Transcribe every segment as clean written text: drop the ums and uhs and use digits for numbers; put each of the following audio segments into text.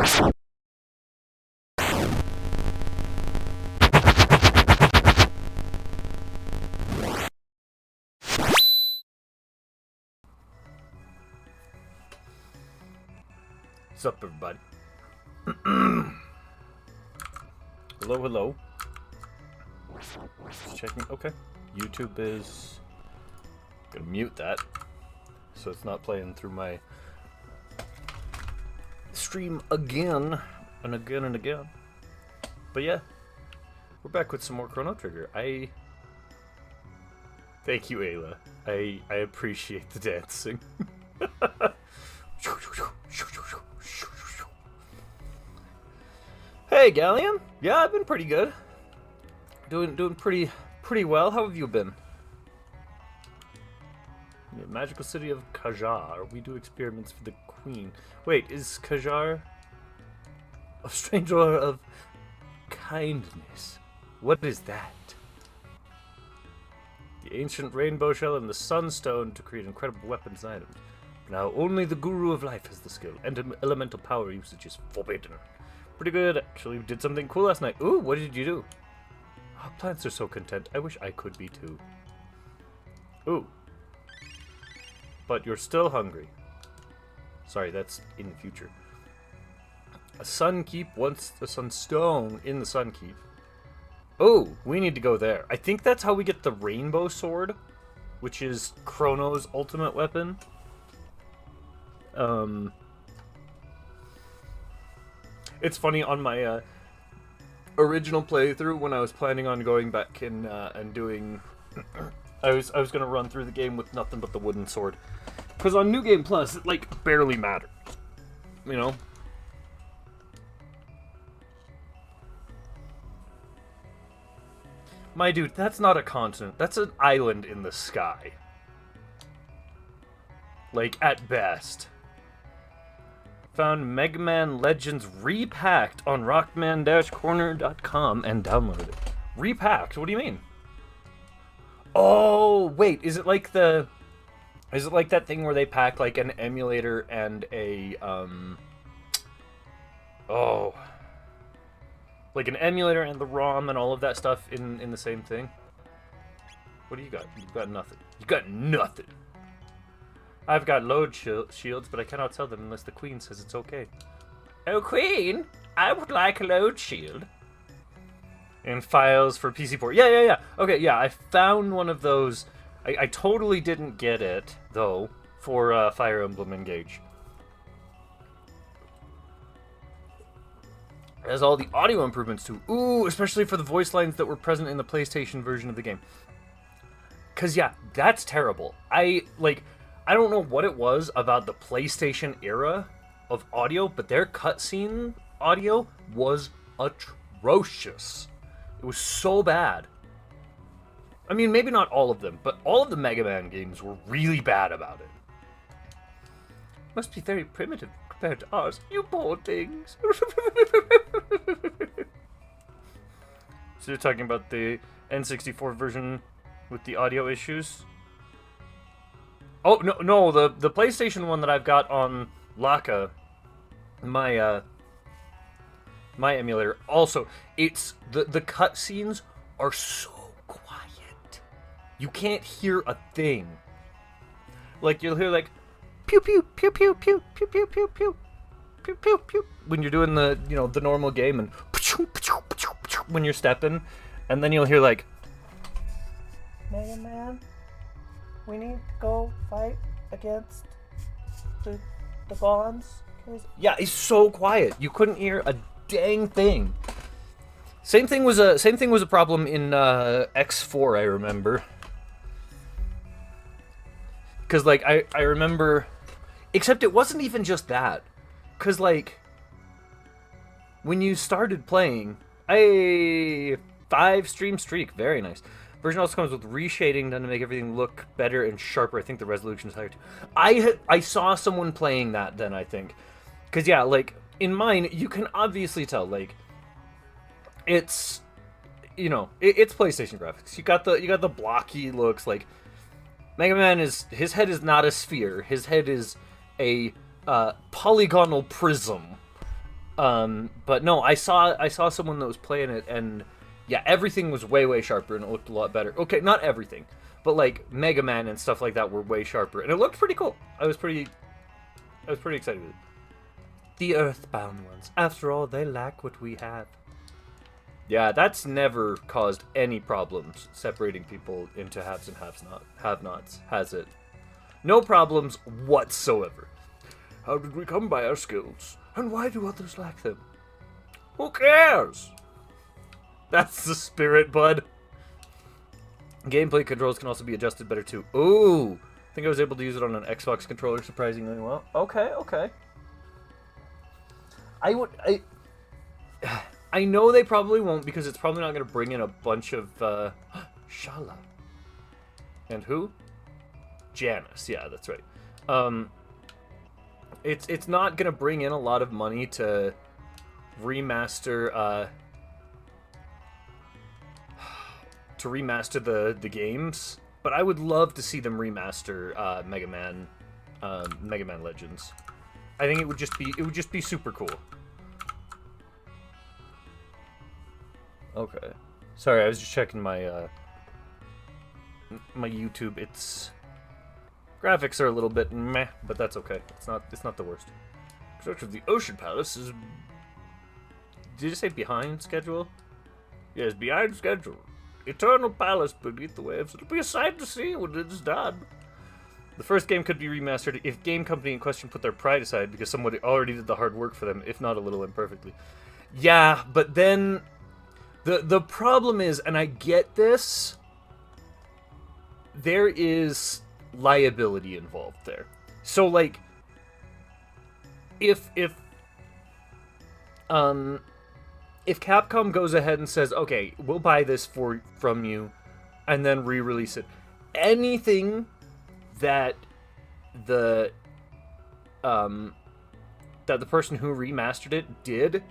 What's up, everybody? Hello, hello. Just checking. Okay. YouTube is... gonna mute that, so it's not playing through my stream again and again and again. But yeah, we're back with some more Chrono Trigger. Thank you, Ayla. I appreciate the dancing. Hey, Galleon. Yeah, I've been pretty good. Doing pretty well. How have you been? The magical city of Kajar. We do experiments for the queen. Wait, is Kajar a stranger of kindness? What is that? The ancient rainbow shell and the sunstone to create incredible weapons and items. Now only the guru of life has the skill, and elemental power usage is forbidden. Pretty good, actually. We did something cool last night. Ooh, what did you do? Oh, plants are so content. I wish I could be too. Ooh. But you're still hungry. Sorry, that's in the future. A sun keep wants a sunstone in the sun keep. Oh, we need to go there. I think that's how we get the rainbow sword, which is Chrono's ultimate weapon. It's funny, on my original playthrough, when I was planning on going back and doing... I was going to run through the game with nothing but the wooden sword. Because on New Game Plus, it, like, barely mattered. You know? My dude, that's not a continent. That's an island in the sky. Like, at best. Found Mega Man Legends repacked on rockman-corner.com and downloaded it. Repacked? What do you mean? Oh, wait, is it like that thing where they pack like an emulator and a like an emulator and the ROM and all of that stuff in the same thing? What do you got? You've got nothing. You got nothing. I've got load shields, but I cannot sell them unless the queen says it's okay. Oh, queen! I would like a load shield. And files for PC port. Yeah. Okay, yeah, I found one of those. I totally didn't get it, though, for Fire Emblem Engage. It has all the audio improvements, too. Ooh, especially for the voice lines that were present in the PlayStation version of the game. Because, yeah, that's terrible. I don't know what it was about the PlayStation era of audio, but their cutscene audio was atrocious. It was so bad. I mean, maybe not all of them, but all of the Mega Man games were really bad about it. Must be very primitive compared to ours. You poor things. So you're talking about the N64 version with the audio issues? Oh, no, the PlayStation one that I've got on Laka, my emulator, also, it's, the cutscenes are so quiet. You can't hear a thing. Like, you'll hear, like, pew, pew, pew, pew, pew, pew, pew, pew, pew, pew, pew, pew, when you're doing the, the normal game, and when you're stepping, and then you'll hear, like, Mega Man, we need to go fight against the bonds. Yeah, it's so quiet. You couldn't hear a dang thing. Same thing was a problem in X4, I remember. Cause like I remember, except it wasn't even just that. Cause like when you started playing, a 5-stream streak, very nice. Version also comes with reshading done to make everything look better and sharper. I think the resolution is higher too. I saw someone playing that then, I think. Because, yeah, like, in mine, you can obviously tell, like, it's, it's PlayStation graphics. You got the blocky looks, like, Mega Man his head is not a sphere. His head is a polygonal prism. But no, I saw someone that was playing it, and yeah, everything was way sharper and it looked a lot better. Okay, not everything, but like Mega Man and stuff like that were way sharper, and it looked pretty cool. I was pretty excited with it. The Earthbound ones, after all, they lack what we have. Yeah, that's never caused any problems separating people into haves and have-nots, has it? No problems whatsoever. How did we come by our skills? And why do others lack them? Who cares? That's the spirit, bud. Gameplay controls can also be adjusted better too. Ooh! I think I was able to use it on an Xbox controller surprisingly well. Okay. I know they probably won't because it's probably not going to bring in a bunch of, Shala. And who? Janice, yeah, that's right. It's not going to bring in a lot of money to remaster, the games, but I would love to see them remaster, Mega Man Legends. I think it would just be super cool. Okay. Sorry, I was just checking my my YouTube. Its graphics are a little bit meh, but that's okay. It's not the worst. Construction of the Ocean Palace is... Did you say behind schedule? Yes, behind schedule. Eternal Palace beneath the waves. It'll be a sight to see when it is done. The first game could be remastered if game company in question put their pride aside because somebody already did the hard work for them, if not a little imperfectly. Yeah, but then... The problem is, and I get this, there is liability involved there. So, like, if Capcom goes ahead and says, okay, we'll buy this from you, and then re-release it, anything that the person who remastered it did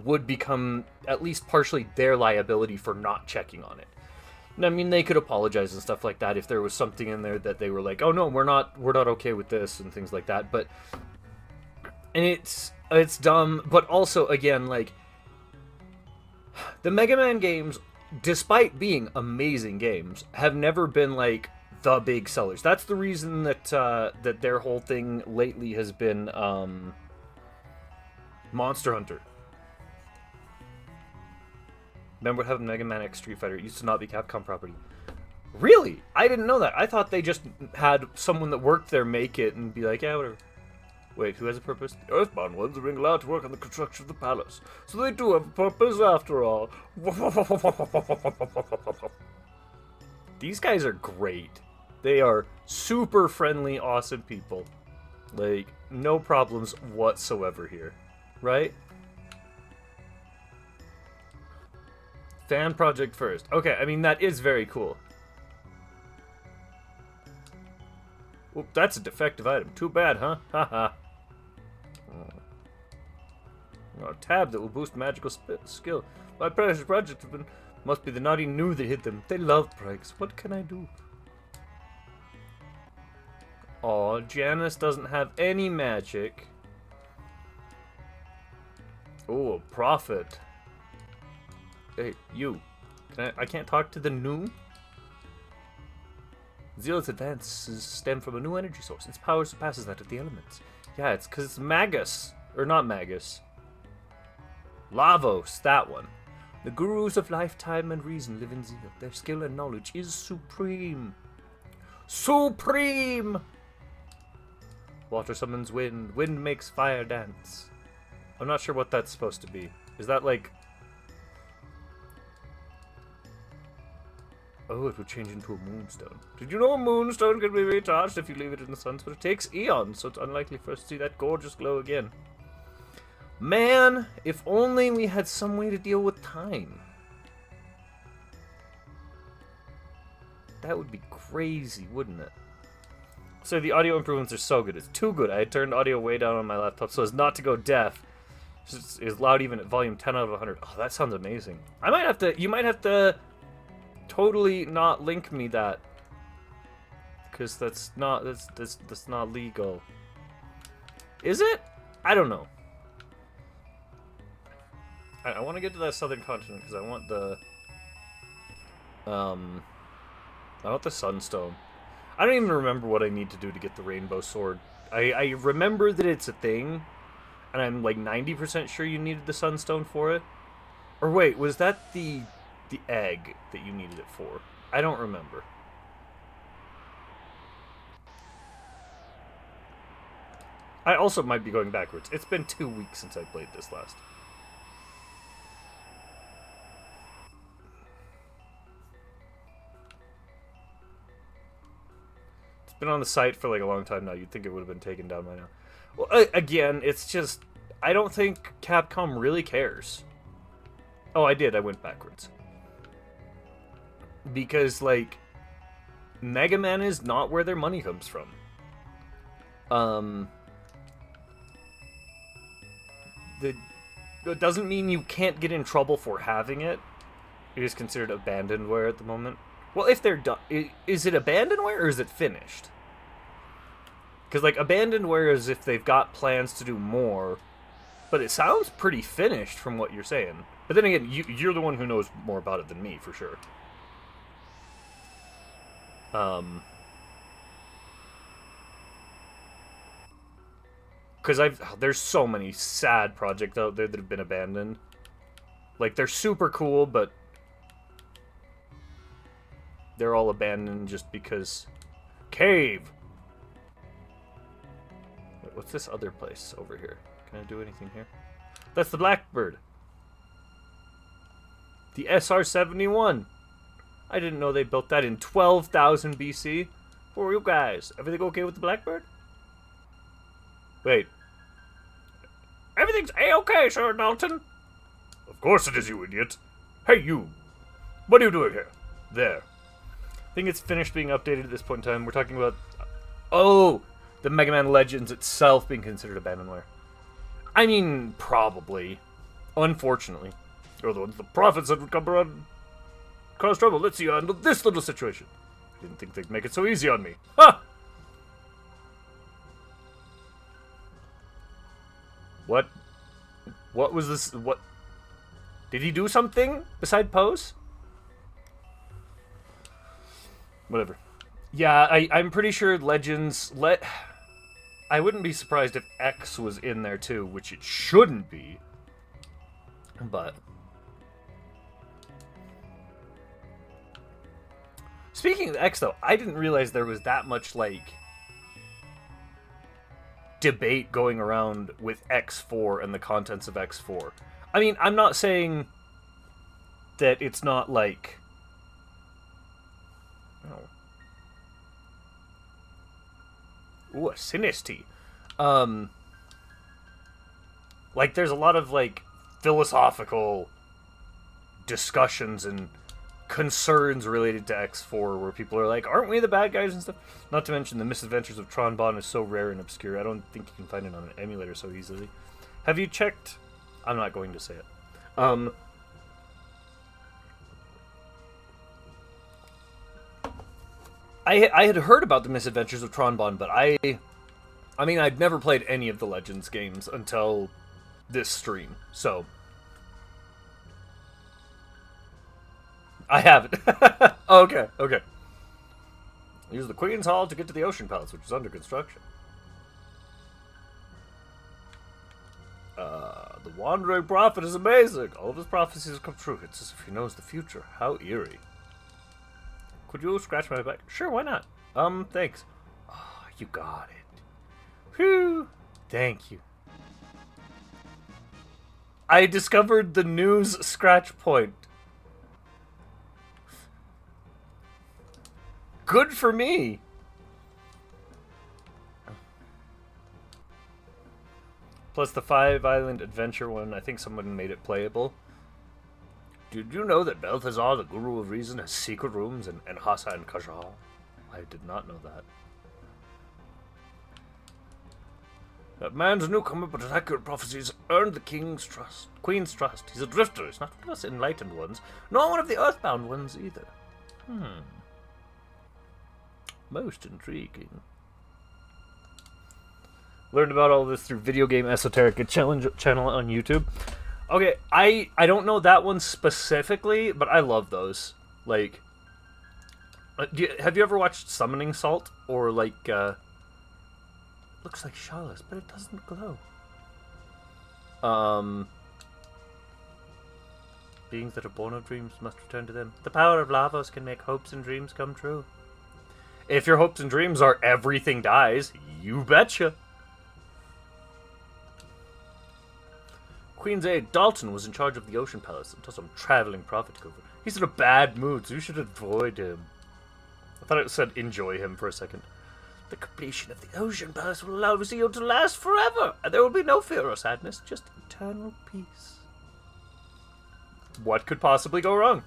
would become at least partially their liability for not checking on it. I mean, they could apologize and stuff like that if there was something in there that they were like, oh no, we're not okay with this and things like that. But and it's dumb, but also again, like, the Mega Man games, despite being amazing games, have never been like the big sellers. That's the reason that that their whole thing lately has been Monster Hunter. Remember having Mega Man X Street Fighter? It used to not be Capcom property. Really? I didn't know that. I thought they just had someone that worked there make it and be like, yeah, whatever. Wait, who has a purpose? The Earthbound ones are being allowed to work on the construction of the palace. So they do have a purpose after all. These guys are great. They are super friendly, awesome people. Like, no problems whatsoever here. Right? Fan project first. Okay, I mean, that is very cool. Well, that's a defective item. Too bad, huh? Haha. A tab that will boost magical skill. My precious project must be the naughty new that hit them. They love pranks. What can I do? Aw, Janice doesn't have any magic. Oh, a prophet. Hey, you. I can't talk to the new? Zeal's advances stem from a new energy source. Its power surpasses that of the elements. Yeah, it's because it's Magus. Or not Magus. Lavos, that one. The gurus of lifetime and reason live in Zeal. Their skill and knowledge is supreme. Supreme! Water summons wind. Wind makes fire dance. I'm not sure what that's supposed to be. Is that like... Oh, it would change into a moonstone. Did you know a moonstone can be recharged if you leave it in the sun? But it takes eons, so it's unlikely for us to see that gorgeous glow again. Man, if only we had some way to deal with time. That would be crazy, wouldn't it? So the audio improvements are so good. It's too good. I had turned audio way down on my laptop so as not to go deaf. It's loud even at volume 10 out of 100. Oh, that sounds amazing. I might have to... You might have to... totally not link me that, because that's not legal. Is it? I don't know. I want to get to that southern continent because I want the sunstone. I don't even remember what I need to do to get the rainbow sword. I remember that it's a thing, and I'm like 90% sure you needed the sunstone for it. Or wait, was that the egg that you needed it for? I don't remember. I also might be going backwards. It's been 2 weeks since I played this last. It's been on the site for like a long time now. You'd think it would have been taken down by now. Well, again, it's just... I don't think Capcom really cares. Oh, I did. I went backwards. Because, like, Mega Man is not where their money comes from. It doesn't mean you can't get in trouble for having it. It is considered abandonware at the moment. Well, if they're done... Is it abandonware or is it finished? Because, like, abandonware is if they've got plans to do more. But it sounds pretty finished from what you're saying. But then again, you're the one who knows more about it than me, for sure. Because there's so many sad projects out there that have been abandoned. Like, they're super cool, but they're all abandoned just because... Cave! Wait, what's this other place over here? Can I do anything here? That's the Blackbird. The SR-71. I didn't know they built that in 12,000 BC. Who are you guys? Everything okay with the Blackbird? Wait. Everything's A-okay, Sir Dalton. Of course it is, you idiot. Hey, you. What are you doing here? There. I think it's finished being updated at this point in time. We're talking about... Oh! The Mega Man Legends itself being considered abandonware. I mean, probably. Unfortunately. You're the ones the prophets that would come around cause trouble. Let's see you handle this little situation. I didn't think they'd make it so easy on me. Ha! What? What was this? What? Did he do something beside pose? Whatever. Yeah, I'm pretty sure Legends... I wouldn't be surprised if X was in there too, which it shouldn't be. But... Speaking of X, though, I didn't realize there was that much, like, debate going around with X4 and the contents of X4. I mean, I'm not saying that it's not, like... Oh. Ooh, a Sinisty. Like, there's a lot of, like, philosophical discussions and concerns related to X4 where people are like, aren't we the bad guys and stuff? Not to mention the misadventures of Tron Bonne is so rare and obscure, I don't think you can find it on an emulator so easily. Have you checked... I'm not going to say it. I had heard about the misadventures of Tron Bonne, but I mean, I'd never played any of the Legends games until this stream, so... I haven't. Okay. Use the Queen's Hall to get to the Ocean Palace, which is under construction. The Wandering Prophet is amazing. All of his prophecies have come true. It's as if he knows the future. How eerie. Could you scratch my back? Sure, why not? Thanks. Oh, you got it. Whew. Thank you. I discovered the news scratch point. Good for me! Plus the 5-island adventure one, I think someone made it playable. Did you know that Balthazar, the Guru of Reason, has secret rooms in Enhasa and Kajal? I did not know that. That man's a newcomer, but his accurate prophecies earned the Queen's trust. He's a drifter. He's not one of us enlightened ones, nor one of the earthbound ones either. Most intriguing. Learned about all this through Video Game Esoterica channel on YouTube. Okay, I don't know that one specifically, but I love those. Like, have you ever watched Summoning Salt? Or, like, looks like Shala's, but it doesn't glow. Beings that are born of dreams must return to them. The power of lavos can make hopes and dreams come true. If your hopes and dreams are everything dies, you betcha. Queen's aide, Dalton, was in charge of the Ocean Palace until some traveling prophet took over. He's in a bad mood, so you should avoid him. I thought it said enjoy him for a second. The completion of the Ocean Palace will allow Zeal to last forever, and there will be no fear or sadness, just eternal peace. What could possibly go wrong?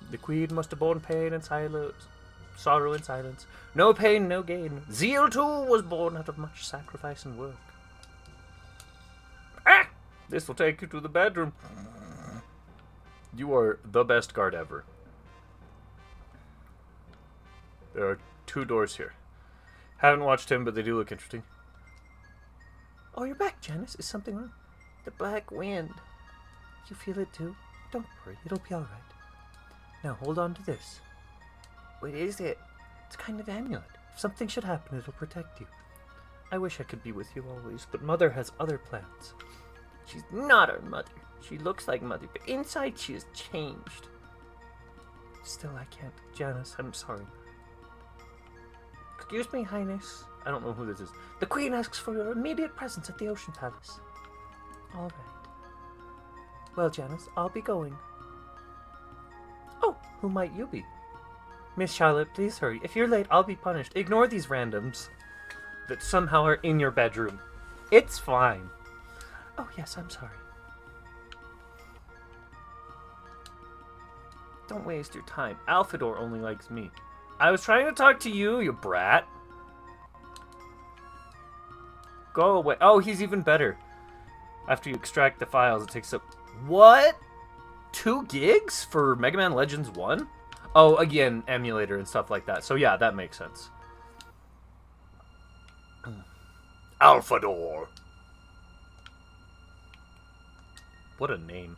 The Queen must have borne pain and silence, sorrow and silence. No pain, no gain. Zeal, too, was born out of much sacrifice and work. Ah! This will take you to the bedroom. You are the best guard ever. There are 2 doors here. Haven't watched him, but they do look interesting. Oh, you're back, Janice. Is something wrong? The black wind. You feel it too? Don't worry, it'll be alright. Now hold on to this. What is it? It's kind of amulet. If something should happen, it'll protect you. I wish I could be with you always, but Mother has other plans. She's not our mother. She looks like Mother, but inside she has changed. Still, I can't. Janice, I'm sorry. Excuse me, Highness. I don't know who this is. The Queen asks for your immediate presence at the Ocean Palace. All right. Well, Janice, I'll be going. Oh, who might you be? Miss Charlotte, please hurry. If you're late, I'll be punished. Ignore these randoms that somehow are in your bedroom. It's fine. Oh, yes, I'm sorry. Don't waste your time. Alphador only likes me. I was trying to talk to you, you brat. Go away. Oh, he's even better. After you extract the files, it takes up... What? 2 gigs for Mega Man Legends 1? Oh, again, emulator and stuff like that. So yeah, that makes sense. Alphador. What a name.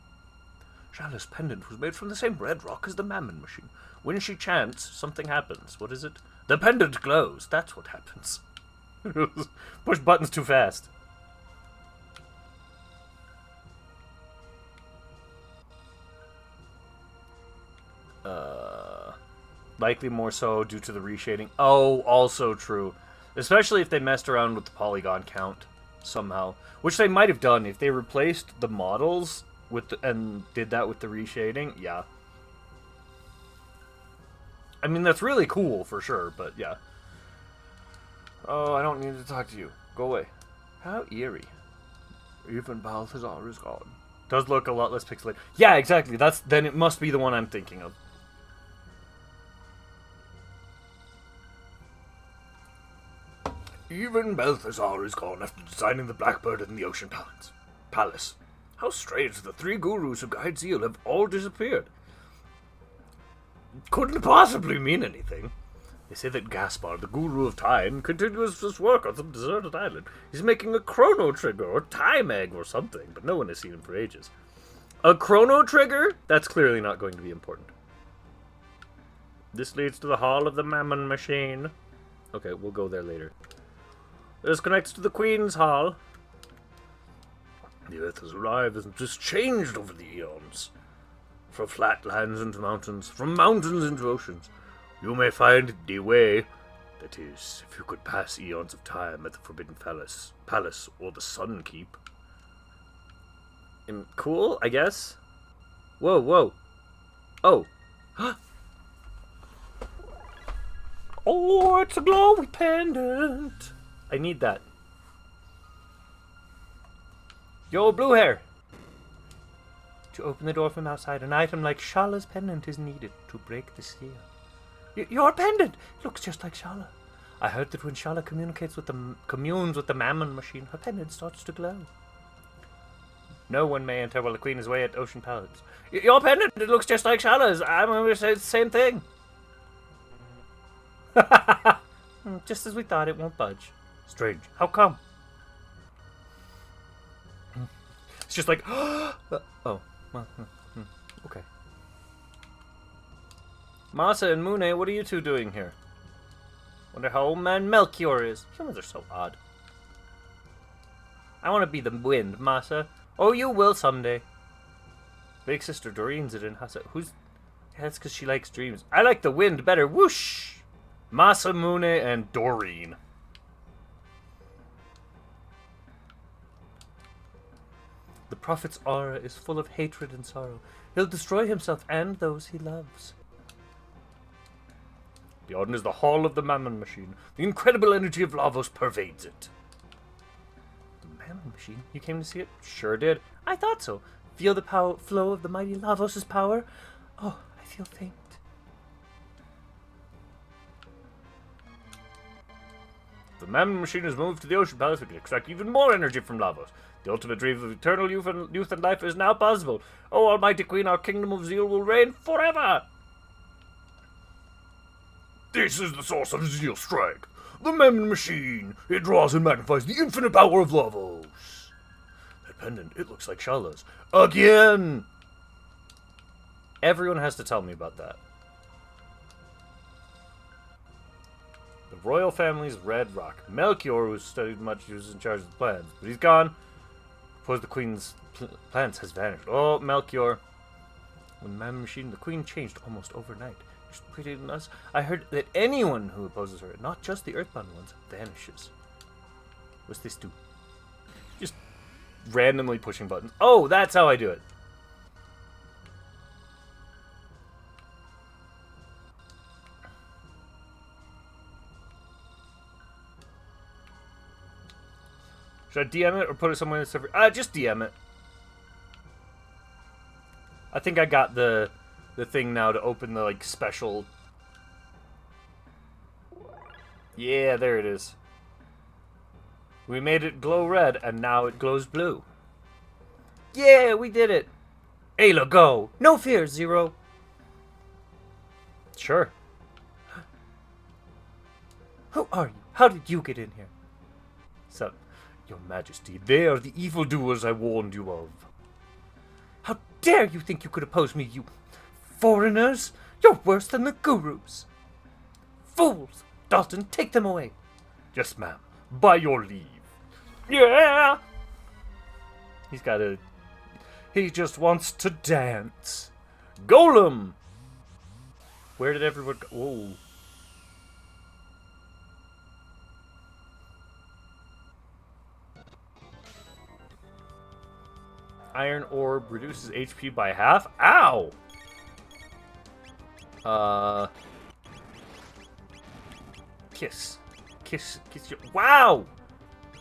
Shala's pendant was made from the same red rock as the Mammon machine. When she chants, something happens. What is it? The pendant glows. That's what happens. Push buttons too fast. Likely more so due to the reshading. Oh, also true. Especially if they messed around with the polygon count somehow. Which they might have done if they replaced the models with and did that with the reshading. Yeah. I mean, that's really cool for sure, but yeah. Oh, I don't need to talk to you. Go away. How eerie. Even Balthazar is gone. Does look a lot less pixelated. Yeah, exactly. Then it must be the one I'm thinking of. Even Balthazar is gone after designing the Blackbird in the Ocean Palace. How strange, the 3 gurus who guide Zeal have all disappeared. Couldn't possibly mean anything. They say that Gaspar, the guru of time, continues his work on some deserted island. He's making a Chrono Trigger or time egg or something, but no one has seen him for ages. A Chrono Trigger? That's clearly not going to be important. This leads to the Hall of the Mammon Machine. Okay, we'll go there later. This connects to the Queen's Hall. The Earth has arrived and just changed over the eons. From flatlands into mountains, from mountains into oceans. You may find the way. That is, if you could pass eons of time at the Forbidden Palace or the Sun Keep. Cool, I guess. Whoa, whoa. Oh. Oh, it's a glowy pendant. I need that. Yo, blue hair. To open the door from outside, an item like Shala's pendant is needed to break the seal. Your pendant! It looks just like Shala. I heard that when Shala communes with the Mammon machine, her pendant starts to glow. No one may enter while the Queen is away at Ocean Palace. Your pendant! It looks just like Shala's. I'm going to say it's the same thing. Just as we thought, it won't budge. Strange. How come? It's just like, oh, well, okay. Masa and Mune, what are you two doing here? Wonder how old man Melchior is. Humans are so odd. I want to be the wind, Masa. Oh, you will someday. Big sister Doreen's it in Hasa. Who's... Yeah, that's because she likes dreams. I like the wind better. Whoosh! Masa, Mune, and Doreen. The prophet's aura is full of hatred and sorrow. He'll destroy himself and those he loves. Beyond is the hall of the Mammon Machine. The incredible energy of Lavos pervades it. The Mammon Machine? You came to see it? Sure did. I thought so. Feel the flow of the mighty Lavos' power? Oh, I feel faint. The Mammon Machine has moved to the Ocean Palace. We can extract even more energy from Lavos. The ultimate dream of eternal youth and life is now possible. Oh, Almighty Queen, our kingdom of Zeal will reign forever! This is the source of Zeal strike. The Mammon Machine. It draws and magnifies the infinite power of Lavos. That pendant, it looks like Shala's. Again! Everyone has to tell me about that. The royal family's Red Rock. Melchior, who studied much, was in charge of the plans, but he's gone. Suppose the queen's plans has vanished. Oh, Melchior. When the Mammon Machine, the queen changed almost overnight. She's prettier than us. I heard that anyone who opposes her, not just the earthbound ones, vanishes. What's this do? Just randomly pushing buttons. Oh, that's how I do it. Should I DM it or put it somewhere in the server? Just DM it. I think I got the thing now to open the, like, special... Yeah, there it is. We made it glow red, and now it glows blue. Yeah, we did it! Ayla, go! No fear, Zero! Sure. Who are you? How did you get in here? So... Your Majesty, they are the evildoers I warned you of. How dare you think you could oppose me, you foreigners? You're worse than the gurus. Fools! Dalton, take them away. Yes, ma'am. By your leave. Yeah! He just wants to dance. Golem! Where did everyone go? Whoa. Iron orb reduces HP by half. Ow! Kiss your... Wow!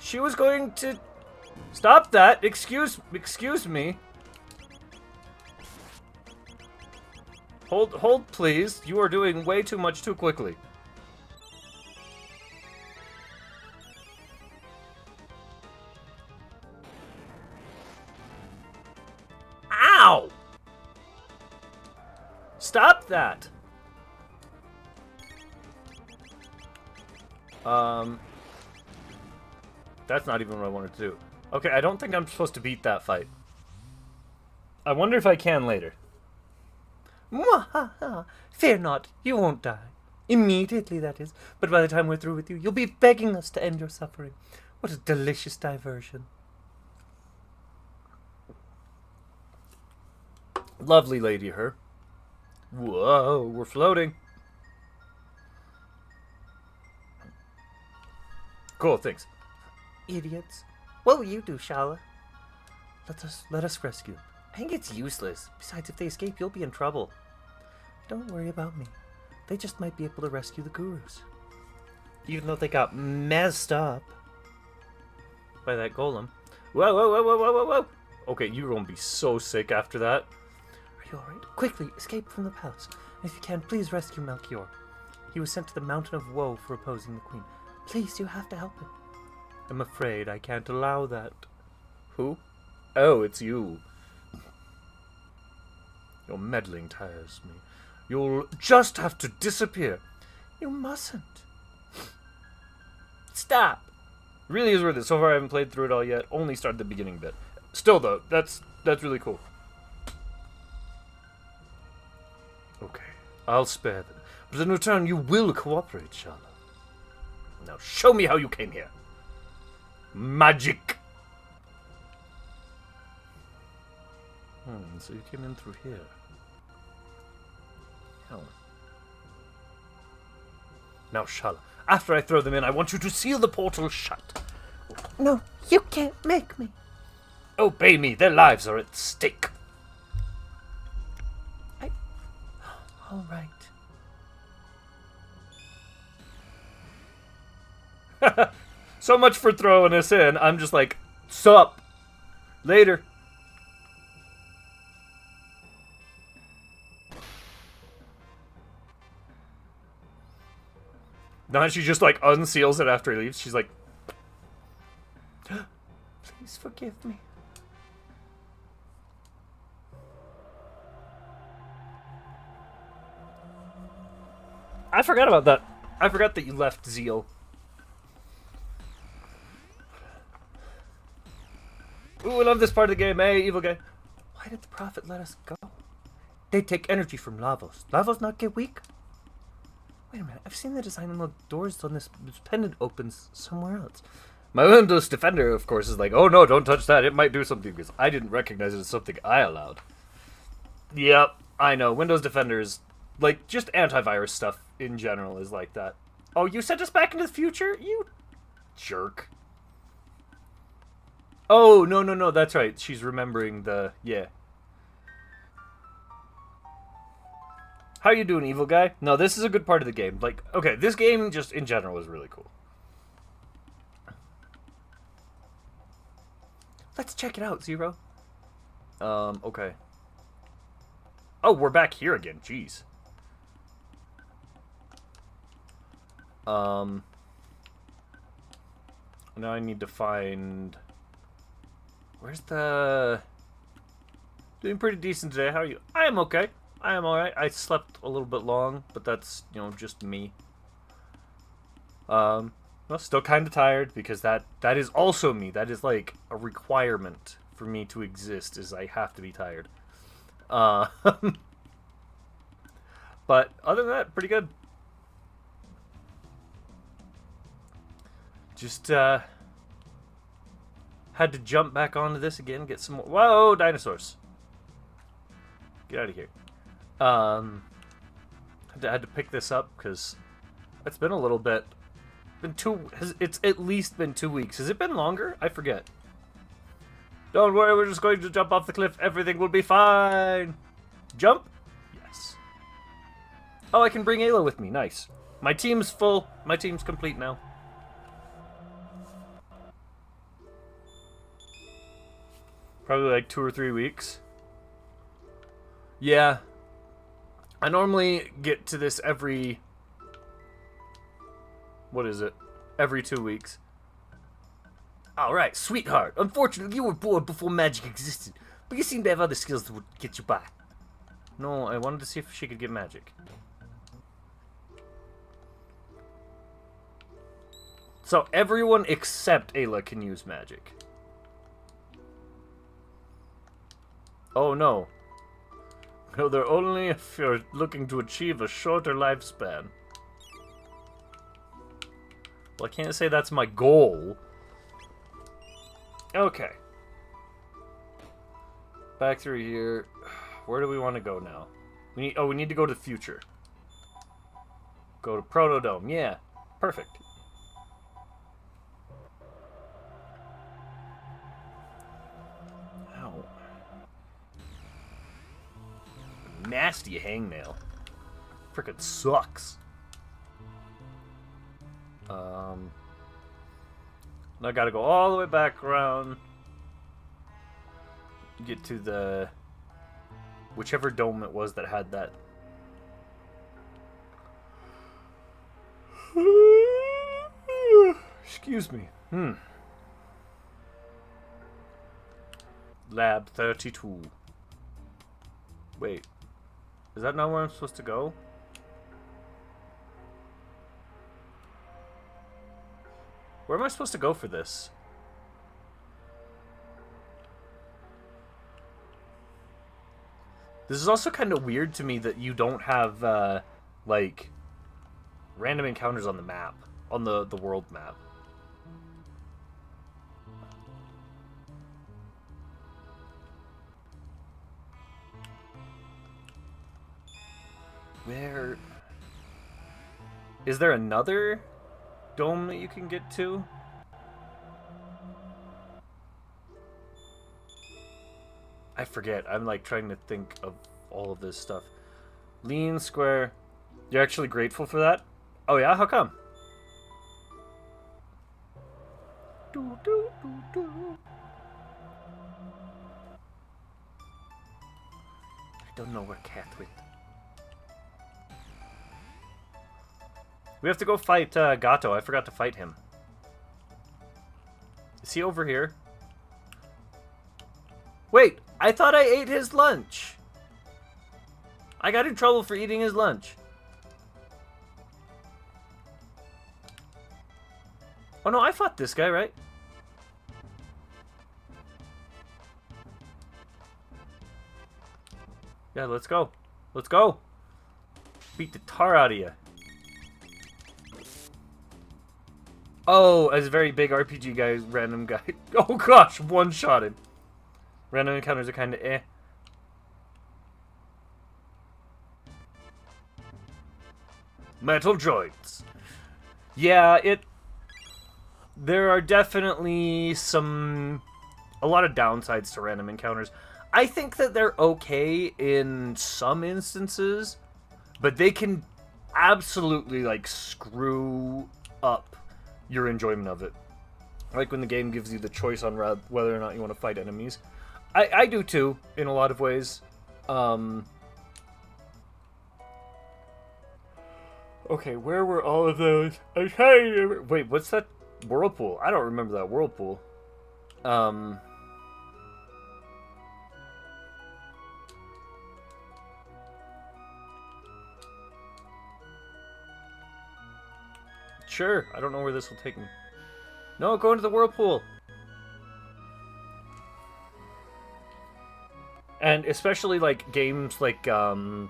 She was going to... Stop that! Excuse me. Hold, please. You are doing way too much too quickly. Ow! Stop that! That's not even what I wanted to do. Okay, I don't think I'm supposed to beat that fight. I wonder if I can later. Mwahaha! Fear not, you won't die. Immediately, that is. But by the time we're through with you, you'll be begging us to end your suffering. What a delicious diversion. Lovely lady, her. Whoa, we're floating. Cool, thanks. Idiots. What will you do, Shala? Let us rescue. I think it's useless. Besides, if they escape, you'll be in trouble. Don't worry about me. They just might be able to rescue the gurus. Even though they got messed up by that golem. Whoa. Okay, you're gonna be so sick after that. Are you alright? Quickly, escape from the palace. And if you can, please rescue Melchior. He was sent to the Mountain of Woe for opposing the Queen. Please, you have to help him. I'm afraid I can't allow that. Who? Oh, it's you. Your meddling tires me. You'll just have to disappear. You mustn't. Stop. Really is worth it. So far I haven't played through it all yet. Only started the beginning bit. Still though, that's really cool. Okay, I'll spare them, but in return you will cooperate, Shala. Now show me how you came here. Magic. So you came in through here. Oh. Now, Shala, after I throw them in, I want you to seal the portal shut. No, you can't make me. Obey me. Their lives are at stake. All right. So much for throwing us in. I'm just like, sup. Later. Now she just like unseals it after he leaves. She's like, Please forgive me. I forgot about that. I forgot that you left Zeal. Ooh, I love this part of the game. Hey, evil guy. Why did the prophet let us go? They take energy from Lavos. Lavos not get weak? Wait a minute. I've seen the design on the doors on this pendant opens somewhere else. My Windows Defender, of course, is like, oh no, don't touch that. It might do something because I didn't recognize it as something I allowed. Yep, I know. Windows Defender is, like, just antivirus stuff in general is like that. Oh, you sent us back into the future? You jerk. Oh, no, that's right. She's remembering the... Yeah. How you doing, evil guy? No, this is a good part of the game. Like, okay, this game just in general is really cool. Let's check it out, Zero. Okay. Oh, we're back here again. Jeez. Now I need to find... Where's the... Doing pretty decent today. How are you? I am okay. I am alright. I slept a little bit long, but that's, you know, just me. Well, still kind of tired, because that is also me. That is, like, a requirement for me to exist, is I have to be tired. But, other than that, pretty good. Just, had to jump back onto this again, get some more... Whoa, dinosaurs. Get out of here. Had to pick this up, because it's been a little bit... It's at least been 2 weeks. Has it been longer? I forget. Don't worry, we're just going to jump off the cliff. Everything will be fine. Jump? Yes. Oh, I can bring Ayla with me. Nice. My team's full. My team's complete now. Probably like 2 or 3 weeks. Yeah. I normally get to this every... What is it? Every 2 weeks. Alright, sweetheart. Unfortunately, you were born before magic existed. But you seem to have other skills that would get you by. No, I wanted to see if she could get magic. So, everyone except Ayla can use magic. Oh, no. No, they're only if you're looking to achieve a shorter lifespan. Well, I can't say that's my goal. Okay. Back through here. Where do we want to go now? We need to go to the future. Go to Protodome. Yeah. Perfect. Ow. Nasty hangnail. Frickin' sucks. I gotta go all the way back around. Get to the... Whichever dome it was that had that. Excuse me. Lab 32. Wait. Is that not where I'm supposed to go? Where am I supposed to go for this? This is also kind of weird to me that you don't have, like, random encounters on the map. On the world map. Where... Is there another dome that you can get to? I forget. I'm like trying to think of all of this stuff. Lean square. You're actually grateful for that? Oh yeah? How come? Do, do, do, do. I don't know where Cat went. We have to go fight Gato. I forgot to fight him. Is he over here? Wait, I thought I ate his lunch. I got in trouble for eating his lunch. Oh no, I fought this guy, right? Yeah, let's go. Let's go. Beat the tar out of you. Oh, as a very big RPG guy, random guy. Oh gosh, one-shotted. Random encounters are kind of eh. Metal joints. Yeah, there are definitely a lot of downsides to random encounters. I think that they're okay in some instances, but they can absolutely, like, screw up your enjoyment of it. Like when the game gives you the choice on whether or not you want to fight enemies. I do too, in a lot of ways. Okay, where were all of those? Wait, what's that whirlpool? I don't remember that whirlpool. Sure, I don't know where this will take me. No, go into the whirlpool. And especially like games like Mega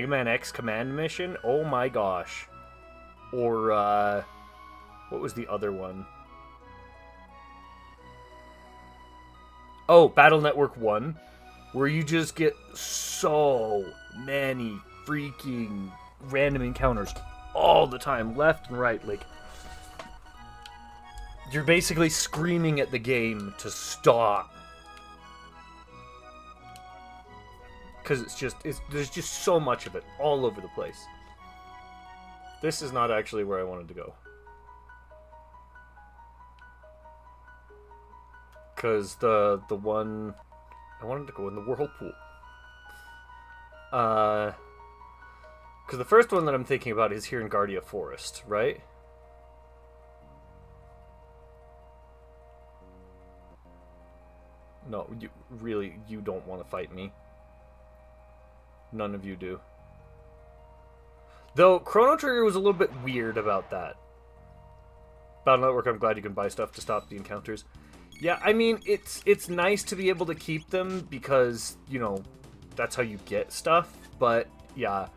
Man X Command Mission. Oh my gosh. Or what was the other one? Oh, Battle Network 1, where you just get so many freaking random encounters all the time, left and right. Like, you're basically screaming at the game to stop. Because there's just so much of it all over the place. This is not actually where I wanted to go. Because the one... I wanted to go in the whirlpool. Because the first one that I'm thinking about is here in Guardia Forest, right? No, you don't want to fight me. None of you do. Though, Chrono Trigger was a little bit weird about that. Battle Network, I'm glad you can buy stuff to stop the encounters. Yeah, I mean, it's nice to be able to keep them because, you know, that's how you get stuff. But, yeah,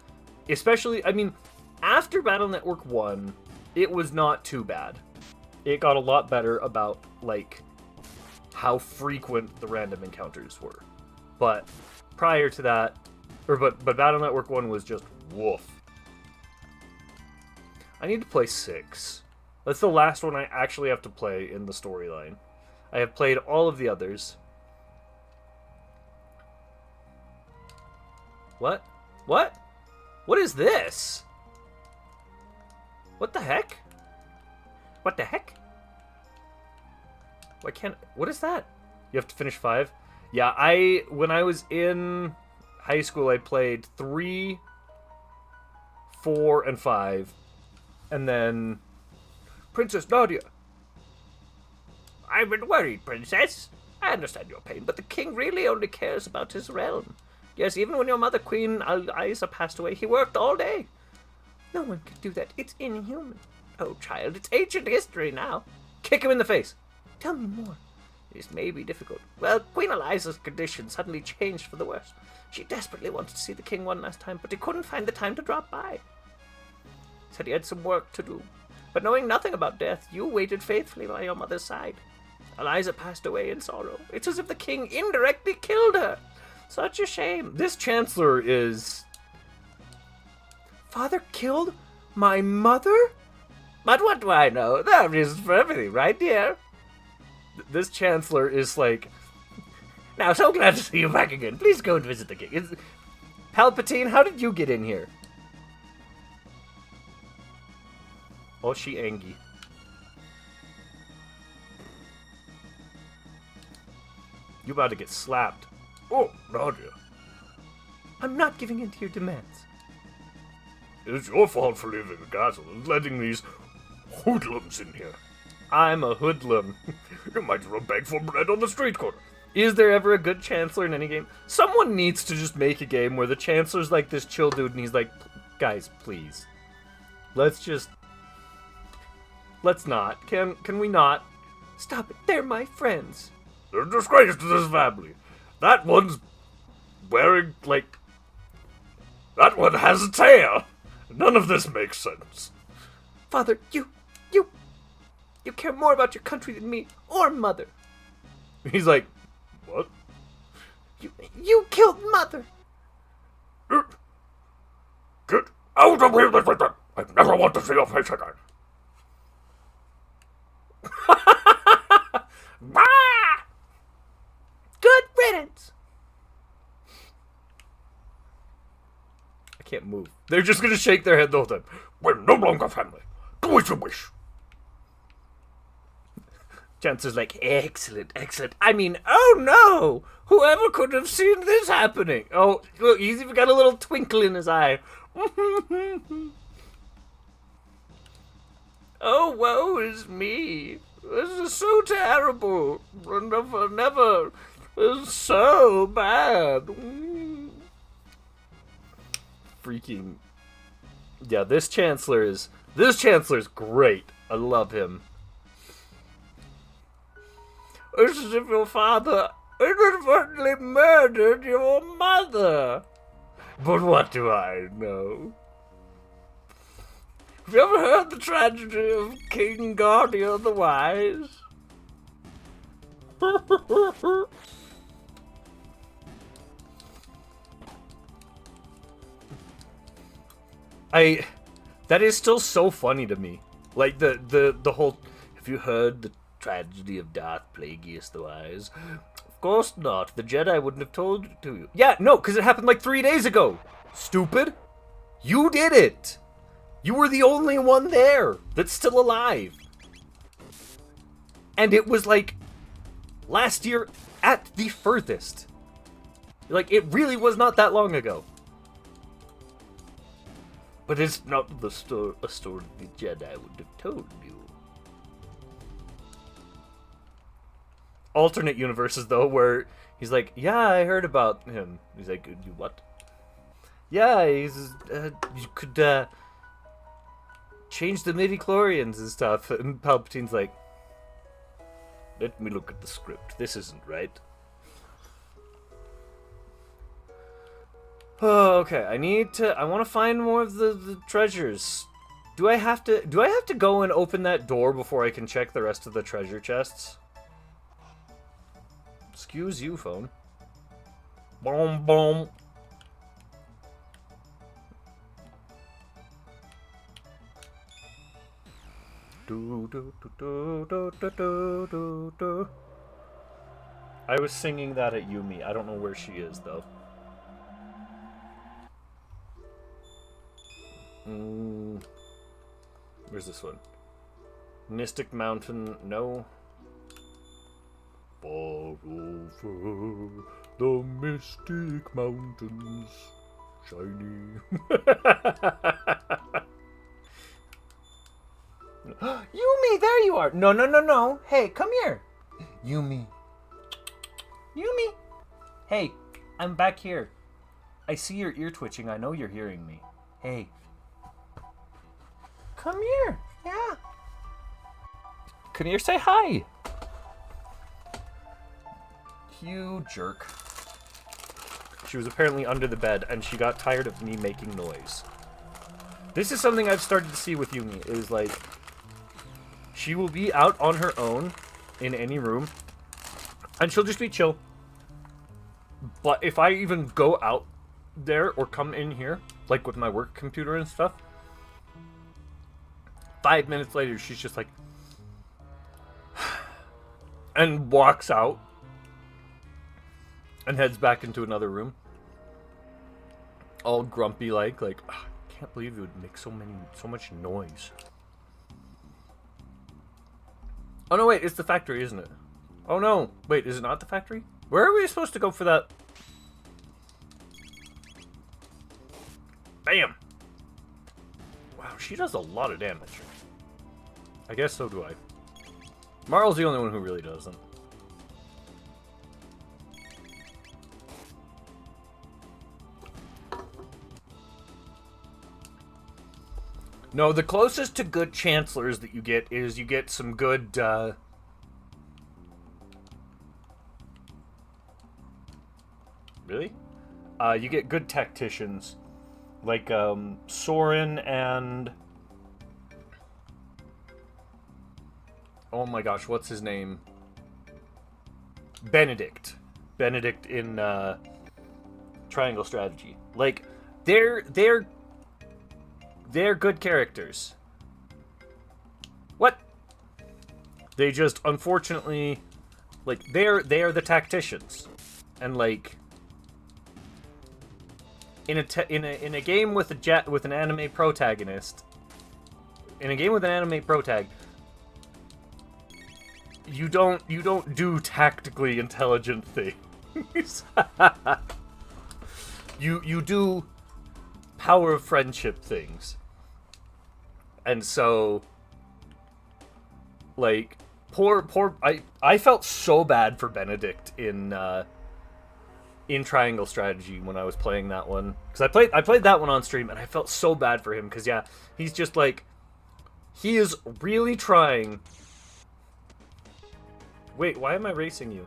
especially, I mean, after Battle Network 1, it was not too bad. It got a lot better about, like, how frequent the random encounters were. But prior to that, but Battle Network 1 was just woof. I need to play 6. That's the last one I actually have to play in the storyline. I have played all of the others. What? What? What is this? What the heck? What the heck? Why can't... What is that? You have to finish 5? Yeah, when I was in high school, I played 3, 4, and 5. And then... Princess Nadia. I've been worried, Princess. I understand your pain, but the king really only cares about his realm. Yes, even when your mother, Queen Isa, passed away, he worked all day. No one can do that. It's inhuman. Oh, child, it's ancient history now. Kick him in the face. Tell me more. This may be difficult. Well, Queen Eliza's condition suddenly changed for the worse. She desperately wanted to see the king one last time, but he couldn't find the time to drop by. Said he had some work to do. But knowing nothing about death, you waited faithfully by your mother's side. Eliza passed away in sorrow. It's as if the king indirectly killed her. Such a shame. This chancellor is... Father killed my mother? But what do I know? There are reasons for everything, right, dear? This chancellor is like... Now, so glad to see you back again. Please go and visit the king. Palpatine, how did you get in here? Oh, she angry. You about to get slapped. Oh, Nadia. I'm not giving in to your demands. It's your fault for leaving the castle and letting these hoodlums in here. I'm a hoodlum. You might as well beg for bread on the street corner. Is there ever a good chancellor in any game? Someone needs to just make a game where the chancellor's like this chill dude and he's like, guys, please. Let's not. Can we not? Stop it. They're my friends. They're a disgrace to this family. That one's wearing, like... That one has a tail. None of this makes sense. Father, you care more about your country than me or mother. He's like, what? You killed mother. Get out of here this instant. I never want to see your face again. Good riddance. I can't move. They're just gonna shake their head the whole time. We're no longer family. Do as you wish. Chancellor's like, excellent. I mean, oh no! Whoever could have seen this happening? Oh, look, he's even got a little twinkle in his eye. Oh, woe is me. This is so terrible. Never. It's so bad. Freaking... Yeah, this chancellor's great. I love him. It's as if your father inadvertently murdered your mother. But what do I know? Have you ever heard the tragedy of King Guardian the Wise? That is still so funny to me. Like the whole, have you heard the tragedy of Darth Plagueis the Wise? Of course not. The Jedi wouldn't have told it to you. Yeah, no, because it happened like 3 days ago. Stupid. You did it. You were the only one there that's still alive. And it was like last year at the furthest. Like, it really was not that long ago. But it's not a story the Jedi would have told you. Alternate universes, though, where he's like, yeah, I heard about him. He's like, you what? Yeah, he's, you could, change the midi-chlorians and stuff. And Palpatine's like, let me look at the script. This isn't right. Oh, okay. I want to find more of the treasures. Do I have to go and open that door before I can check the rest of the treasure chests? Excuse you, phone. Boom, boom. Do, do, do, do, do, do, do, do, do. I was singing that at Yumi. I don't know where she is, though. Where's this one? Mystic Mountain, no. Far over the mystic mountains, shiny. Yumi, there you are. No. Hey, come here. Yumi. Hey, I'm back here. I see your ear twitching. I know you're hearing me. Hey. Come here. Yeah. Come here, say hi. You jerk. She was apparently under the bed, and she got tired of me making noise. This is something I've started to see with Yumi, is like, she will be out on her own in any room, and she'll just be chill. But if I even go out there or come in here, like with my work computer and stuff, 5 minutes later, she's just like, and walks out and heads back into another room, all grumpy like, I can't believe you would make so much noise. Oh no, wait, it's the factory, isn't it? Oh no, wait, is it not the factory? Where are we supposed to go for that? Bam! Wow, she does a lot of damage. I guess so do I. Marl's the only one who really doesn't. No, the closest to good chancellors that you get is you get some good, Really? You get good tacticians. Like, Soren and... Oh my gosh, what's his name? Benedict. Benedict in, Triangle Strategy. Like, they're good characters. What? They just, unfortunately, like, they are the tacticians. And, like, in a game with an anime protagonist, you don't do tactically intelligent things. you do power of friendship things. And so, like, I felt so bad for Benedict in Triangle Strategy when I was playing that one, because I played that one on stream, and I felt so bad for him, because yeah, he's just like, he is really trying. Wait, why am I racing you?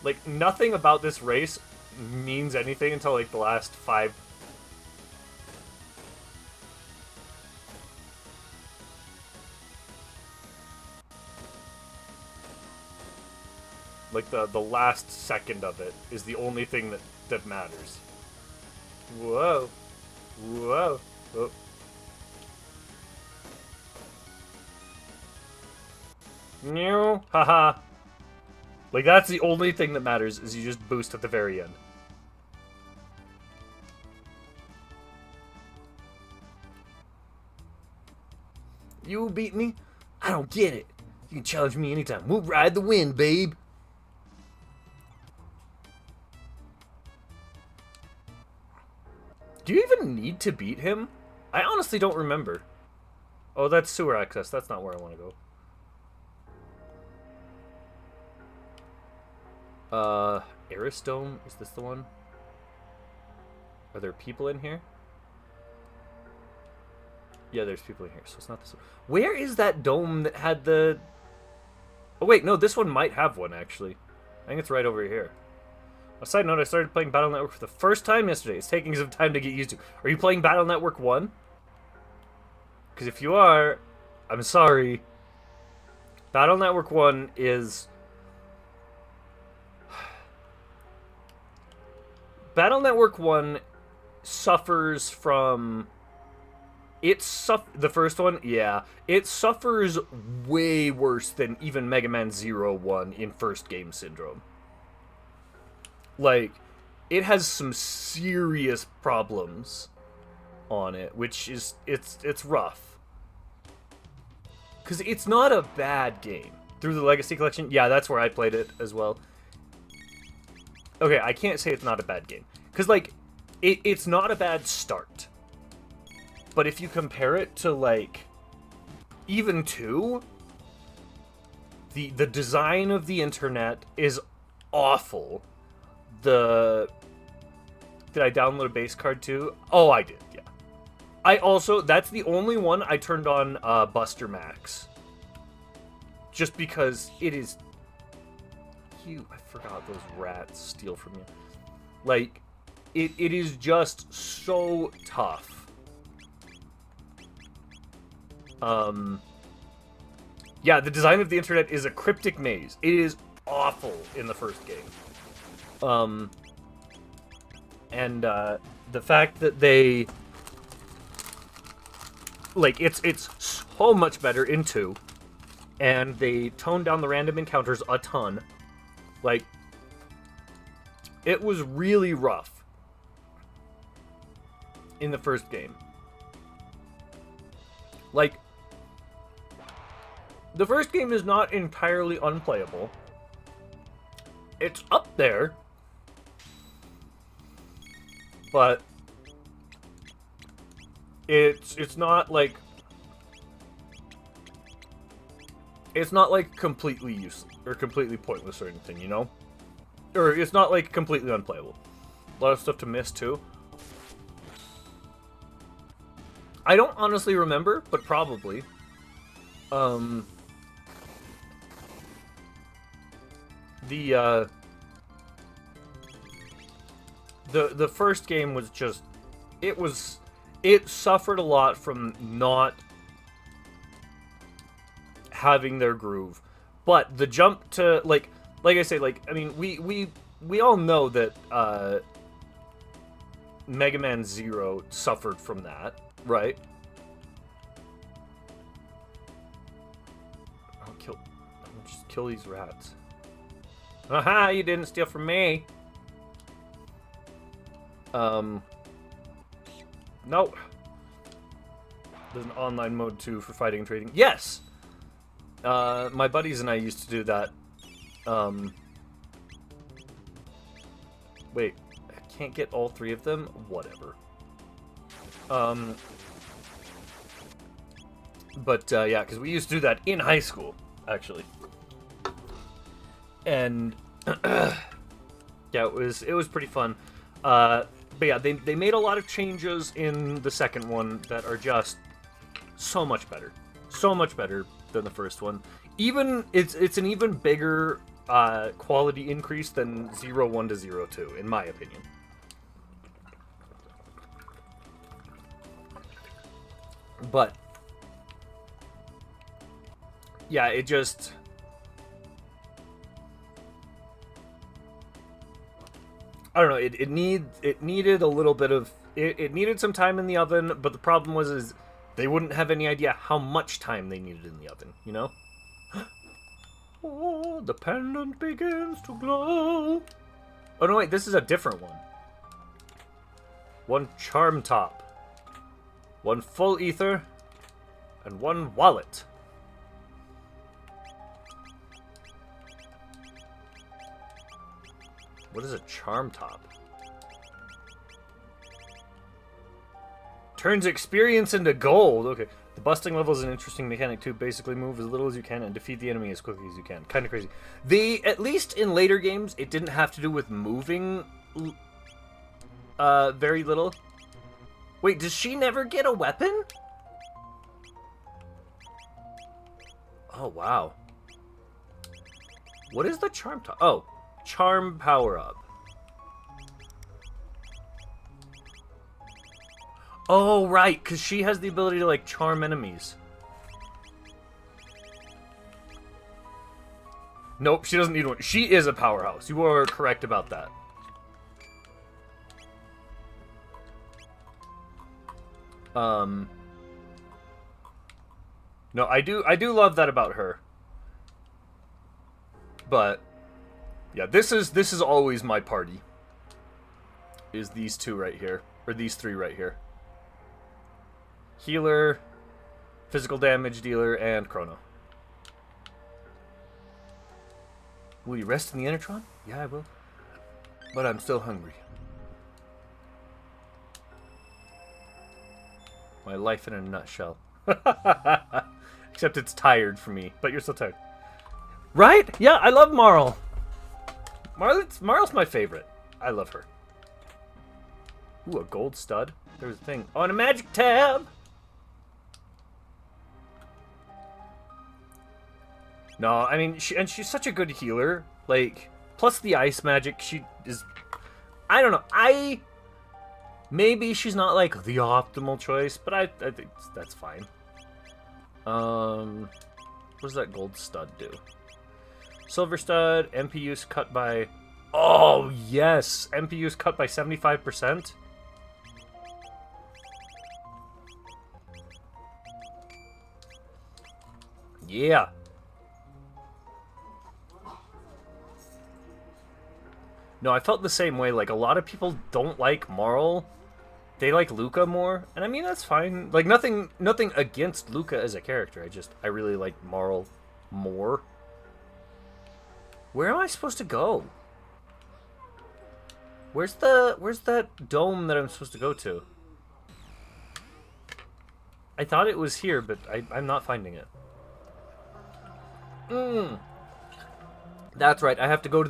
Like, nothing about this race means anything until, like, the last 5... Like, the last second of it is the only thing that matters. Whoa. Whoa. Oh. New. Haha. Like, that's the only thing that matters, is you just boost at the very end. You beat me? I don't get it. You can challenge me anytime. We'll ride the wind, babe. Do you even need to beat him? I honestly don't remember. Oh, that's sewer access. That's not where I want to go. Aristome? Is this the one? Are there people in here? Yeah, there's people in here, so it's not this one. Where is that dome that had the... Oh, wait, no, this one might have one, actually. I think it's right over here. A side note, I started playing Battle Network for the first time yesterday. It's taking some time to get used to. Are you playing Battle Network 1? Because if you are, I'm sorry. Battle Network 1 is... Battle Network 1 suffers from... The first one? Yeah. It suffers way worse than even Mega Man Zero 1 in first game syndrome. Like, it has some serious problems on it, which is... It's rough. Because it's not a bad game. Through the Legacy Collection? Yeah, that's where I played it as well. Okay, I can't say it's not a bad game. Because, like, it's not a bad start. But if you compare it to, like, even 2, the design of the internet is awful. Did I download a base card too? Oh, I did, yeah. That's the only one I turned on Buster Max. Just because it is... I forgot those rats steal from you. Like, it is just so tough. Yeah, the design of the internet is a cryptic maze. It is awful in the first game. And the fact that they... Like, it's so much better in 2. And they toned down the random encounters a ton. Like, it was really rough in the first game. Like, the first game is not entirely unplayable. It's up there. But it's not like completely useless or completely pointless or anything, you know? Or it's not like completely unplayable. A lot of stuff to miss too. I don't honestly remember, but probably. The first game was just... It suffered a lot from not having their groove. But the jump to, like I say, like, I mean, we all know that Mega Man Zero suffered from that, right? I'll just kill these rats. Aha, you didn't steal from me. No. There's an online mode too for fighting and trading. Yes! My buddies and I used to do that. Wait, I can't get all 3 of them? Whatever. But, yeah, because we used to do that in high school, actually. And, yeah, it was pretty fun. But yeah, they made a lot of changes in the second one that are just so much better. So much better than the first one. It's an even bigger quality increase than 0-1 to 0-2, in my opinion. But yeah, it just... I don't know, it needed a little bit of... It needed some time in the oven, but the problem was they wouldn't have any idea how much time they needed in the oven, you know? Oh, the pendant begins to glow. Oh, no, wait, this is a different one. 1 charm top. 1 full ether. And 1 wallet. What is a charm top? Turns experience into gold. Okay. The busting level is an interesting mechanic too. Basically move as little as you can and defeat the enemy as quickly as you can. Kind of crazy. At least in later games, it didn't have to do with moving very little. Wait, does she never get a weapon? Oh, wow. What is the charm top? Oh. Charm power-up. Oh, right, because she has the ability to, like, charm enemies. Nope, she doesn't need one. She is a powerhouse. You are correct about that. No, I do love that about her. But yeah, this is always my party. Is these 2 right here, or these 3 right here. Healer, physical damage dealer, and Chrono. Will you rest in the Enertron? Yeah, I will. But I'm still hungry. My life in a nutshell. Except it's tired for me, but you're still tired. Right? Yeah, I love Marle. Marle's my favorite. I love her. Ooh, a gold stud. There's a thing. On a magic tab. No, I mean, she's such a good healer. Like, plus the ice magic, she is... I don't know. Maybe she's not, like, the optimal choice, but I think that's fine. What does that gold stud do? Silver stud, MP use cut by... Oh, yes! MP use cut by 75%. Yeah. No, I felt the same way. Like, a lot of people don't like Marl. They like Luca more. And I mean, that's fine. Like, nothing against Luca as a character. I really like Marl more. Where am I supposed to go? Where's that dome that I'm supposed to go to? I thought it was here, but I'm not finding it. That's right. I have to go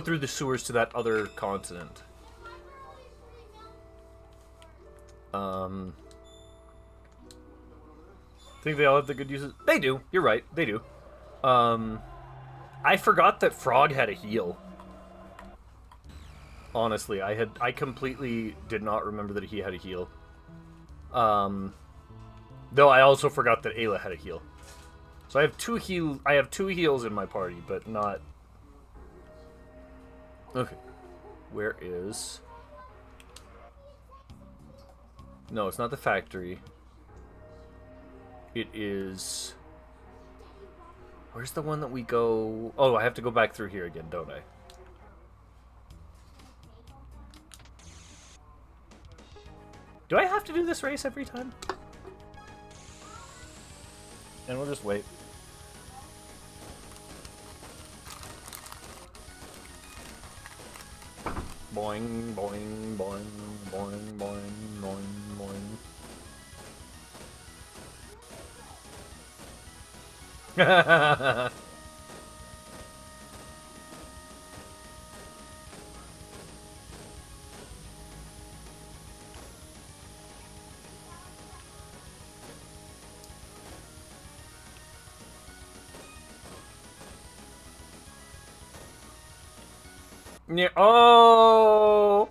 through the sewers to that other continent. Think they all have the good uses? They do. You're right. They do. I forgot that Frog had a heal. Honestly, I completely did not remember that he had a heal. Though I also forgot that Ayla had a heal. So I have two heals in my party, but not... Okay. Where is... No, it's not the factory. It is... Where's the one that we go... Oh, I have to go back through here again, don't I? Do I have to do this race every time? And we'll just wait. Boing, boing, boing, boing, boing, boing, boing. Yeah. Oh.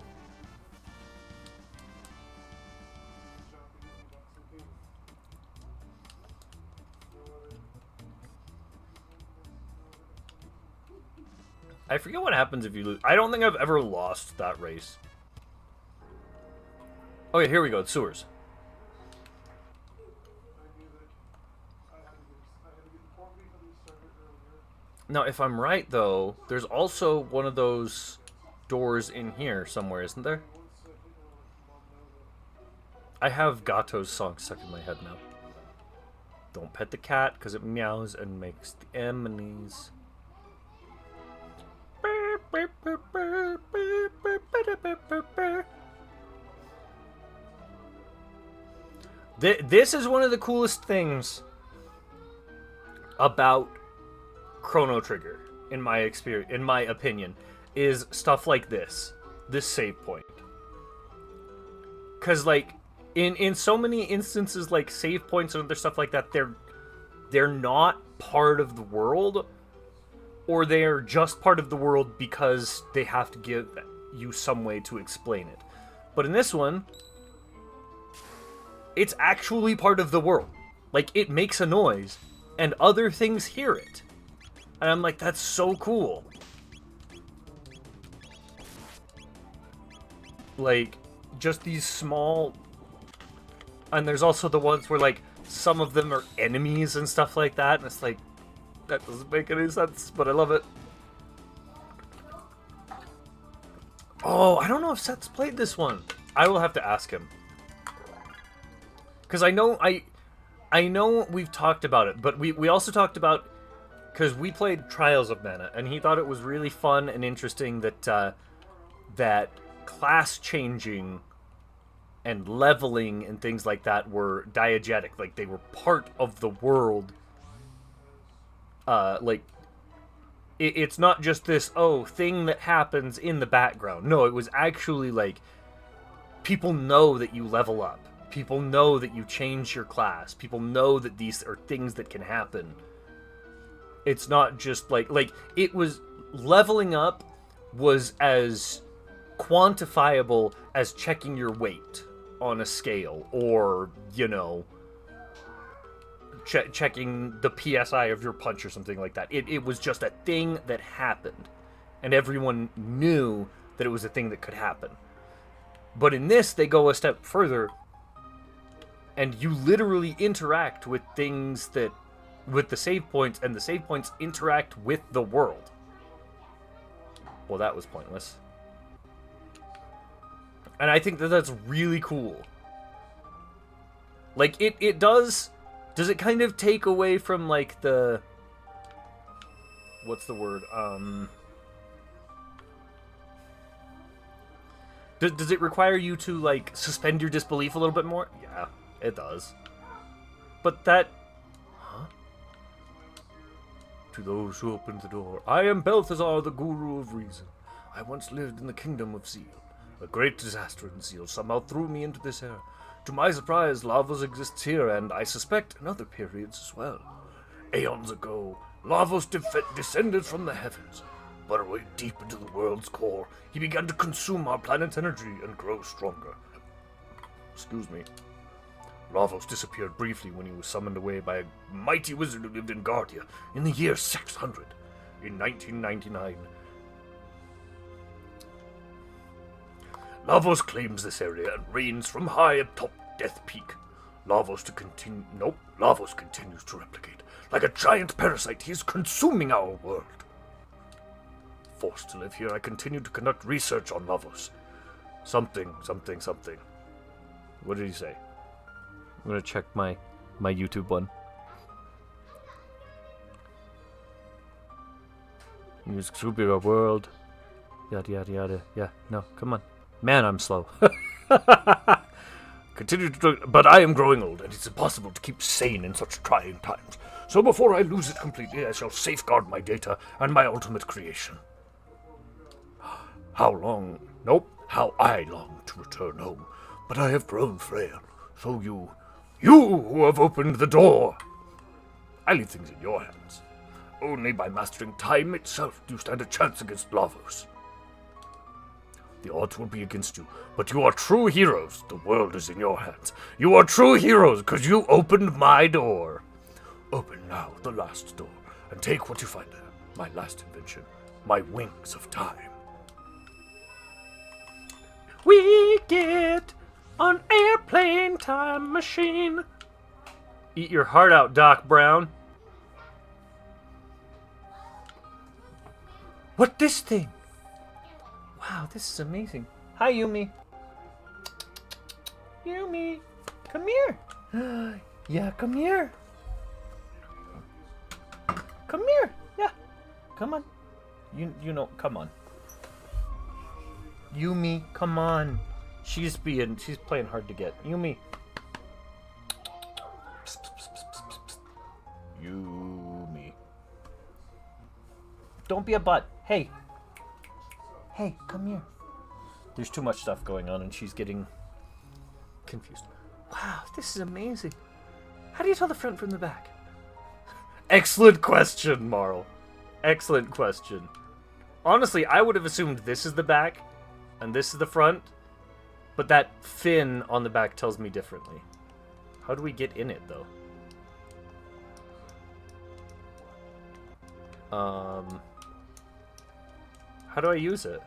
I forget what happens if you lose. I don't think I've ever lost that race. Okay, here we go. It's sewers. Now, if I'm right, though, there's also one of those doors in here somewhere, isn't there? I have Gato's song stuck in my head now. Don't pet the cat, because it meows and makes the enemies. This is one of the coolest things about Chrono Trigger, in my opinion, is stuff like this save point. Because, like, in so many instances, like, save points and other stuff like that, they're not part of the world, or they're just part of the world because they have to give you some way to explain it. But in this one, it's actually part of the world. Like, it makes a noise, and other things hear it. And I'm like, that's so cool. Like, just these small... And there's also the ones where, like, some of them are enemies and stuff like that. And it's like, that doesn't make any sense, but I love it. Oh, I don't know if Seth's played this one. I will have to ask him. Because I know we've talked about it, but we also talked about... Because we played Trials of Mana, and he thought it was really fun and interesting that that class changing and leveling and things like that were diegetic, like they were part of the world. Like it's not just this thing that happens in the background. No, it was actually like people know that you level up. People know that you change your class. People know that these are things that can happen. It's not just like it was leveling up was as quantifiable as checking your weight on a scale, or checking the PSI of your punch or something like that. It was just a thing that happened, and everyone knew that it was a thing that could happen. But in this, they go a step further, and you literally interact with things with the save points, and the save points interact with the world. Well, that was pointless. And I think that's really cool. Like, it does it kind of take away from, like, the... What's the word? Does it require you to, like, suspend your disbelief a little bit more? Yeah, it does. But that... Huh? To those who opened the door, I am Balthazar, the Guru of Reason. I once lived in the kingdom of Zeal. A great disaster in Zeal somehow threw me into this era. To my surprise, Lavos exists here, and I suspect in other periods as well. Aeons ago, Lavos descended from the heavens. Burrowing deep into the world's core, he began to consume our planet's energy and grow stronger. Excuse me. Lavos disappeared briefly when he was summoned away by a mighty wizard who lived in Guardia in the year 600. In 1999, Lavos claims this area and reigns from high atop Death Peak. Lavos continues to replicate. Like a giant parasite, he is consuming our world. Forced to live here, I continue to conduct research on Lavos. Something. What did he say? I'm gonna check my YouTube one. He's consuming our world. Yada yada yada. Yeah, no, come on. Man, I'm slow. But I am growing old, and it's impossible to keep sane in such trying times. So before I lose it completely, I shall safeguard my data and my ultimate creation. How I long to return home, but I have grown frail. So you who have opened the door, I leave things in your hands. Only by mastering time itself do you stand a chance against Lavos. The odds will be against you, but you are true heroes. The world is in your hands. You are true heroes because you opened my door. Open now the last door and take what you find there. My last invention, my wings of time. We get an airplane time machine. Eat your heart out, Doc Brown. What this thing? Wow, this is amazing. Hi, Yumi. Yumi, come here. Yeah, come here. Come here. Yeah, come on. You know, come on. Yumi, come on. She's playing hard to get. Yumi. Yumi. Don't be a butt. Hey, come here. There's too much stuff going on and she's getting confused. Wow, this is amazing. How do you tell the front from the back? Excellent question, Marl. Excellent question. Honestly, I would have assumed this is the back and this is the front, but that fin on the back tells me differently. How do we get in it, though? How do I use it?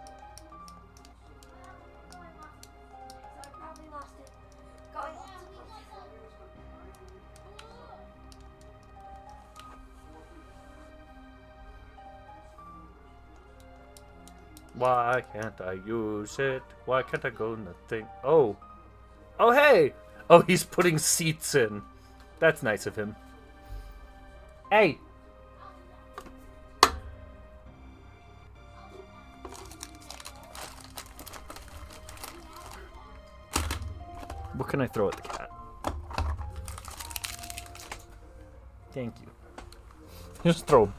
Why can't I use it? Why can't I go nothing? Oh, hey! Oh, he's putting seats in. That's nice of him. Hey! What can I throw at the cat? Thank you. Just throw.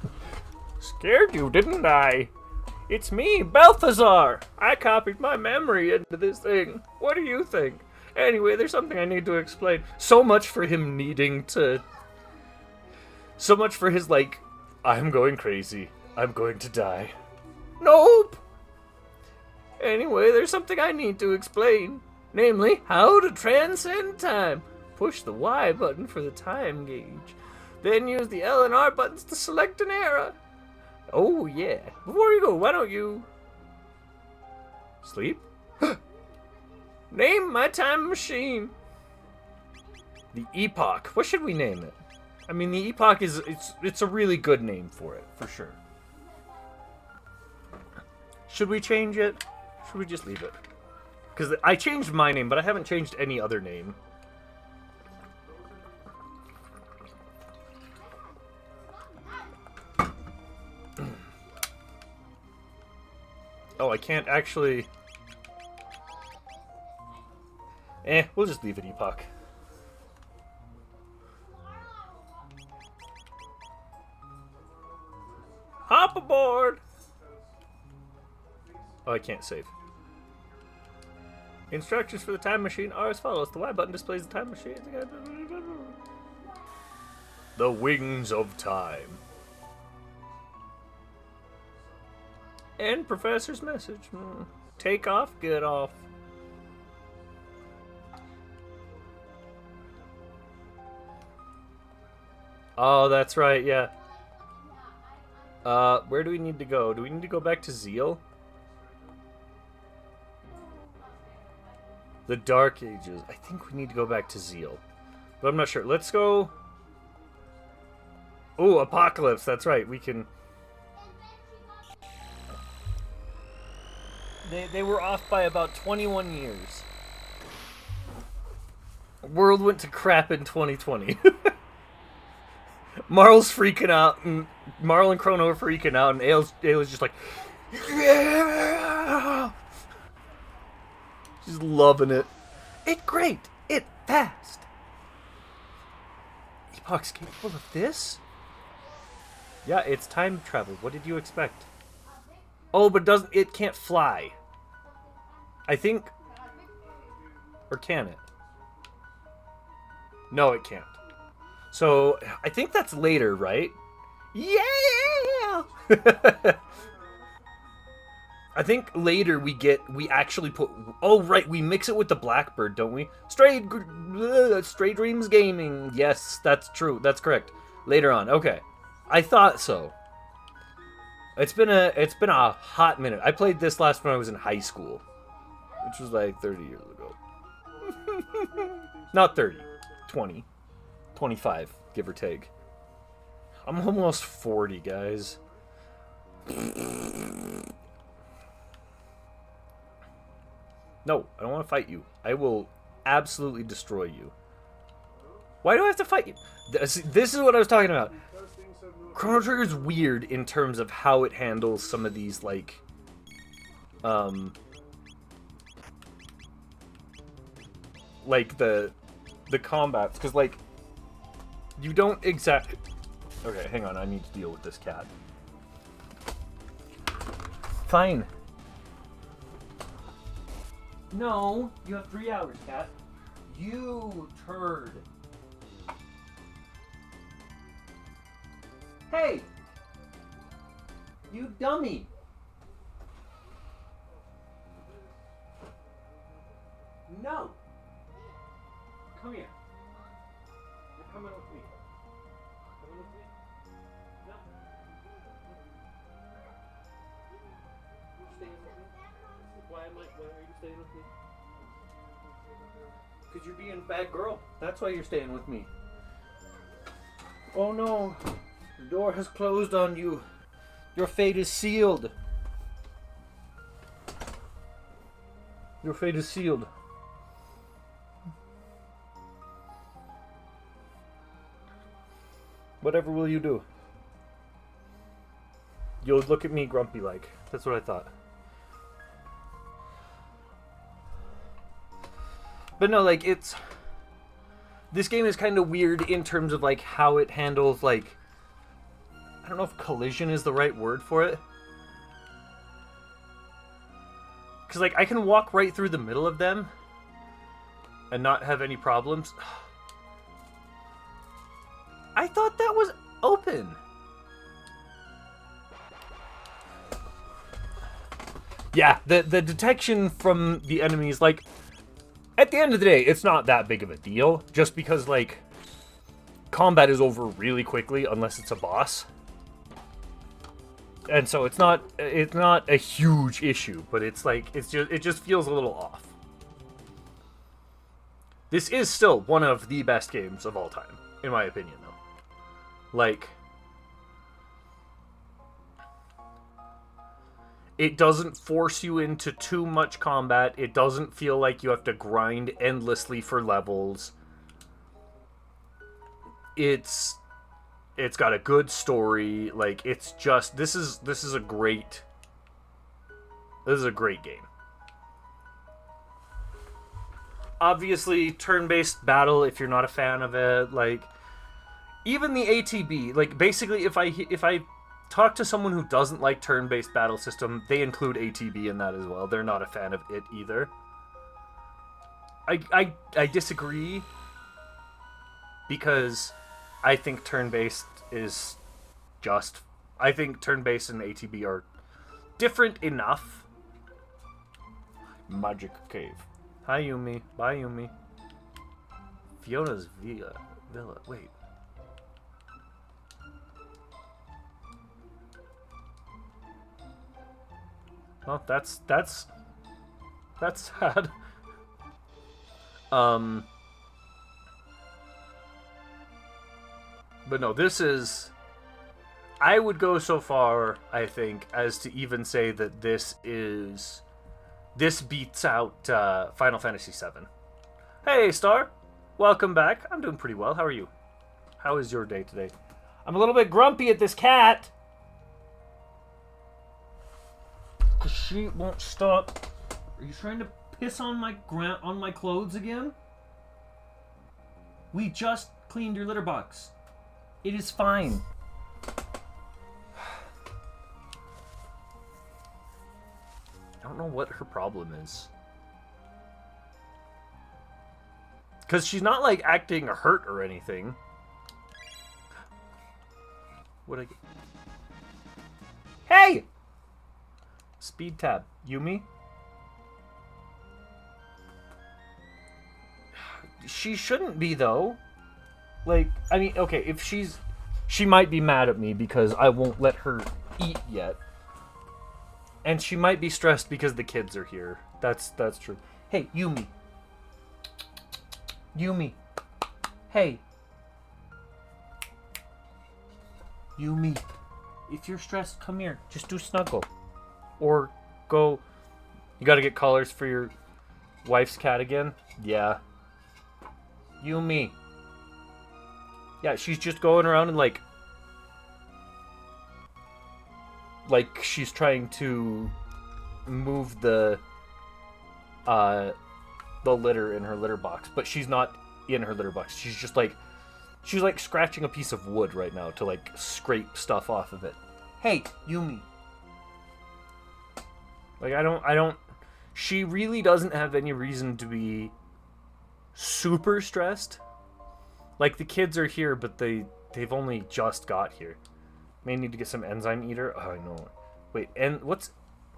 Scared you, didn't I? It's me, Balthazar. I copied my memory into this thing. What do you think? Anyway, there's something I need to explain. So much for him needing to... So much for his, like, I'm going crazy. I'm going to die. Nope. Anyway, there's something I need to explain. Namely, how to transcend time. Push the Y button for the time gauge. Then use the L and R buttons to select an era. Oh, yeah. Before you go, why don't you... Sleep? Name my time machine. The Epoch. What should we name it? I mean, the Epoch is... It's a really good name for it, for sure. Should we change it? Should we just leave it? Because I changed my name, but I haven't changed any other name. Oh, I can't actually... we'll just leave it Epoch. Hop aboard. Oh, I can't save. Instructions for the time machine are as follows. The Y button displays the time machine. The Wings of Time. And Professor's message. Take off, get off. Oh, that's right, yeah. Where do we need to go? Do we need to go back to Zeal? The Dark Ages. I think we need to go back to Zeal. But I'm not sure. Let's go... Oh, Apocalypse. That's right. We can... They were off by about 21 years. World went to crap in 2020. Marl's freaking out, and Marl and Chrono are freaking out, and Ayla's just like, yeah! She's loving it. It great. It fast. Epoch's capable of this? Yeah, it's time travel. What did you expect? Oh, but it can't fly. I think... Or can it? No, it can't. So, I think that's later, right? Yeah! I think later we actually put... Oh, right, we mix it with the Blackbird, don't we? Stray Dreams Gaming. Yes, that's true. That's correct. Later on. Okay. I thought so. It's been a hot minute. I played this last when I was in high school, which was like 30 years ago. Not 30. 20. 25, give or take. I'm almost 40, guys. No, I don't want to fight you. I will absolutely destroy you. Why do I have to fight you? This is what I was talking about. Chrono Trigger is weird in terms of how it handles some of these, like, the combats, because, like, you don't exactly... Okay, hang on, I need to deal with this cat. Fine. No, you have 3 hours, cat. You turd. Hey! You dummy! No! Come here. You're coming with me. Coming with me? No. You're staying with me? Why are you staying with me? Because you're being a bad girl. That's why you're staying with me. Oh no. The door has closed on you. Your fate is sealed. Your fate is sealed. Whatever will you do? You'll look at me grumpy like. That's what I thought. But no, like, it's... This game is kind of weird in terms of, like, how it handles, like... I don't know if collision is the right word for it. Because, like, I can walk right through the middle of them and not have any problems. I thought that was open. Yeah, the detection from the enemies, like, at the end of the day, it's not that big of a deal. Just because, like, combat is over really quickly unless it's a boss. And so it's not a huge issue, but it's like it just feels a little off. This is still one of the best games of all time, in my opinion, though. Like, it doesn't force you into too much combat. It doesn't feel like you have to grind endlessly for levels. It's got a good story. Like, it's just this is a great game. Obviously, turn-based battle, if you're not a fan of it, like, even the ATB, like, basically if I talk to someone who doesn't like turn-based battle system, they include ATB in that as well. They're not a fan of it either. I disagree, because I think turn-based is just... I think turn-based and ATB are different enough. Magic Cave. Hi, Yumi. Bye, Yumi. Fiona's Villa. Wait. Well, that's sad. But no, this is... I would go so far, I think, as to even say that this beats out Final Fantasy VII. Hey, Star. Welcome back. I'm doing pretty well. How are you? How is your day today? I'm a little bit grumpy at this cat. Because she won't stop. Are you trying to piss on my clothes again? We just cleaned your litter box. It is fine. I don't know what her problem is. Because she's not, like, acting hurt or anything. What'd I get? Hey! Speed tab. Yumi? She shouldn't be, though. Like, I mean, okay, if she might be mad at me because I won't let her eat yet. And she might be stressed because the kids are here. That's true. Hey, Yumi. Yumi. Hey. Yumi. If you're stressed, come here. Just do snuggle. Or go... You gotta get collars for your wife's cat again? Yeah. Yumi. Yeah, she's just going around and, like she's trying to move the litter in her litter box, but she's not in her litter box. She's just like scratching a piece of wood right now to, like, scrape stuff off of it. Hey, Yumi. Like, I don't she really doesn't have any reason to be super stressed. Like, the kids are here, but they've only just got here. May need to get some enzyme eater. Oh, I know. Wait,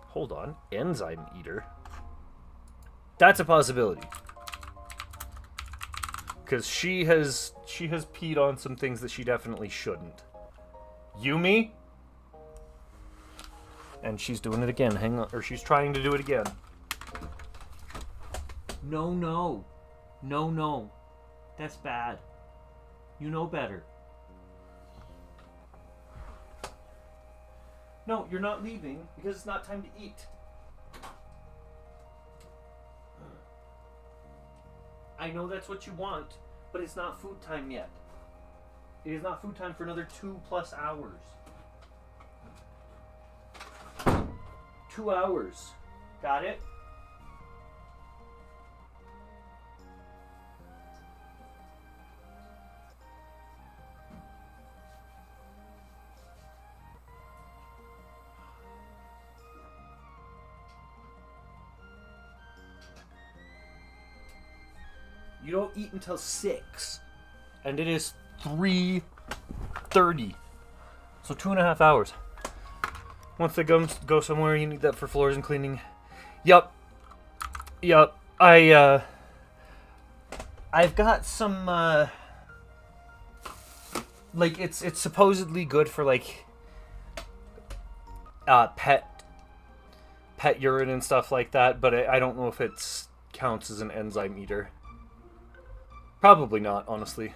hold on. Enzyme eater? That's a possibility. Because she has peed on some things that she definitely shouldn't. Yumi? And she's doing it again. Hang on. Or she's trying to do it again. No, no. No, no. That's bad. You know better. No, you're not leaving because it's not time to eat. I know that's what you want, but it's not food time yet. It is not food time for another 2+ hours. 2 hours. Got it? You don't eat until 6. And it is 3:30. So 2.5 hours. Once they go somewhere, you need that for floors and cleaning. Yup. I've got some, like, it's supposedly good for, like, pet urine and stuff like that, but I don't know if it counts as an enzyme eater. Probably not, honestly.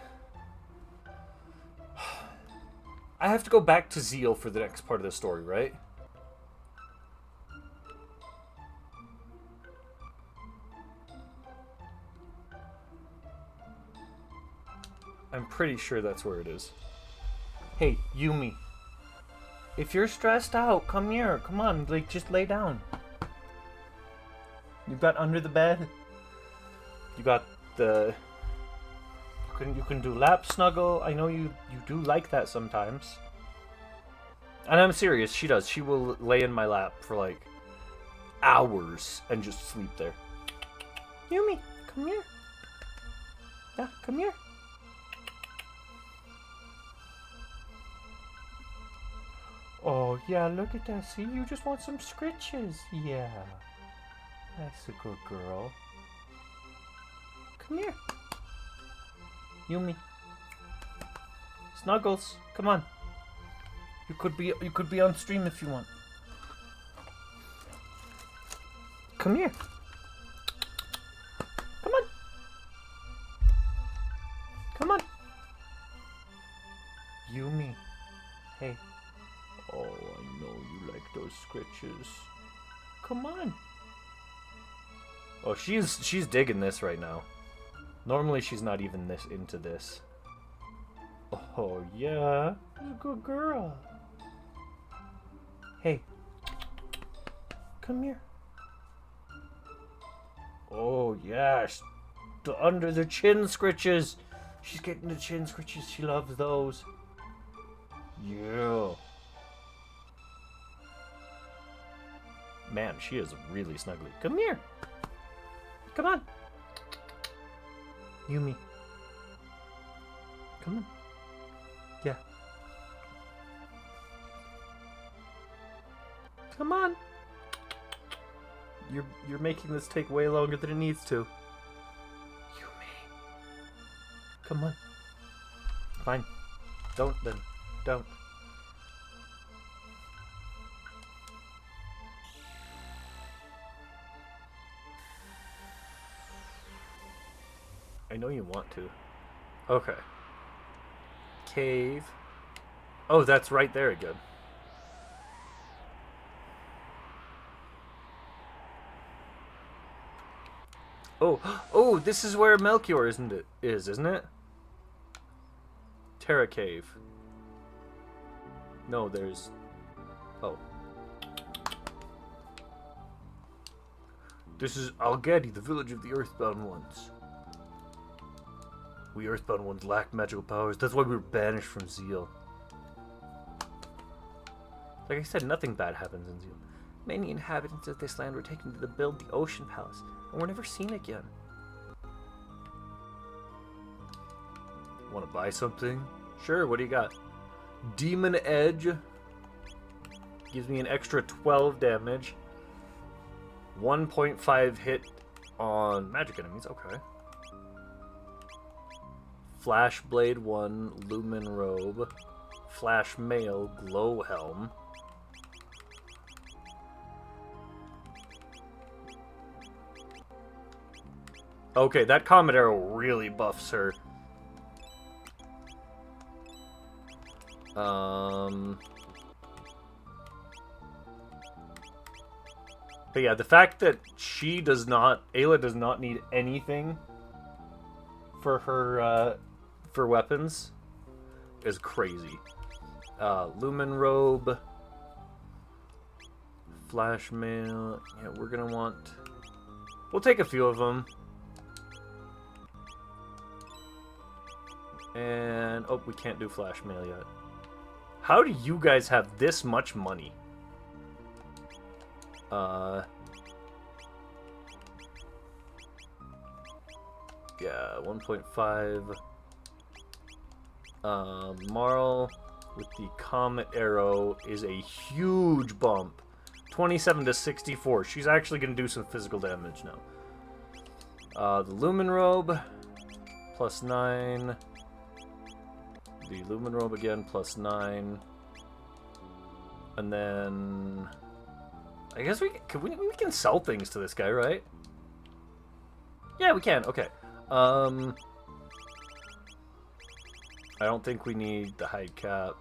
I have to go back to Zeal for the next part of the story, right? I'm pretty sure that's where it is. Hey, Yumi. If you're stressed out, come here. Come on, like, just lay down. You've got under the bed. You got the... You can do lap snuggle. I know you do like that sometimes. And I'm serious, she does. She will lay in my lap for, like, hours and just sleep there. Yumi, come here. Yeah, come here. Oh, yeah, look at that. See, you just want some scritches. Yeah. That's a good girl. Come here. Yumi. Snuggles. Come on. You could be on stream if you want. Come here. Come on. Come on. Yumi. Hey. Oh, I know you like those scritches. Come on. Oh, she's digging this right now. Normally she's not even this into this. Oh, yeah. You're a good girl. Hey. Come here. Oh, yes. The under the chin scritches. She's getting the chin scritches. She loves those. Yeah. Man, she is really snuggly. Come here. Come on. Yumi. Come on. Yeah. Come on. You're making this take way longer than it needs to. Yumi. Come on. Fine. Don't then. Don't. I know you want to. Okay. Cave. Oh, that's right there again. Oh, this is where Melchior isn't it? Terra Cave. No, there's... Oh. This is Algadi, the village of the Earthbound Ones. We Earthbound Ones lack magical powers. That's why we were banished from Zeal. Like I said, nothing bad happens in Zeal. Many inhabitants of this land were taken to build the Ocean Palace, and were never seen again. Want to buy something? Sure, what do you got? Demon Edge. Gives me an extra 12 damage. 1.5 hit on magic enemies, okay. Flash Blade 1, Lumen Robe, Flash Mail, Glow Helm. Okay, that Comet Arrow really buffs her. But yeah, the fact that Ayla does not need anything for her, for weapons is crazy. Lumen Robe, Flash Mail. Yeah, we're gonna want... We'll take a few of them. And... Oh, we can't do Flash Mail yet. How do you guys have this much money? Yeah, 1.5. Marl with the Comet Arrow is a huge bump. 27 to 64. She's actually going to do some physical damage now. The Lumen Robe, plus 9. The Lumen Robe again, plus 9. And then... I guess we can sell things to this guy, right? Yeah, we can. Okay. I don't think we need the hide cap.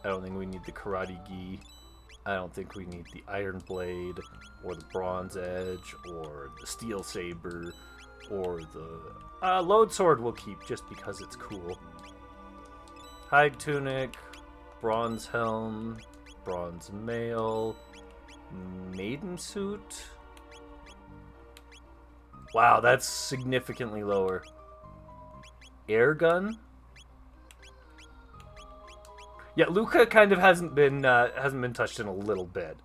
I don't think we need the karate gi. I don't think we need the iron blade, or the bronze edge, or the steel saber, or the load sword we'll keep just because it's cool. Hide tunic, bronze helm, bronze mail, maiden suit. Wow, that's significantly lower. Air gun. Yeah, Luca kind of hasn't been touched in a little bit.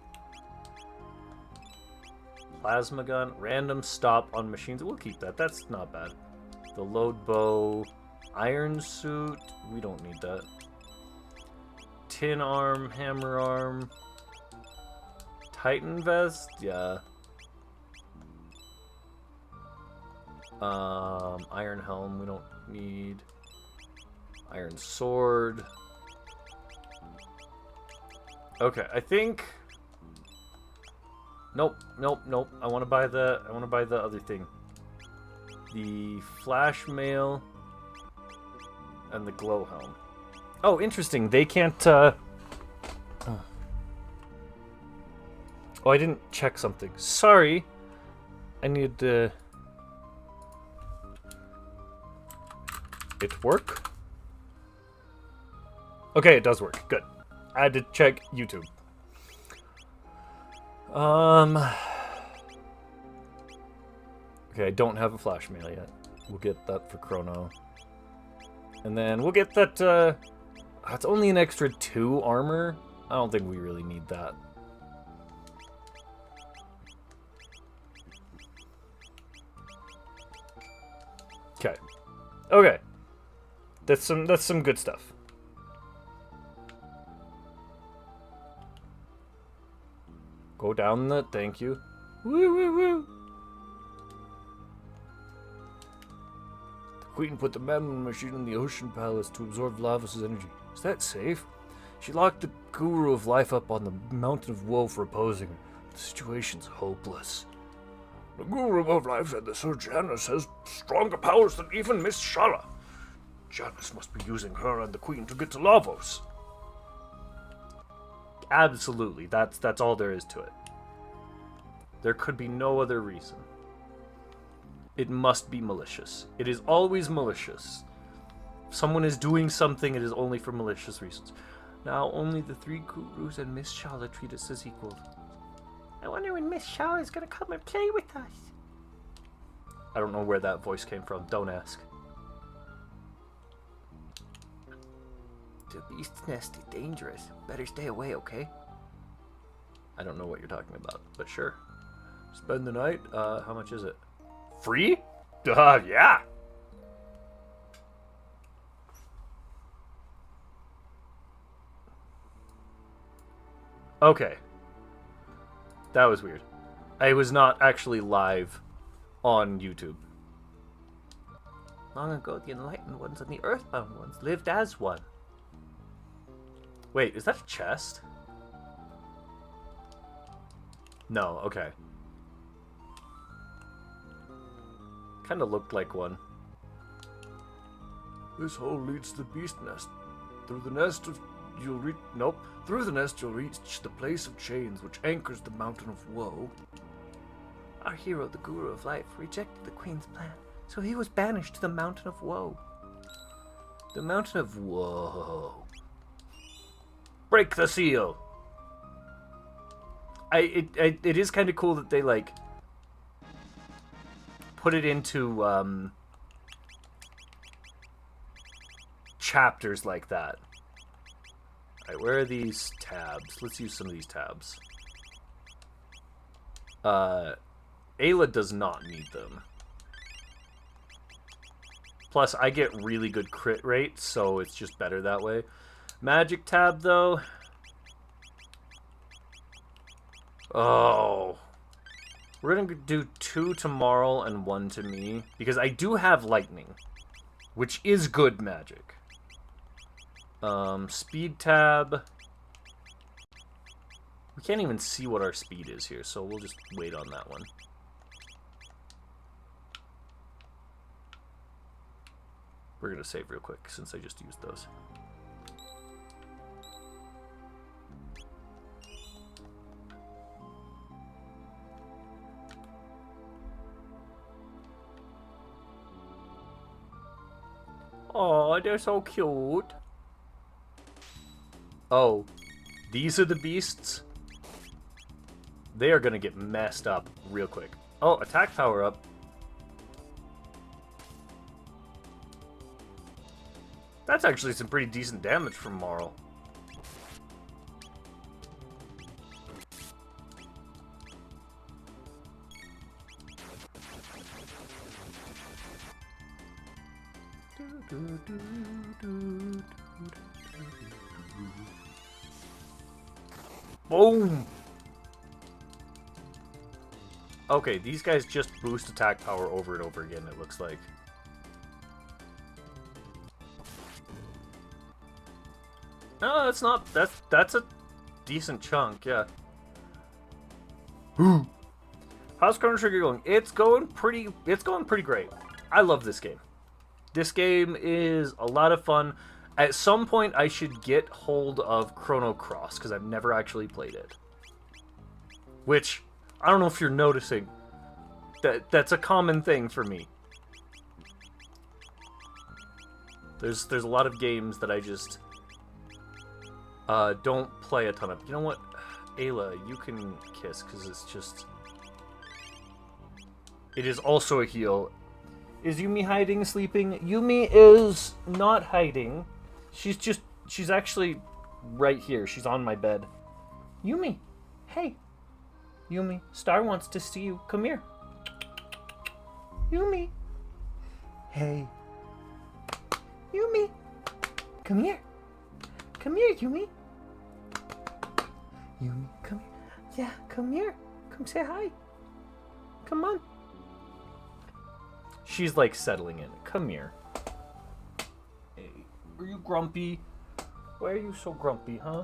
Plasma gun, random stop on machines. We'll keep that. That's not bad. The load bow, iron suit. We don't need that. Tin arm, hammer arm, Titan vest. Yeah. Iron helm. We don't need. Iron sword. Okay, I think. Nope. I want to buy the other thing. The flash mail and the glow helm. Oh, interesting. They can't. Oh, I didn't check something. Sorry. I need to. It work? Okay, it does work. Good. I had to check YouTube. Okay, I don't have a flash mail yet. We'll get that for Chrono. And then we'll get that, it's only an extra 2 armor. I don't think we really need that. Okay. Okay. That's some good stuff. Go down the... Thank you. Woo, woo, woo. The Queen put the Mammon machine in the Ocean Palace to absorb Lavos' energy. Is that safe? She locked the Guru of Life up on the Mountain of Woe for opposing her. The situation's hopeless. The Guru of Life said that Sir Janus has stronger powers than even Miss Shala. Janus must be using her and the Queen to get to Lavos. Absolutely. That's all there is to it. There could be no other reason. It must be malicious. It is always malicious. If someone is doing something, it is only for malicious reasons. Now only the 3 Gurus and Miss Shala treat us as equals. I wonder when Miss Shala is going to come and play with us. I don't know where that voice came from. Don't ask. The beast's nest is dangerous. Better stay away, okay? I don't know what you're talking about, but sure. Spend the night? How much is it? Free? Yeah! Okay. That was weird. I was not actually live on YouTube. Long ago, the enlightened ones and the earthbound ones lived as one. Wait, is that a chest? No, okay. Kind of looked like one. This hole leads to the beast nest. Through the nest you'll reach... Nope. Through the nest you'll reach the place of chains which anchors the Mountain of Woe. Our hero, the Guru of Life, rejected the Queen's plan, so he was banished to the Mountain of Woe. The Mountain of Woe. Break the seal! It is kind of cool that they, like, put it into, chapters like that. Alright, where are these tabs? Let's use some of these tabs. Ayla does not need them. Plus, I get really good crit rate, so it's just better that way. Magic tab, though. Oh. We're going to do 2 to Marl and 1 to me. Because I do have lightning. Which is good magic. Speed tab. We can't even see what our speed is here, so we'll just wait on that one. We're going to save real quick since I just used those. Oh, they're so cute. Oh, these are the beasts? They are going to get messed up real quick. Oh, attack power up. That's actually some pretty decent damage from Marl. Boom! Okay, these guys just boost attack power over and over again, it looks like. No, that's not... That's a decent chunk, yeah. How's Chrono Trigger going? It's going pretty great. I love this game. This game is a lot of fun. At some point, I should get hold of Chrono Cross, because I've never actually played it. Which, I don't know if you're noticing, that's a common thing for me. There's a lot of games that I just don't play a ton of. You know what? Ayla, you can kiss, because it's just... It is also a heal. Is Yumi hiding, sleeping? Yumi is not hiding. She's actually right here. She's on my bed. Yumi, hey. Yumi, Star wants to see you. Come here. Yumi. Hey. Yumi. Come here. Come here, Yumi. Yumi, come here. Yeah, come here. Come say hi. Come on. She's like settling in. Come here. Hey, are you grumpy? Why are you so grumpy, huh?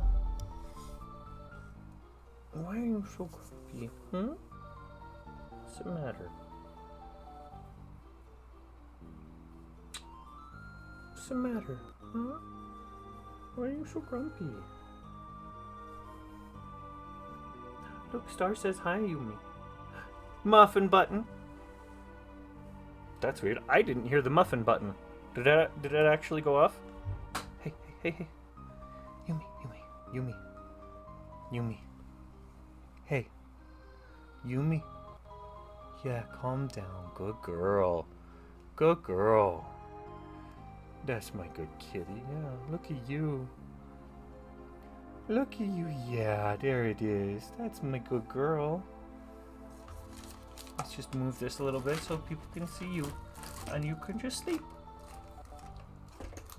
Why are you so grumpy? What's the matter? What's the matter, huh? Why are you so grumpy? Look, Star says hi, Yumi. Muffin button. That's weird. I didn't hear the muffin button. Did that actually go off? Hey, hey, hey, hey. Yumi. Yumi. Hey. Yumi. Yeah, calm down. Good girl. Good girl. That's my good kitty. Yeah, look at you. Look at you. Yeah, there it is. That's my good girl. Let's just move this a little bit so people can see you, and you can just sleep.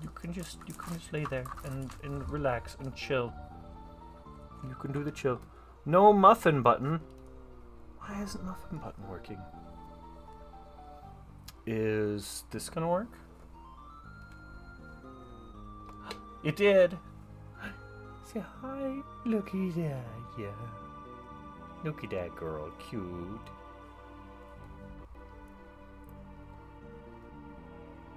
You can just lay there and relax and chill. You can do the chill. No muffin button. Why isn't muffin button working? Is this gonna work? It did. Say hi. Look at that. Yeah. Look at that girl. Cute.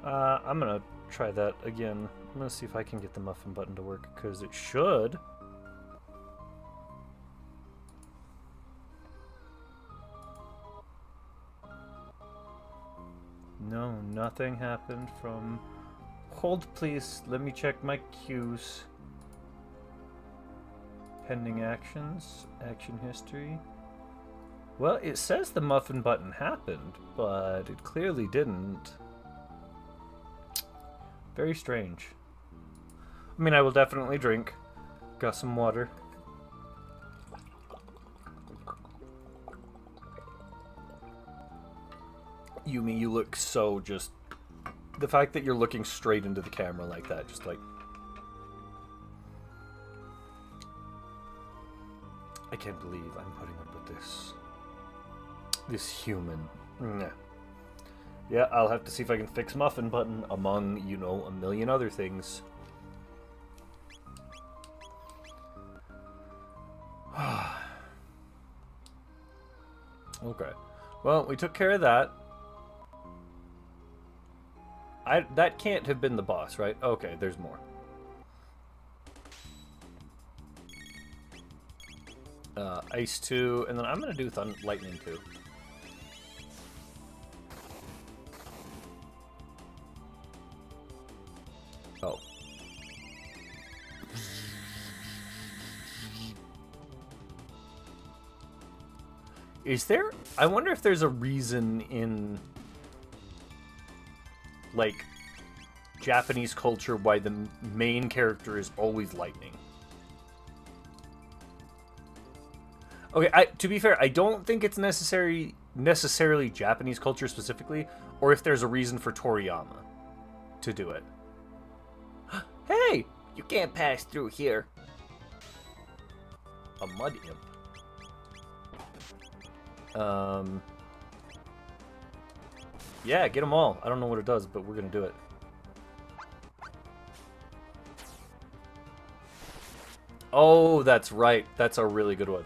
I'm gonna try that again. I'm gonna see if I can get the muffin button to work, because it should. No, nothing happened from... Hold, please. Let me check my queues. Pending actions. Action history. Well, it says the muffin button happened, but it clearly didn't. Very strange. I mean, I will definitely drink. Got some water. Yumi, you look so just the fact that you're looking straight into the camera like that, just like... I can't believe I'm putting up with this. This human. Nah. Yeah, I'll have to see if I can fix Muffin Button among, you know, a million other things. Okay. Well, we took care of that. That can't have been the boss, right? Okay, there's more. Ice 2, and then I'm gonna do Lightning 2. Oh. Is there... I wonder if there's a reason in... like... Japanese culture why the main character is always lightning. Okay, to be fair, I don't think it's necessarily Japanese culture specifically, or if there's a reason for Toriyama to do it. Hey! You can't pass through here. A mud imp. Yeah, get them all. I don't know what it does, but we're gonna do it. Oh, that's right. That's a really good one.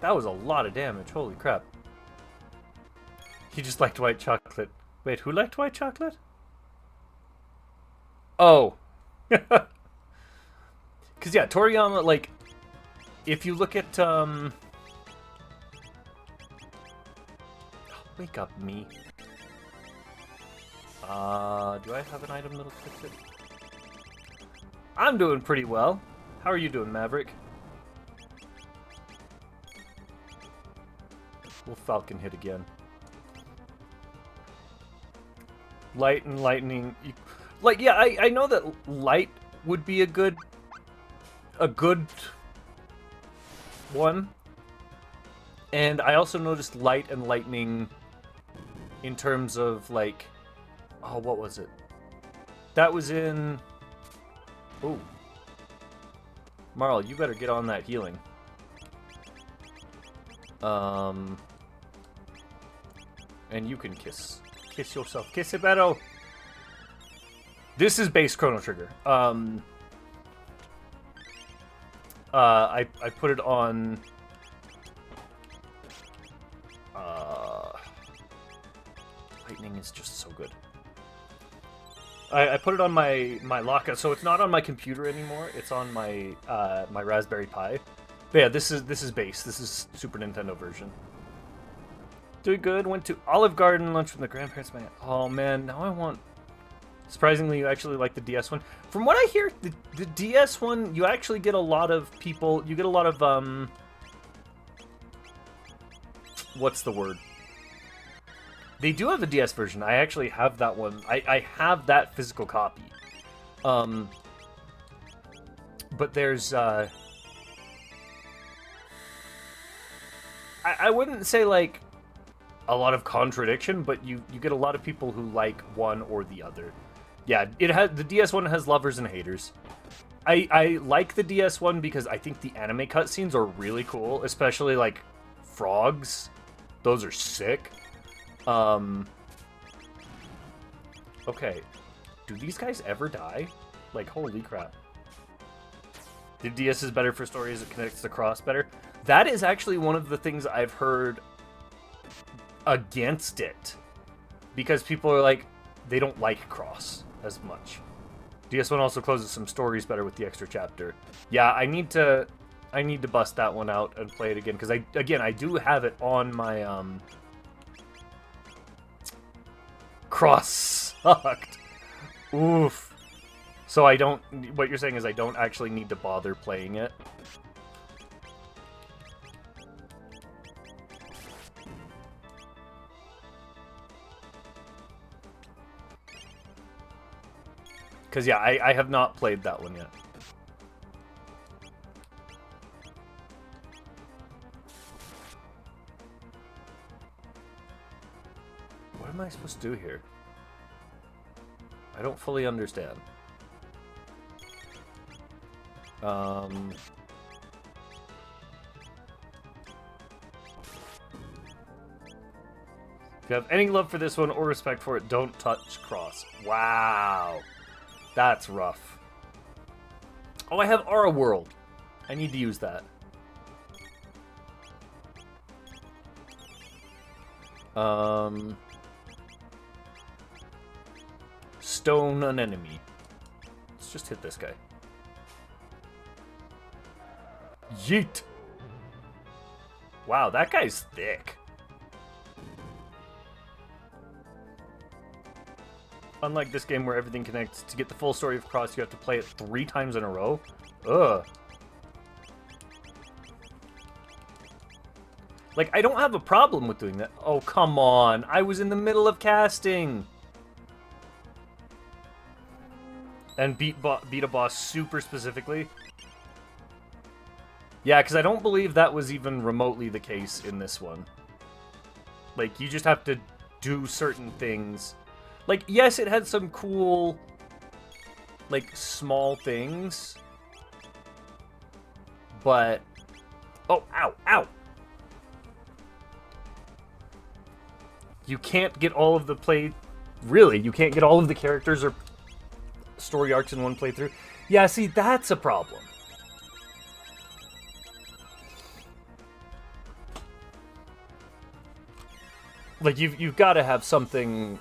That was a lot of damage. Holy crap. He just liked white chocolate. Wait, who liked white chocolate? Oh. Because, yeah, Toriyama, like, if you look at, wake up, me. Do I have an item that'll fix it? I'm doing pretty well. How are you doing, Maverick? Will Falcon hit again? Light and lightning. Like, yeah, I know that light would be a good one. And I also noticed light and lightning in terms of, like... Oh, what was it? That was in... Ooh. Marl, you better get on that healing. And you can kiss yourself. Kiss it better. This is base Chrono Trigger. I put it on. Lightning is just so good. I put it on my Laka, so it's not on my computer anymore. It's on my my Raspberry Pi. But yeah, this is base. This is Super Nintendo version. Doing good. Went to Olive Garden, lunch from the grandparents. Man, oh man, now I want. Surprisingly, you actually like the DS one. From what I hear, the DS one, you actually get a lot of people. You get a lot of what's the word? They do have the DS version. I actually have that one. I have that physical copy. But there's I wouldn't say like a lot of contradiction, but you get a lot of people who like one or the other. Yeah, the DS one has lovers and haters. I like the DS one because I think the anime cutscenes are really cool, especially like frogs. Those are sick. Okay. Do these guys ever die? Like, holy crap. The DS is better for stories, it connects the cross better. That is actually one of the things I've heard against it. Because people are like, they don't like cross as much. DS1 also closes some stories better with the extra chapter. Yeah, I need to bust that one out and play it again. Because, I do have it on my, cross sucked. Oof. So what you're saying is I don't actually need to bother playing it. Because, yeah, I have not played that one yet. What am I supposed to do here? I don't fully understand. If you have any love for this one or respect for it, don't touch cross. Wow. That's rough. Oh, I have Aura World. I need to use that. Stone an enemy. Let's just hit this guy. Yeet! Wow, that guy's thick. Unlike this game where everything connects, to get the full story of Cross, you have to play it 3 times in a row. Ugh. Like, I don't have a problem with doing that. Oh, come on. I was in the middle of casting. And beat a boss super specifically. Yeah, because I don't believe that was even remotely the case in this one. Like, you just have to do certain things. Like, yes, it had some cool, like, small things. But... Oh, ow, ow! You can't get all of the Really, you can't get all of the characters or story arcs in one playthrough? Yeah, see, that's a problem. Like, you've got to have something...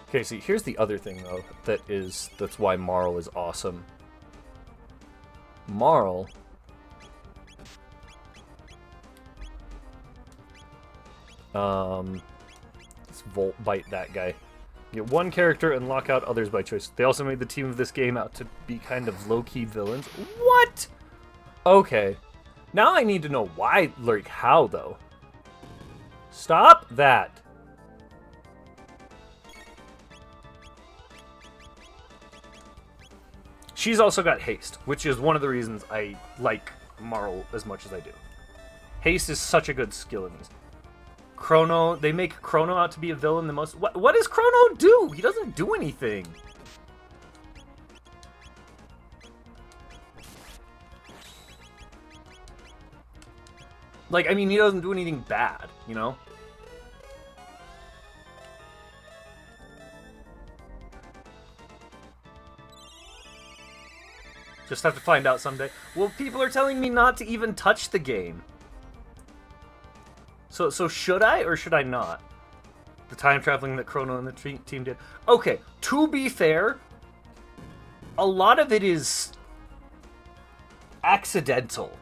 Okay, see, here's the other thing, though, that's why Marl is awesome. Marl... Let's Volt Bite that guy. Get one character and lock out others by choice. They also made the team of this game out to be kind of low-key villains. What? Okay. Now I need to know why, like, how, though. Stop that. She's also got haste, which is one of the reasons I like Marl as much as I do. Haste is such a good skill in these. Chrono, they make Chrono out to be a villain the most... What does Chrono do? He doesn't do anything. Like, I mean, he doesn't do anything bad, you know? Just have to find out someday. Well, people are telling me not to even touch the game. So should I or should I not? The time traveling that Chrono and the team did. Okay, to be fair, a lot of it is accidental.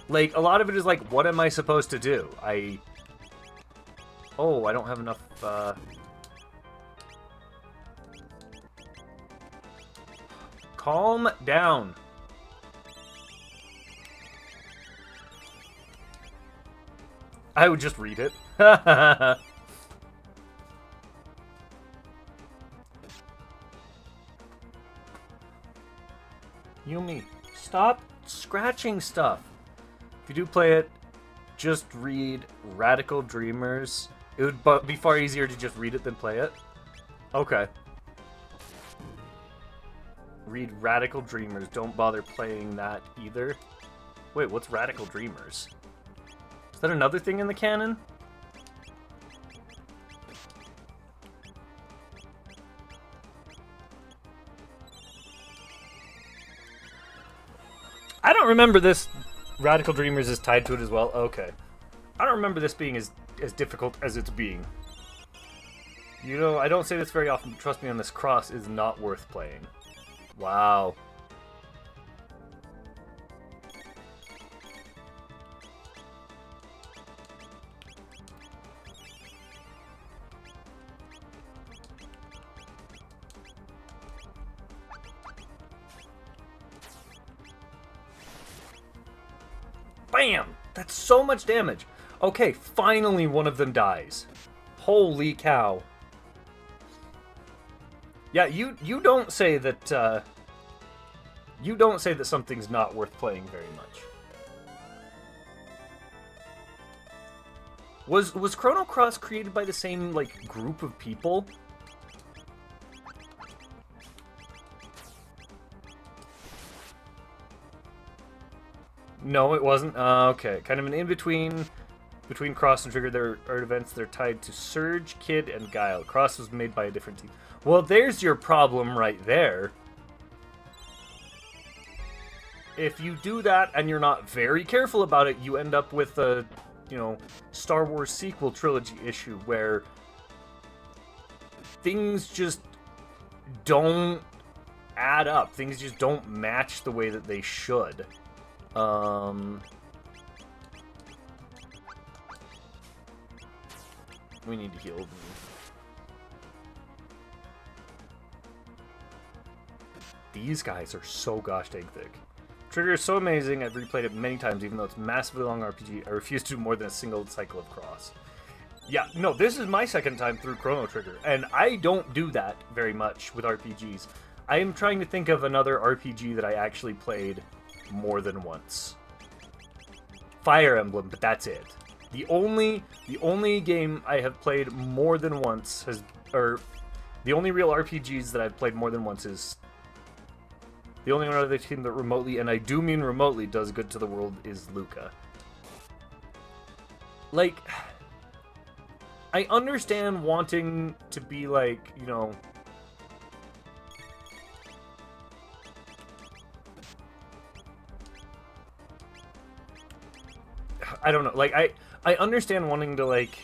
Like, a lot of it is like, what am I supposed to do? Oh, I don't have enough, Calm down. I would just read it. Yumi, stop scratching stuff. If you do play it, just read Radical Dreamers. It would be far easier to just read it than play it. Okay. Read Radical Dreamers. Don't bother playing that either. Wait, what's Radical Dreamers? Is that another thing in the canon? I don't remember this. Radical Dreamers is tied to it as well? Okay. I don't remember this being as difficult as it's being. You know, I don't say this very often, but trust me on this, Cross is not worth playing. Wow. Bam! That's so much damage. Okay, finally one of them dies. Holy cow. Yeah, you don't say that, you don't say that something's not worth playing very much. Was Chrono Cross created by the same, like, group of people? No, it wasn't. Okay. Kind of an in-between between Cross and Trigger. There are events that are tied to Surge, Kid, and Guile. Cross was made by a different team. Well, there's your problem right there. If you do that and you're not very careful about it, you end up with a, you know, Star Wars sequel trilogy issue where things just don't add up. Things just don't match the way that they should. We need to heal. These guys are so gosh dang thick. Trigger is so amazing, I've replayed it many times, even though it's a massively long RPG. I refuse to do more than a single cycle of Cross. Yeah, no, this is my second time through Chrono Trigger, and I don't do that very much with RPGs. I am trying to think of another RPG that I actually played more than once. Fire Emblem, but that's it. The only game I have played more than once the only real RPGs that I've played more than once is the only other team that remotely, and I do mean remotely, does good to the world is Luca. Like, I understand wanting to be like, you know, I don't know, like, I understand wanting to, like,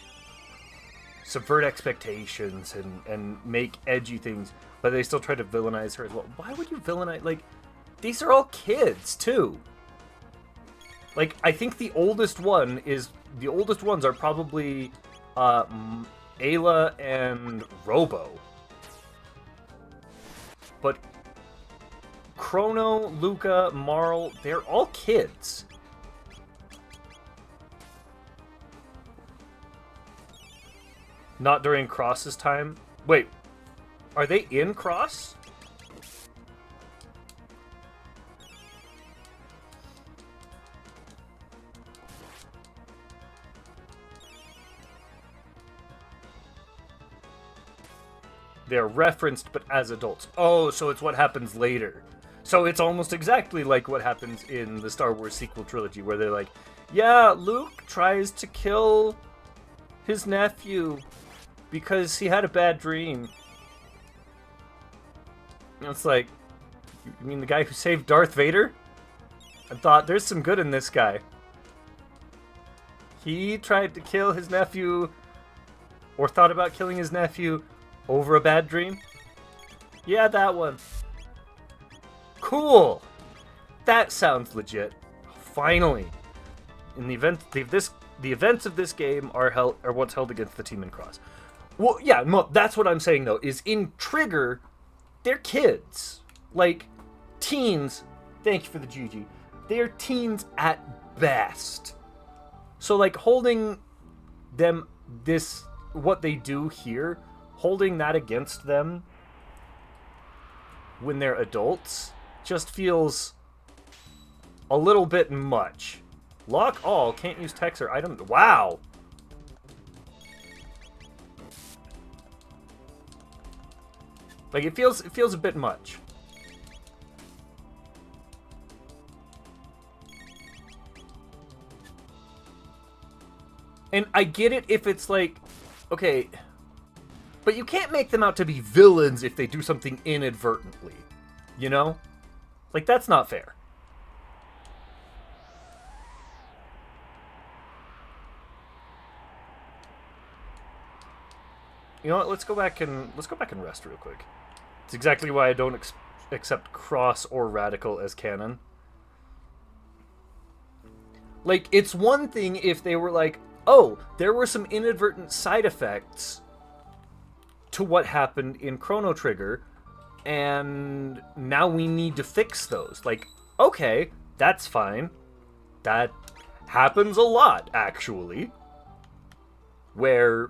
subvert expectations and make edgy things, but they still try to villainize her as well. Why would you villainize? Like, these are all kids, too. Like, I think the oldest ones are probably Ayla and Robo. But Chrono, Luca, Marl, they're all kids. Not during Cross's time. Wait, are they in Cross? They're referenced, but as adults. Oh, so it's what happens later. So it's almost exactly like what happens in the Star Wars sequel trilogy, where they're like, yeah, Luke tries to kill his nephew because he had a bad dream. And it's like, you mean the guy who saved Darth Vader? I thought, there's some good in this guy. He tried to kill his nephew, or thought about killing his nephew, over a bad dream? Yeah, that one. Cool! That sounds legit. Finally. In the events of this game are what's held against the team in Cross. Well, yeah, no, that's what I'm saying, though, is in Trigger, they're kids. Like, teens. Thank you for the GG. They're teens at best. So, like, holding them what they do here, holding that against them when they're adults just feels a little bit much. Lock all, can't use text or item. Wow! Like, it feels a bit much. And I get it if it's like, okay, but you can't make them out to be villains if they do something inadvertently. You know? Like, that's not fair. You know what? Let's go back and rest real quick. It's exactly why I don't accept Cross or Radical as canon. Like, it's one thing if they were like, oh, there were some inadvertent side effects to what happened in Chrono Trigger, and now we need to fix those. Like, okay, that's fine. That happens a lot, actually. Where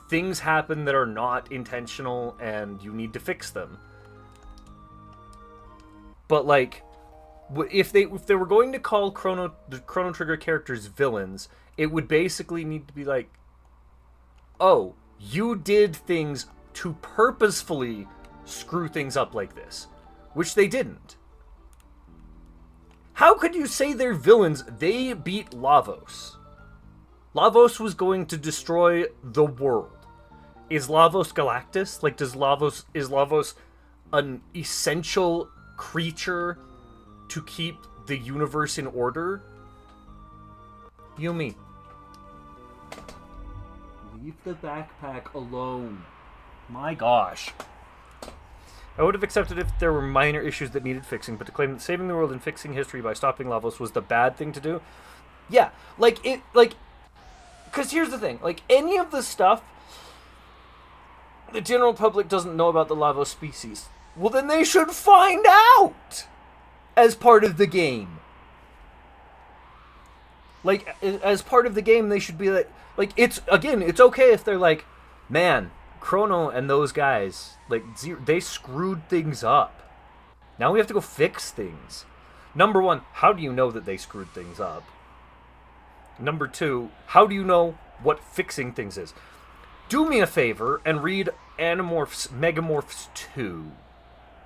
things happen that are not intentional and you need to fix them. But, like, If they were going to call the Chrono Trigger characters villains, it would basically need to be like, oh, you did things to purposefully screw things up like this, which they didn't. How could you say they're villains? They beat Lavos. Lavos was going to destroy the world. Is Lavos Galactus? Like, is Lavos an essential creature to keep the universe in order? Yumi. Leave the backpack alone. My gosh. I would have accepted if there were minor issues that needed fixing, but to claim that saving the world and fixing history by stopping Lavos was the bad thing to do? Yeah, because here's the thing, any of the stuff the general public doesn't know about the Lavos species, well then they should find out as part of the game. As part of the game, they should be it's okay if they're like, man, Chrono and those guys, they screwed things up. Now we have to go fix things. Number one, how do you know that they screwed things up? Number two, how do you know what fixing things is? Do me a favor and read Animorphs Megamorphs 2.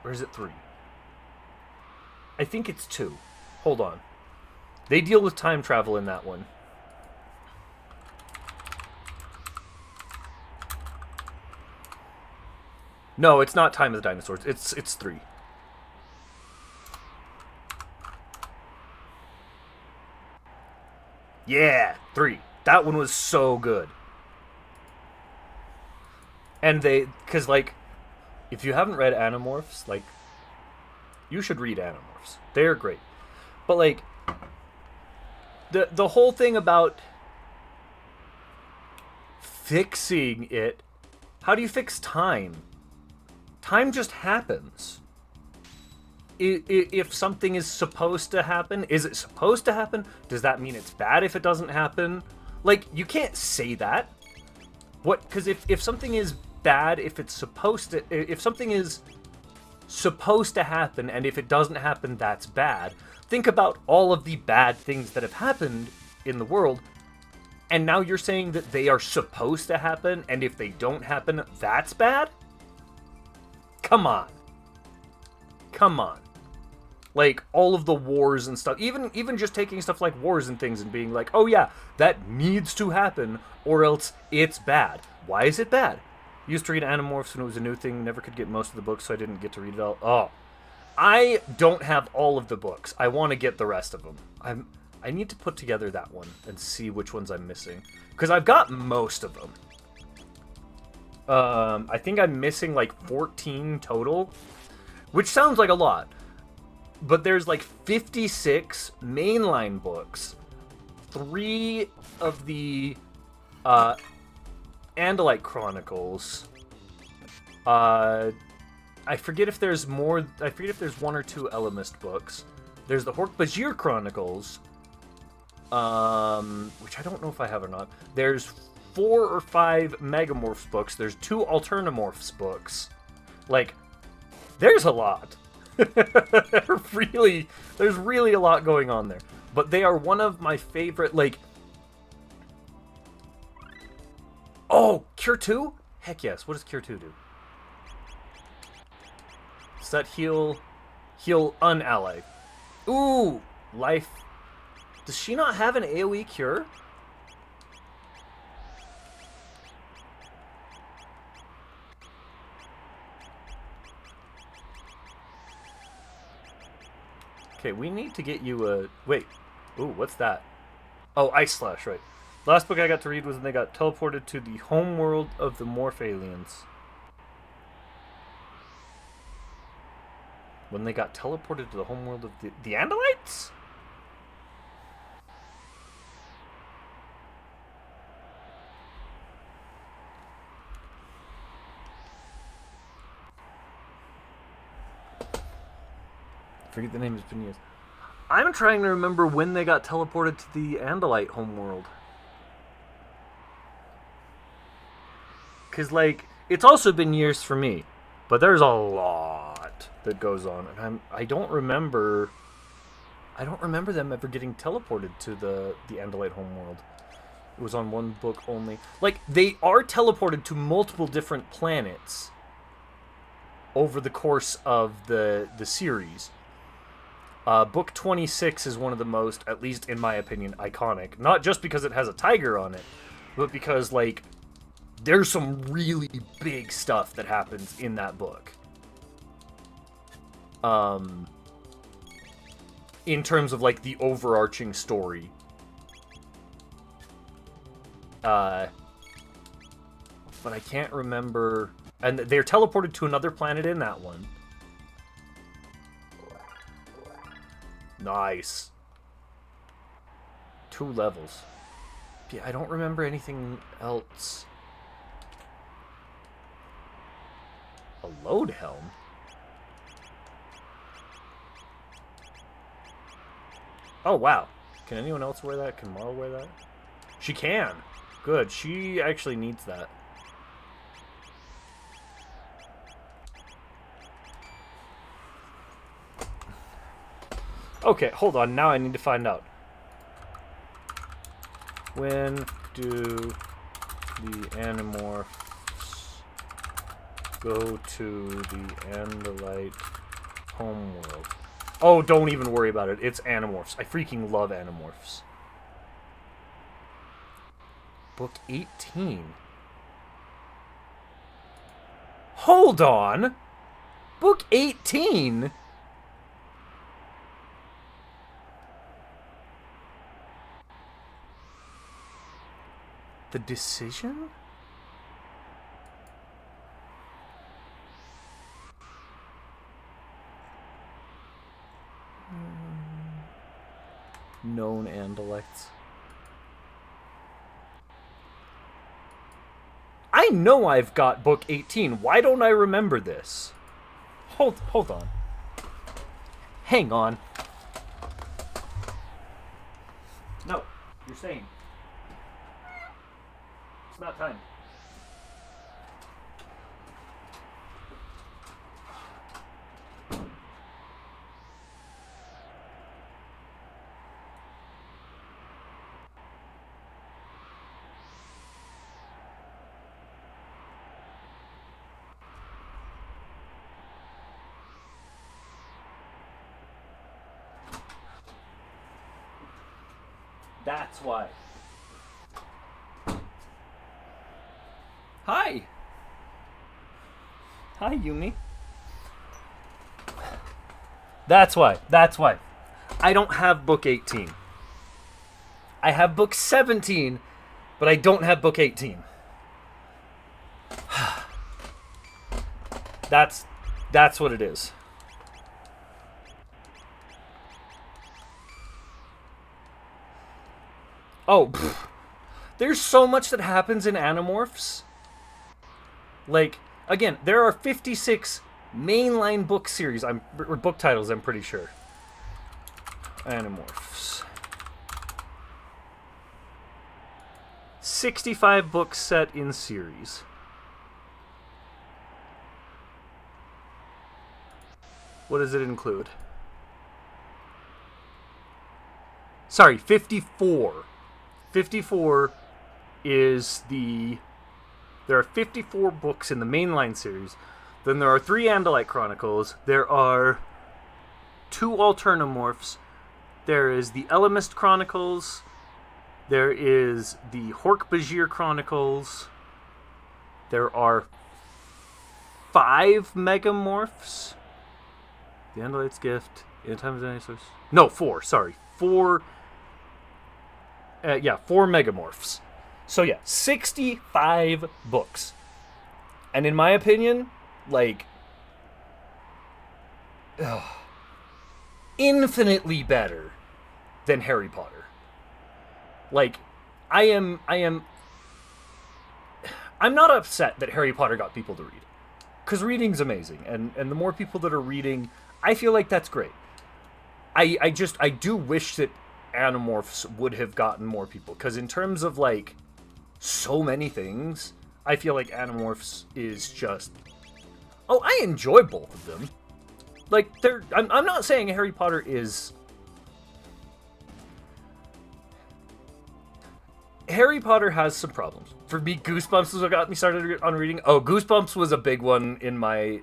Or is it 3? I think it's 2. Hold on. They deal with time travel in that one. No, it's not Time of the Dinosaurs. It's 3. Yeah, 3. That one was so good. And because if you haven't read Animorphs, you should read Animorphs. They're great. But the whole thing about fixing it, how do you fix time? Time just happens. If something is supposed to happen, is it supposed to happen? Does that mean it's bad if it doesn't happen? You can't say that. What? Because if something is bad, if something is supposed to happen, and if it doesn't happen, that's bad. Think about all of the bad things that have happened in the world, and now you're saying that they are supposed to happen, and if they don't happen, that's bad? Come on. All of the wars and stuff, even just taking stuff like wars and things and being like, oh yeah, that needs to happen, or else it's bad. Why is it bad? Used to read Animorphs when it was a new thing, never could get most of the books, so I didn't get to read it all. Oh. I don't have all of the books. I want to get the rest of them. I need to put together that one and see which ones I'm missing. Because I've got most of them. I think I'm missing 14 total, which sounds like a lot. But there's 56 mainline books, 3 of the Andalite Chronicles. I forget if there's more. I forget if there's 1 or 2 Elemist books. There's the Hork-Bajir Chronicles, which I don't know if I have or not. There's 4 or 5 Megamorphs books. There's 2 Alternamorphs books. There's a lot. There's really a lot going on there. But they are one of my favorite, Oh, Cure 2? Heck yes. What does Cure 2 do? Does that heal unally? Ooh, life. Does she not have an AoE cure? Okay, we need to get you a... Wait. Ooh, what's that? Oh, Ice Slash, right. Last book I got to read was when they got teleported to the homeworld of the Morph aliens. When they got teleported to the homeworld of the Andalites? I forget the name, it's been years. I'm trying to remember when they got teleported to the Andalite homeworld. Because, it's also been years for me. But there's a lot that goes on. And I don't remember I don't remember them ever getting teleported to the Andalite homeworld. It was on one book only. Like, they are teleported to multiple different planets over the course of the series. Book 26 is one of the most, at least in my opinion, iconic. Not just because it has a tiger on it, but because, like, there's some really big stuff that happens in that book. In terms of, like, the overarching story. But I can't remember... And they're teleported to another planet in that one. Nice. 2 levels. Yeah, I don't remember anything else. A load helm? Oh, wow. Can anyone else wear that? Can Marl wear that? She can. Good. She actually needs that. Okay, hold on. Now I need to find out. When do the Animorphs go to the Andalite homeworld? Oh, don't even worry about it. It's Animorphs. I freaking love Animorphs. Book 18. Hold on! Book 18? The Decision? Known Andalites. I know I've got book 18. Why don't I remember this? Hold on. Hang on. No, you're saying. It's not time. That's why. Hi! Hi, Yumi. That's why. I don't have book 18. I have book 17, but I don't have book 18. That's what it is. Oh, pfft. There's so much that happens in Animorphs. Like, again, there are 56 mainline book series, or book titles, I'm pretty sure. Animorphs. 65 books set in series. What does it include? Sorry, 54. 54 is the... There are 54 books in the mainline series. Then there are 3 Andalite Chronicles. There are 2 Alternamorphs. There is the Elemist Chronicles. There is the Hork-Bajir Chronicles. There are 5 Megamorphs. The Andalite's Gift. In Time of Dinosaurs. No, 4. Sorry. 4... 4 Megamorphs. So yeah, 65 books. And in my opinion, like... infinitely better than Harry Potter. Like, I'm not upset that Harry Potter got people to read. Because reading's amazing. And the more people that are reading, I feel like that's great. I do wish that Animorphs would have gotten more people, because in terms of like so many things, I feel like Animorphs is just... Oh, I enjoy both of them. Like, I'm not saying Harry Potter is Harry Potter has some problems. For me, Goosebumps is what got me started on reading. Oh, Goosebumps was a big one in my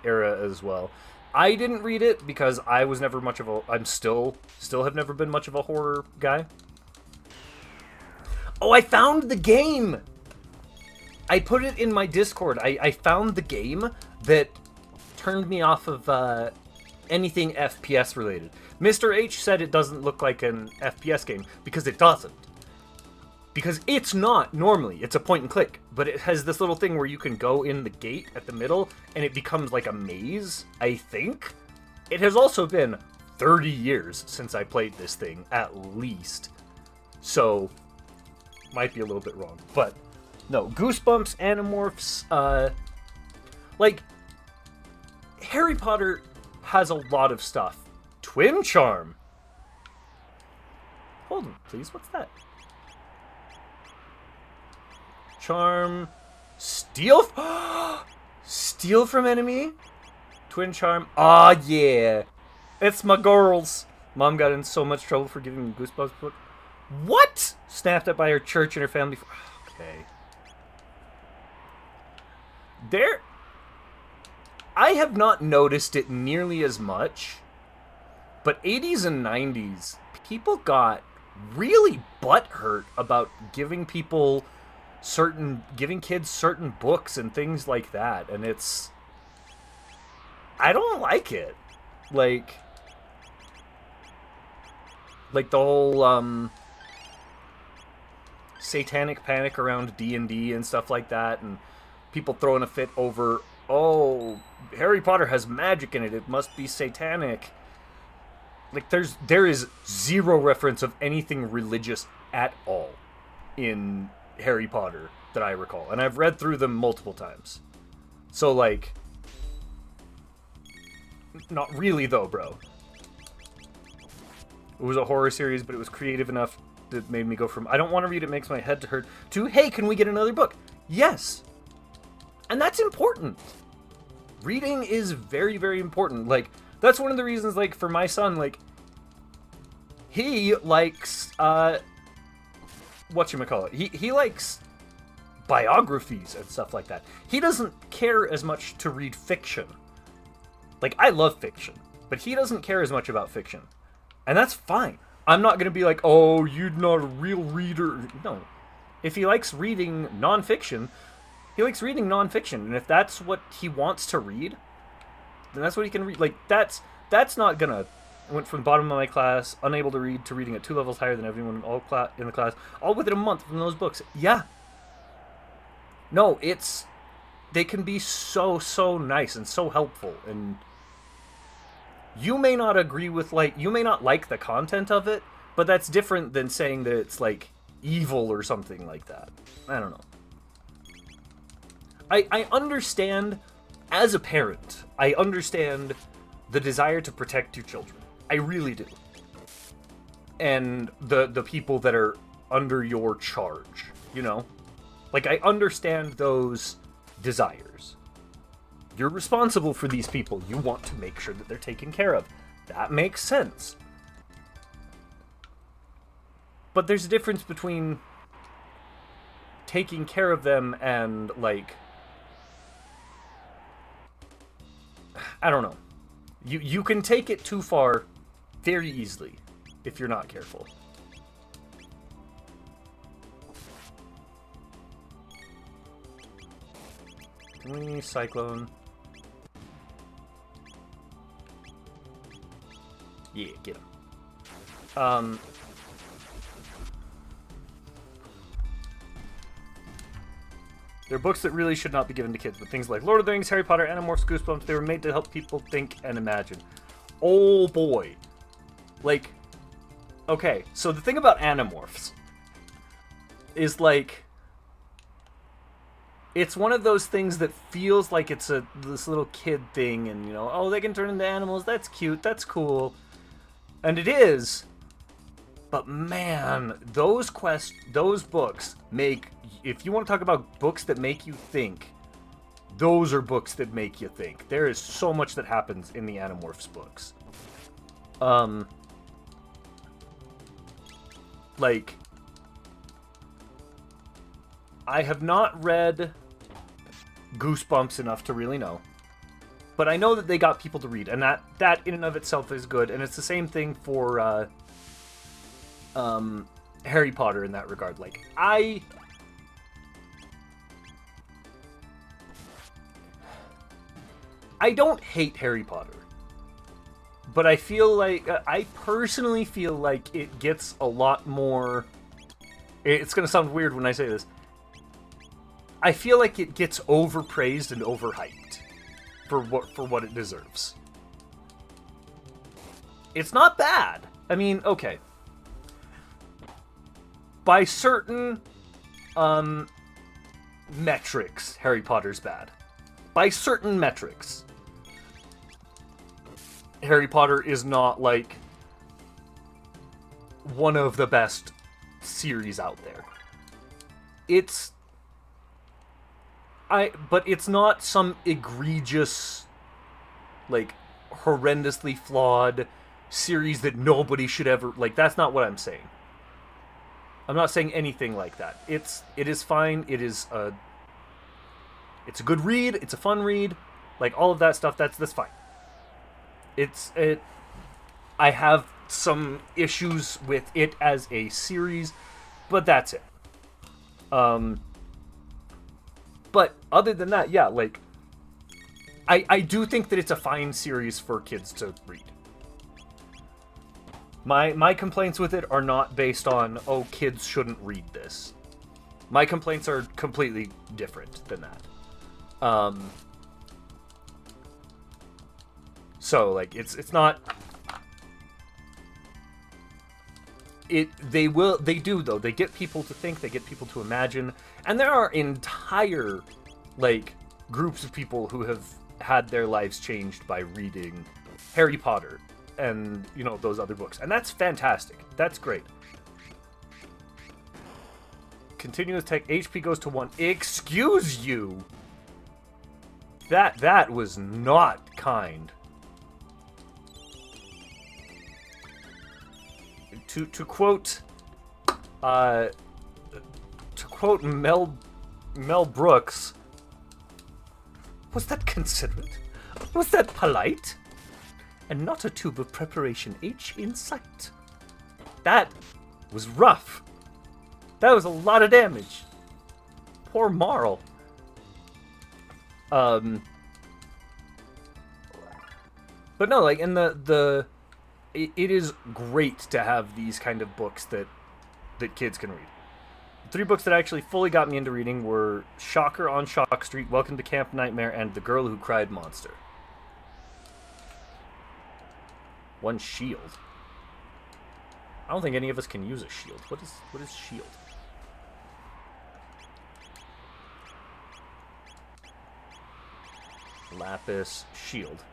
era as well. I didn't read it because I was never much of a... I'm still have never been much of a horror guy. Oh, I found the game! I put it in my Discord. I found the game that turned me off of anything FPS related. Mr. H said it doesn't look like an FPS game because it doesn't. Because it's not normally. It's a point and click. But it has this little thing where you can go in the gate at the middle and it becomes like a maze, I think. It has also been 30 years since I played this thing, at least. So, might be a little bit wrong. But, no. Goosebumps, Animorphs, like, Harry Potter has a lot of stuff. Twin Charm. Hold on, please. What's that? Charm. Steal. Steal from enemy. Twin Charm. Ah, yeah. It's my girls. Mom got in so much trouble for giving me Goosebumps book. What? Snapped at by her church and her family. Okay. There. I have not noticed it nearly as much, but 80s and 90s, people got really butthurt about giving kids certain books and things like that, and I don't like it. Like the whole, satanic panic around D&D and stuff like that, and people throwing a fit over, oh, Harry Potter has magic in it, it must be satanic. Like, there is zero reference of anything religious at all in Harry Potter that I recall. And I've read through them multiple times. So, like, not really, though, bro. It was a horror series, but it was creative enough that made me go from, I don't want to read it, makes my head hurt, to, hey, can we get another book? Yes. And that's important. Reading is very, very important. Like, that's one of the reasons, like, for my son, like, he likes, whatchamacallit? He likes biographies and stuff like that. He doesn't care as much to read fiction. Like, I love fiction, but he doesn't care as much about fiction. And that's fine. I'm not gonna be like, oh, you're not a real reader. No. If he likes reading nonfiction, he likes reading nonfiction, and if that's what he wants to read, then that's what he can read. Like, that's not gonna... I went from the bottom of my class, unable to read, to reading at 2 levels higher than everyone in the class, all within a month from those books. Yeah. No, they can be so, so nice and so helpful, and you may not agree with, like, you may not like the content of it, but that's different than saying that it's, like, evil or something like that. I don't know. I understand, as a parent, I understand the desire to protect your children. I really do. And the people that are under your charge, you know? Like, I understand those desires. You're responsible for these people. You want to make sure that they're taken care of. That makes sense. But there's a difference between taking care of them and, like... I don't know. You can take it too far very easily if you're not careful. Can we Cyclone? Yeah, get him. There are books that really should not be given to kids, but things like Lord of the Rings, Harry Potter, Animorphs, Goosebumps, they were made to help people think and imagine. Oh boy. Like, okay, so the thing about Animorphs is, like, it's one of those things that feels like it's this little kid thing, and, you know, oh, they can turn into animals, that's cute, that's cool. And it is, but man, those books make... If you want to talk about books that make you think, those are books that make you think. There is so much that happens in the Animorphs books. Like, I have not read Goosebumps enough to really know. But I know that they got people to read, and that in and of itself is good. And it's the same thing for Harry Potter in that regard. Like, I don't hate Harry Potter. But I feel like, I personally feel like it gets a lot more... It's going to sound weird when I say this. I feel like it gets overpraised and overhyped for what it deserves. It's not bad. I mean, okay. By certain metrics, Harry Potter's bad. By certain metrics, Harry Potter is not, like, one of the best series out there. But it's not some egregious, like, horrendously flawed series that nobody should ever, like, that's not what I'm saying. I'm not saying anything like that. It is fine. It's a good read. It's a fun read. Like, all of that stuff, that's fine. I have some issues with it as a series, but that's it. But other than that, yeah, like, I do think that it's a fine series for kids to read. My complaints with it are not based on, oh, kids shouldn't read this. My complaints are completely different than that. So, like, it's not... They do, though. They get people to think, they get people to imagine, and there are entire, like, groups of people who have had their lives changed by reading Harry Potter and, you know, those other books. And that's fantastic. That's great. Continuous tech, HP goes to 1. Excuse you! That was not kind. To quote Mel Brooks, was that considerate? Was that polite? And not a tube of preparation H in sight. That was rough. That was a lot of damage. Poor Marl. But no, like, and it is great to have these kind of books that kids can read. The 3 books that actually fully got me into reading were Shocker on Shock Street, Welcome to Camp Nightmare, and The Girl Who Cried Monster. One shield. I don't think any of us can use a shield. What is shield? Lapis shield.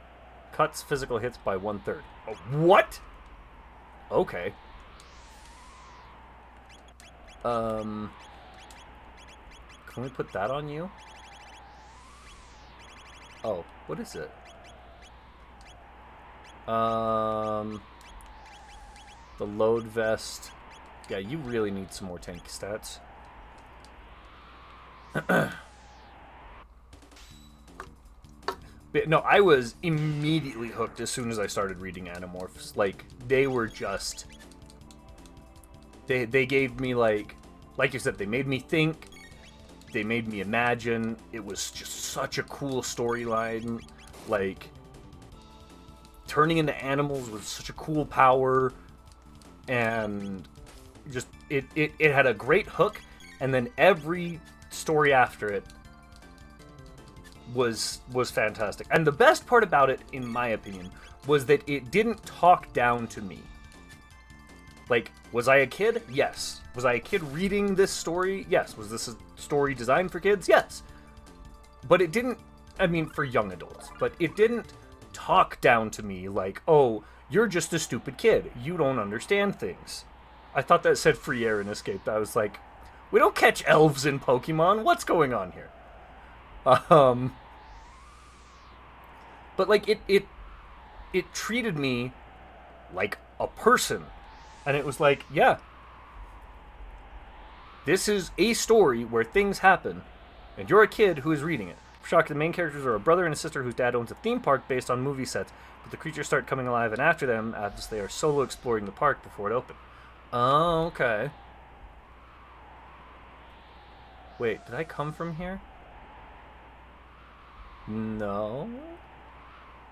Cuts physical hits by 1/3. Oh, what? Okay. Can we put that on you? Oh, what is it? The load vest. Yeah, you really need some more tank stats. But no, I was immediately hooked as soon as I started reading Animorphs. Like, they were just... They gave me, like you said, they made me think. They made me imagine. It was just such a cool storyline. Like, turning into animals was such a cool power. And just, it had a great hook. And then every story after it was fantastic. And the best part about it, in my opinion, was that it didn't talk down to me. Like, was I a kid? Yes. Was I a kid reading this story? Yes. Was this a story designed for kids? Yes. But it didn't, I mean, for young adults, but it didn't talk down to me like, oh, you're just a stupid kid. You don't understand things. I thought that said free air and escape. I was like, we don't catch elves in Pokemon. What's going on here? But like it treated me like a person, and it was like, yeah, This is a story where things happen, and you're a kid who is reading it. For shock, the main characters are a brother and a sister whose dad owns a theme park based on movie sets, but the creatures start coming alive and after them as they are solo exploring the park before it opened. Oh, okay. Wait, did I come from here? No?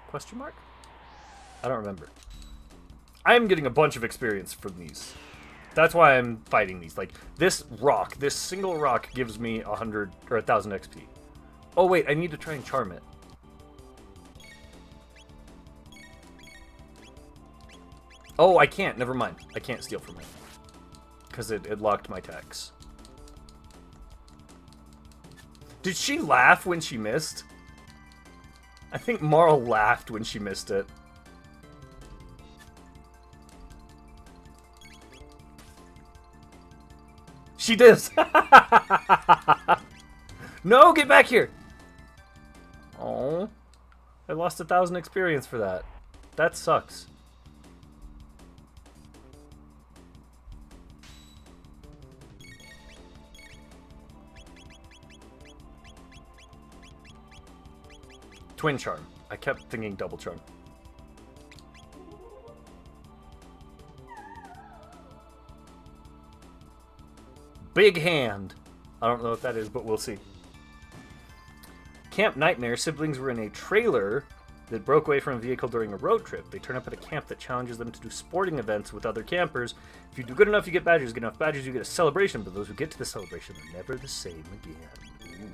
Question mark? I don't remember. I'm getting a bunch of experience from these. That's why I'm fighting these. Like, this rock, this single rock gives me 100 or 1,000 XP. Oh, wait, I need to try and charm it. Oh, I can't. Never mind. I can't steal from it. Because it locked my tags. Did she laugh when she missed? I think Marl laughed when she missed it. She does. No, get back here. Oh, I lost 1,000 experience for that. That sucks. Twin charm. I kept thinking double charm. Big hand. I don't know what that is, but we'll see. Camp Nightmare. Siblings were in a trailer that broke away from a vehicle during a road trip. They turn up at a camp that challenges them to do sporting events with other campers. If you do good enough, you get badges. Get enough badges, you get a celebration. But those who get to the celebration are never the same again. Ooh.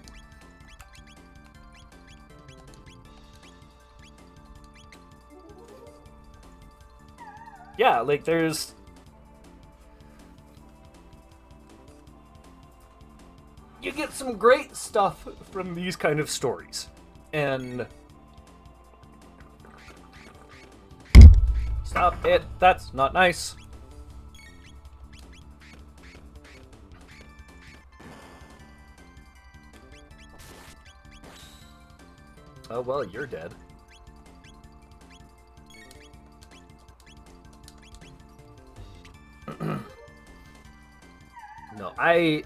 Yeah, like there's... You get some great stuff from these kind of stories. And... Stop it. That's not nice. Oh, well, you're dead. No, I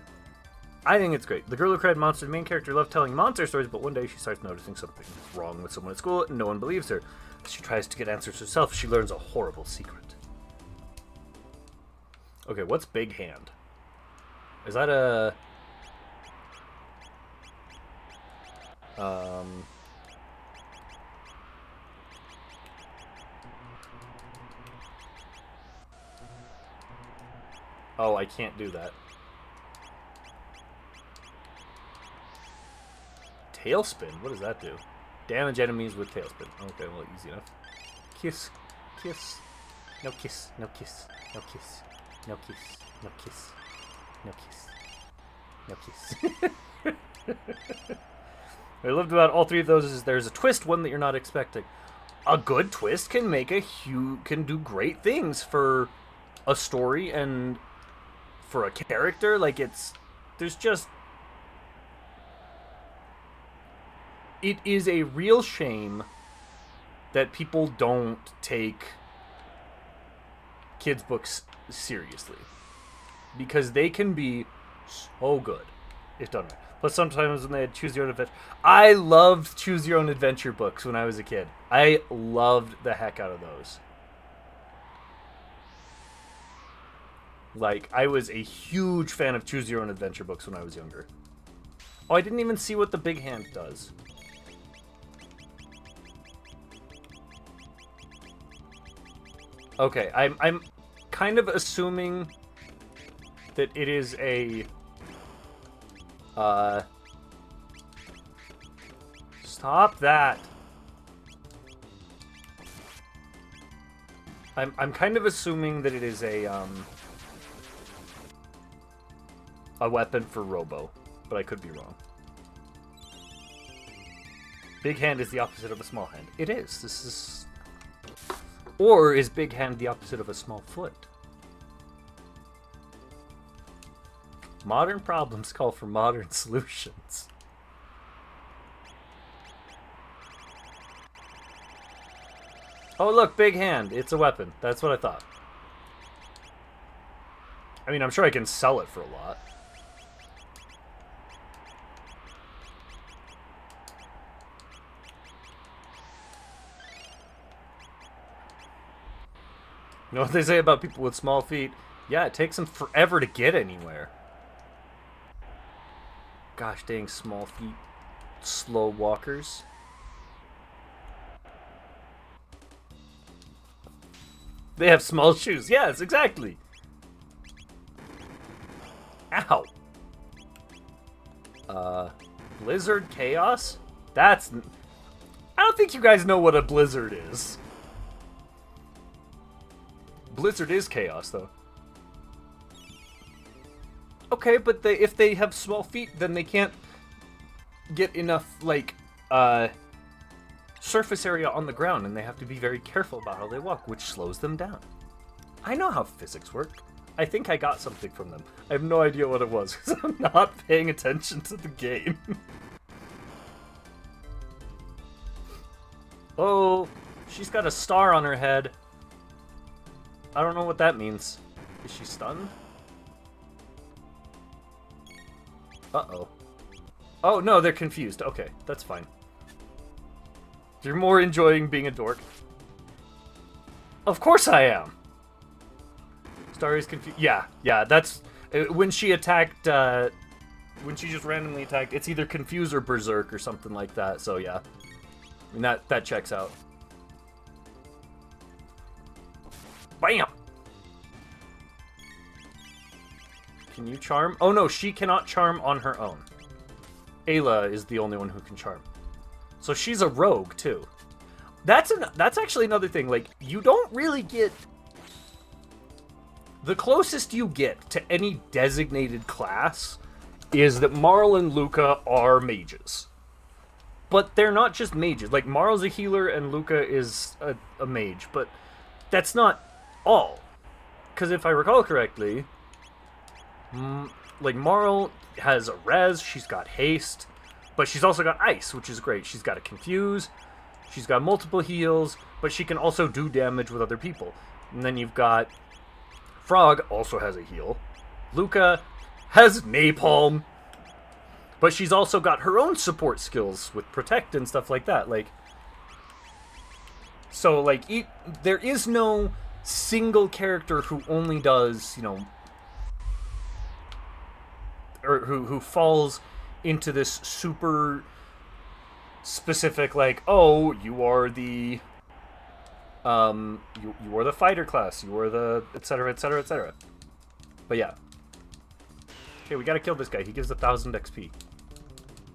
think it's great. The girl who cried monster, the main character, loved telling monster stories, but one day she starts noticing something wrong with someone at school, and no one believes her. She tries to get answers herself. She learns a horrible secret. Okay, what's Big Hand? Is that a... Oh, I can't do that. Tailspin? What does that do? Damage enemies with tailspin. Okay, well, easy enough. Kiss. Kiss. No kiss. No kiss. No kiss. No kiss. No kiss. No kiss. No kiss. What I loved about all three of those is there's a twist, one that you're not expecting. A good twist can make can do great things for a story and for a character. Like, there's just... It is a real shame that people don't take kids' books seriously. Because they can be so good if done right. Plus, sometimes when they had Choose Your Own Adventure... I loved Choose Your Own Adventure books when I was a kid. I loved the heck out of those. Like, I was a huge fan of Choose Your Own Adventure books when I was younger. Oh, I didn't even see what the Big Hand does. Okay, I'm kind of assuming that it is a... Stop that! I'm kind of assuming that it is a weapon for Robo, but I could be wrong. Big hand is the opposite of a small hand. It is. This is... Or is Big Hand the opposite of a small foot? Modern problems call for modern solutions. Oh, look, Big Hand. It's a weapon. That's what I thought. I mean, I'm sure I can sell it for a lot. You know what they say about people with small feet? Yeah, it takes them forever to get anywhere. Gosh dang, small feet. Slow walkers. They have small shoes. Yes, exactly. Ow. Blizzard Chaos? That's... I don't think you guys know what a blizzard is. Blizzard is chaos, though. Okay, but if they have small feet, then they can't get enough, like, surface area on the ground, and they have to be very careful about how they walk, which slows them down. I know how physics work. I think I got something from them. I have no idea what it was, because I'm not paying attention to the game. Oh, she's got a star on her head. I don't know what that means. Is she stunned? Uh-oh. Oh, no, they're confused. Okay, that's fine. You're more enjoying being a dork. Of course I am! Star is confused. Yeah, that's... When she attacked, when she just randomly attacked, it's either confused or berserk or something like that, so yeah. I mean, that checks out. Bam! Can you charm? Oh no, she cannot charm on her own. Ayla is the only one who can charm. So she's a rogue, too. That's actually another thing. Like, you don't really get... The closest you get to any designated class is that Marl and Luca are mages. But they're not just mages. Like, Marl's a healer and Luca is a mage. But that's not all. Because if I recall correctly... like, Marl has a res, she's got haste, but she's also got ice, which is great. She's got a confuse, she's got multiple heals, but she can also do damage with other people. And then you've got Frog, also has a heal. Luca has napalm, but she's also got her own support skills with protect and stuff like that. Like, so, like, there is no single character who only does, you know, or who falls into this super specific, like, oh, you are the you are the fighter class, you are the etc, etc, etc. But yeah. Okay, we gotta kill this guy. He gives 1,000 XP.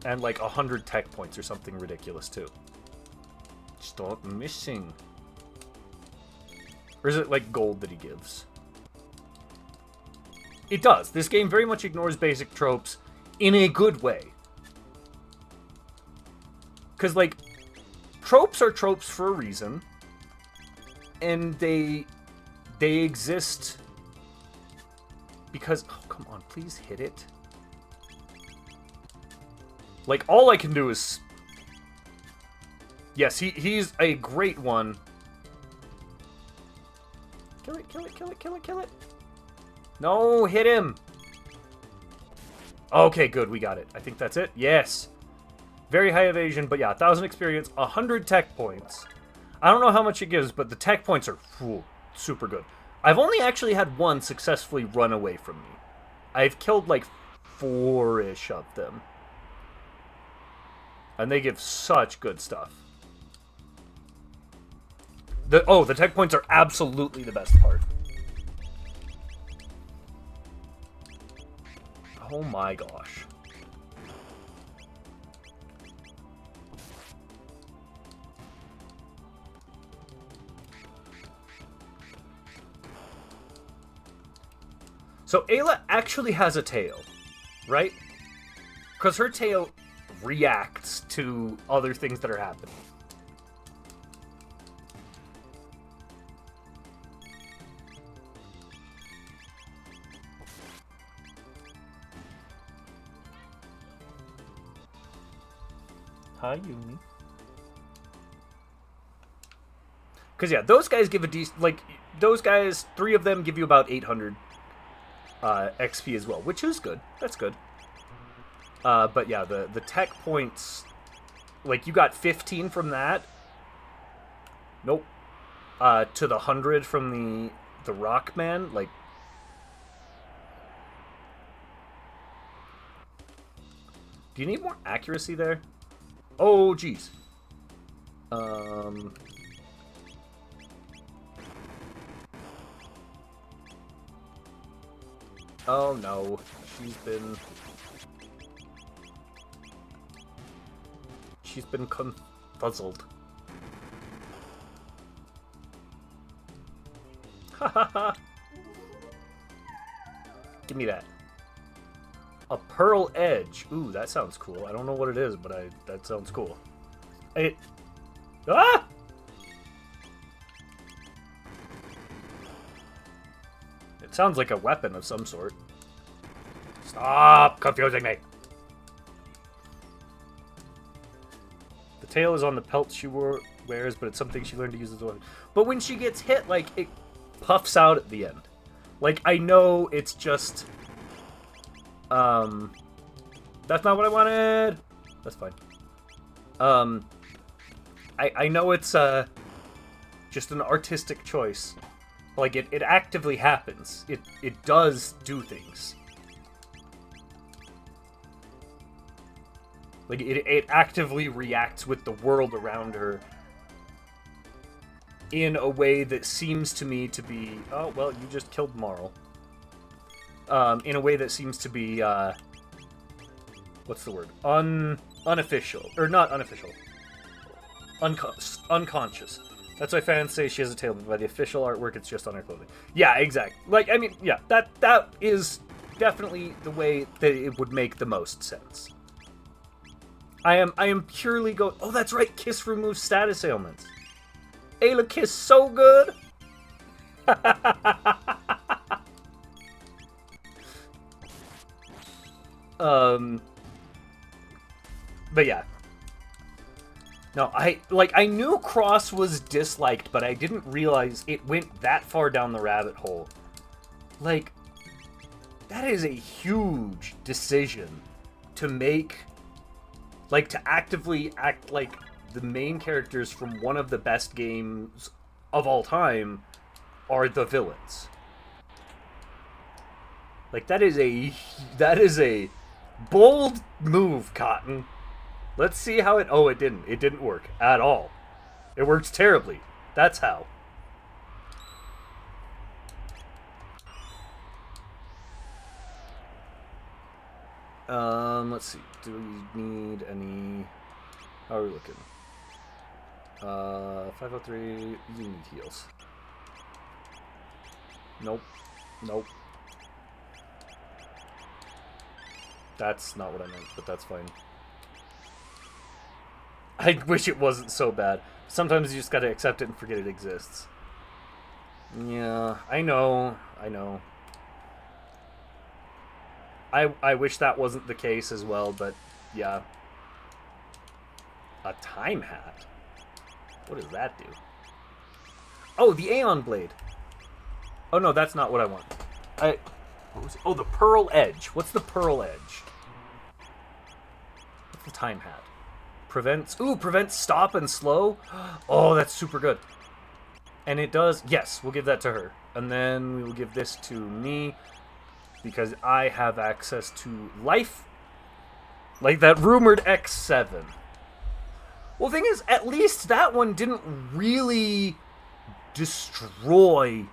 And like 100 tech points or something ridiculous too. Stop missing. Or is it like gold that he gives? It does. This game very much ignores basic tropes in a good way. Because, like, tropes are tropes for a reason. And they exist because... Oh, come on. Please hit it. Like, all I can do is... Yes, he's a great one. Kill it, kill it, kill it, kill it, kill it. No, hit him! Okay, good, we got it. I think that's it. Yes! Very high evasion, but yeah, 1,000 experience, 100 tech points. I don't know how much it gives, but the tech points are super good. I've only actually had one successfully run away from me. I've killed like 4-ish of them. And they give such good stuff. The tech points are absolutely the best part. Oh my gosh. So Ayla actually has a tail, right? Because her tail reacts to other things that are happening. Hi, Yumi. Because, yeah, those guys give a decent... Like, those guys, 3 of them give you about 800 XP as well, which is good. That's good. But, yeah, the tech points... Like, you got 15 from that. Nope. To the 100 from the rock man, like... Do you need more accuracy there? Oh, jeez. Oh no, she's been confuzzled. Ha ha ha! Give me that. A pearl edge. Ooh, that sounds cool. I don't know what it is, but that sounds cool. Ah! It sounds like a weapon of some sort. Stop confusing me! The tail is on the pelt she wears, but it's something she learned to use as a weapon. But when she gets hit, like, it puffs out at the end. Like, I know it's just... That's not what I wanted! That's fine. I know it's, just an artistic choice. Like, it actively happens. It does do things. Like, it actively reacts with the world around her in a way that seems to me to be... Oh, well, you just killed Marl. In a way that seems to be, what's the word? Unofficial. Or not unofficial. Unconscious. That's why fans say she has a tail, but by the official artwork, it's just on her clothing. Yeah, exactly. Like, I mean, yeah, that is definitely the way that it would make the most sense. I am purely going... Oh, that's right, Kiss removes status ailments. Ayla Kiss so good! But yeah. No, I knew Cross was disliked, but I didn't realize it went that far down the rabbit hole. Like, that is a huge decision to make, like, to actively act like the main characters from one of the best games of all time are the villains. Like, that is a bold move, Cotton. Let's see how it... Oh, it didn't. It didn't work at all. It works terribly. That's how. Let's see. Do we need any... How are we looking? 503... You need heals. Nope. Nope. That's not what I meant, but that's fine. I wish it wasn't so bad. Sometimes you just gotta accept it and forget it exists. Yeah, I know. I wish that wasn't the case as well, but yeah. A time hat? What does that do? Oh, the Aeon Blade. Oh no, that's not what I want. What was it? Oh, the Pearl Edge. What's the Pearl Edge? What's the time hat? Prevents stop and slow. Oh, that's super good. And it does, yes, we'll give that to her. And then we will give this to me because I have access to life. Like that rumored X7. Well, the thing is, at least that one didn't really destroy,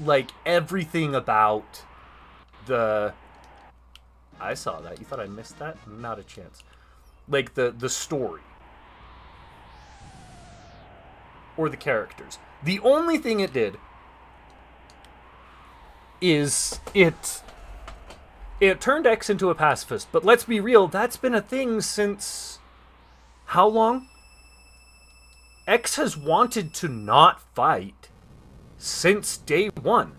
like, everything about the... I saw that. You thought I missed that? Not a chance. Like, the story. Or the characters. The only thing it did is it turned X into a pacifist. But let's be real, that's been a thing since... How long? X has wanted to not fight since day one.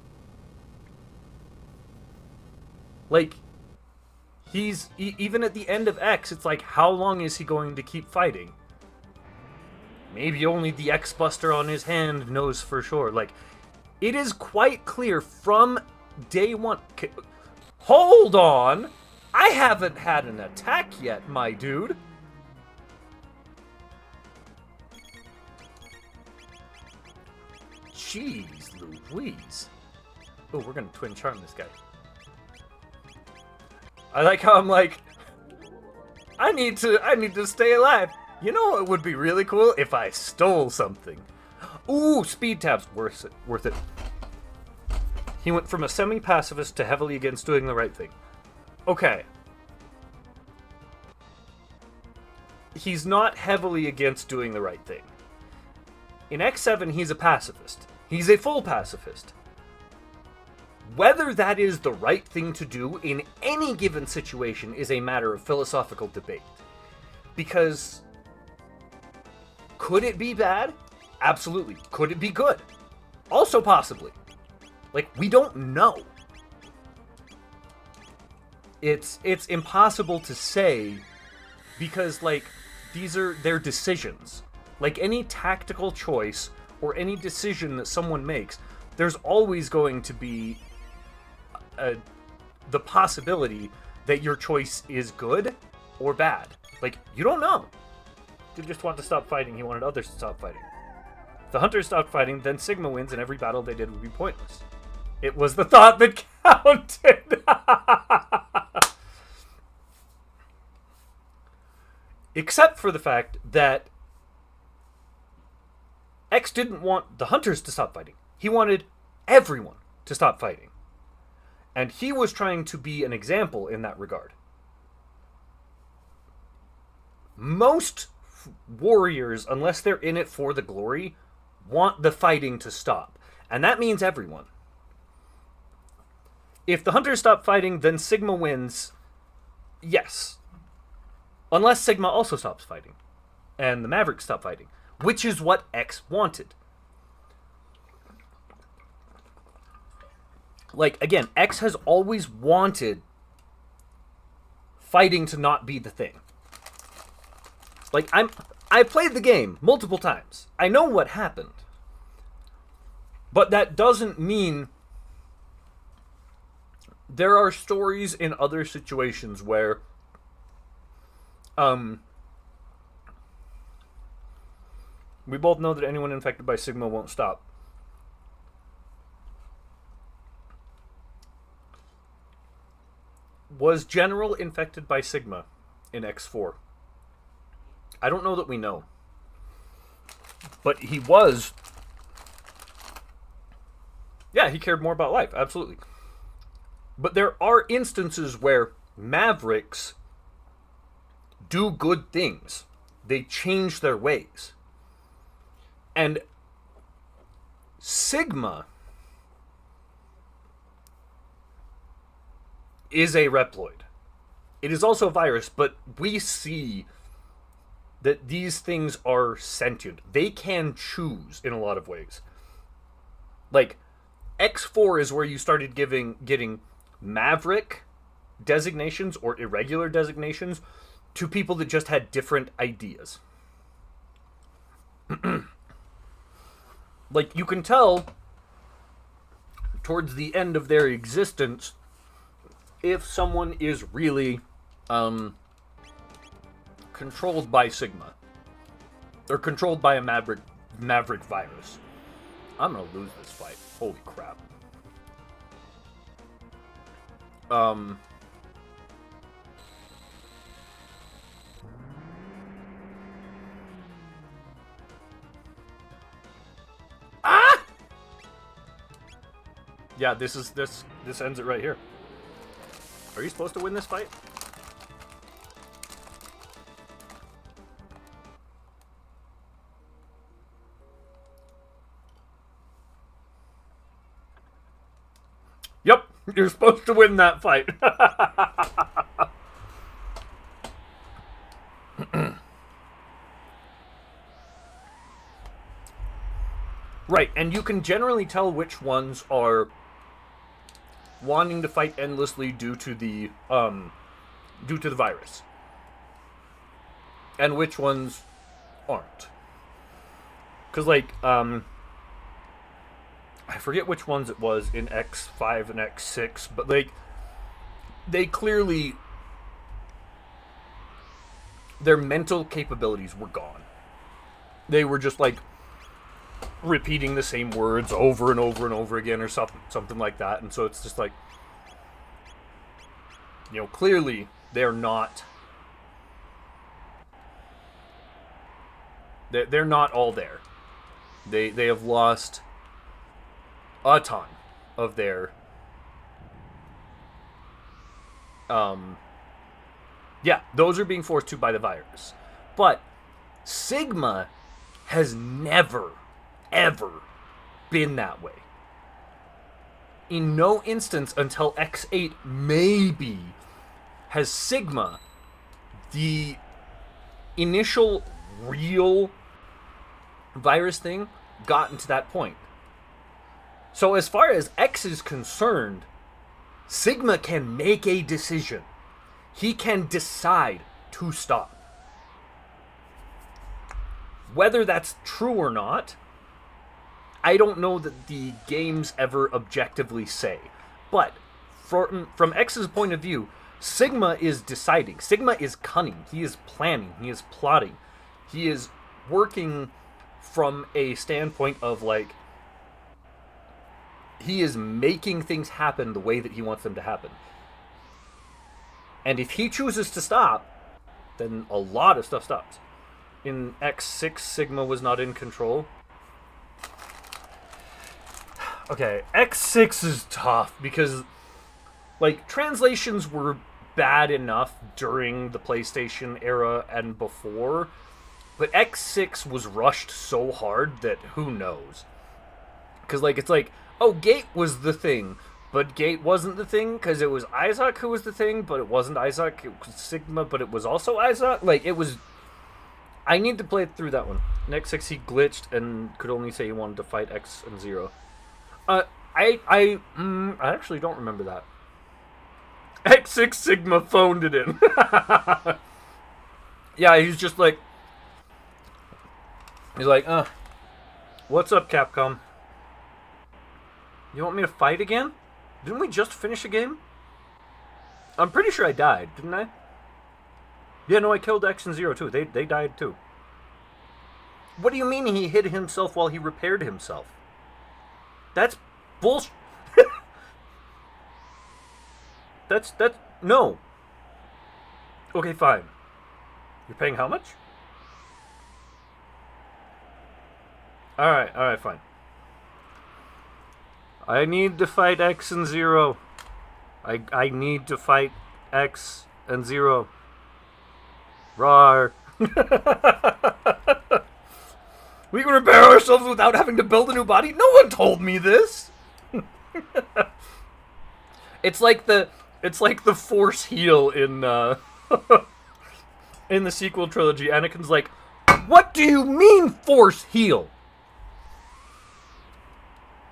Like... He's, even at the end of X, it's like, how long is he going to keep fighting? Maybe only the X-Buster on his hand knows for sure. Like, it is quite clear from day one... Hold on! I haven't had an attack yet, my dude! Jeez Louise. Oh, we're gonna twin charm this guy. I like how I'm like, I need to stay alive. You know what would be really cool? If I stole something. Ooh, speed tabs. Worth it. He went from a semi-pacifist to heavily against doing the right thing. Okay. He's not heavily against doing the right thing. In X7, he's a pacifist. He's a full pacifist. Whether that is the right thing to do in any given situation is a matter of philosophical debate. Because could it be bad? Absolutely. Could it be good? Also possibly. Like, we don't know. It's impossible to say because, like, these are their decisions. Like any tactical choice or any decision that someone makes, there's always going to be the possibility that your choice is good or bad. Like, you don't know. He just wanted to stop fighting. He wanted others to stop fighting. If the hunters stopped fighting, then Sigma wins and every battle they did would be pointless. It was the thought that counted. Except for the fact that X didn't want the hunters to stop fighting. He wanted everyone to stop fighting. And he was trying to be an example in that regard. Most warriors, unless they're in it for the glory, want the fighting to stop. And that means everyone. If the hunters stop fighting, then Sigma wins. Yes. Unless Sigma also stops fighting. And the Mavericks stop fighting. Which is what X wanted. Like, again, X has always wanted fighting to not be the thing. Like, I played the game multiple times. I know what happened. But that doesn't mean there are stories in other situations where we both know that anyone infected by Sigma won't stop. Was General infected by Sigma in X4? I don't know that we know. But he was. Yeah, he cared more about life, absolutely. But there are instances where Mavericks do good things. They change their ways. And Sigma is a Reploid. It is also a virus, but we see that these things are sentient. They can choose in a lot of ways. Like, X4 is where you started getting Maverick designations or irregular designations to people that just had different ideas. Like, you can tell towards the end of their existence if someone is really controlled by Sigma. They're controlled by a Maverick virus. I'm gonna lose this fight. Holy crap. Ah! Yeah, this ends it right here. Are you supposed to win this fight? Yep, you're supposed to win that fight. Right, and you can generally tell which ones are wanting to fight endlessly due to the virus, and which ones aren't. Because, like, I forget which ones it was in X5 and X6, but, like, they clearly, their mental capabilities were gone. They were just like, repeating the same words over and over and over again or something like that. And so it's just like, you know, clearly they're not all there. They have lost a ton of their those are being forced to by the virus. But Sigma has never, ever been that way. In no instance until X8 maybe has Sigma, the initial real virus thing, gotten to that point. So as far as X is concerned, Sigma can make a decision. He can decide to stop. Whether that's true or not, I don't know that the games ever objectively say. But from X's point of view, Sigma is deciding. Sigma is cunning. He is planning. He is plotting. He is working from a standpoint of, like, he is making things happen the way that he wants them to happen. And if he chooses to stop, then a lot of stuff stops. In X6, Sigma was not in control. Okay, X6 is tough because, like, translations were bad enough during the PlayStation era and before, but X6 was rushed so hard that who knows? Because, like, it's like, oh, Gate was the thing, but Gate wasn't the thing because it was Isaac who was the thing, but it wasn't Isaac, it was Sigma, but it was also Isaac. Like, it was... I need to play through that one. In X6 he glitched and could only say he wanted to fight X and Zero. I actually don't remember that. X6 Sigma phoned it in. Yeah, he's just like... He's like, what's up, Capcom? You want me to fight again? Didn't we just finish a game? I'm pretty sure I died, didn't I? Yeah, no, I killed X and Zero too. They died too. What do you mean he hid himself while he repaired himself? That's bullshit. That's no. Okay, fine. You're paying how much? Alright, fine. I need to fight X and Zero. I need to fight X and Zero. Rawr. We can repair ourselves without having to build a new body? No one told me this. It's like the Force heal in in the sequel trilogy. Anakin's like, what do you mean Force heal?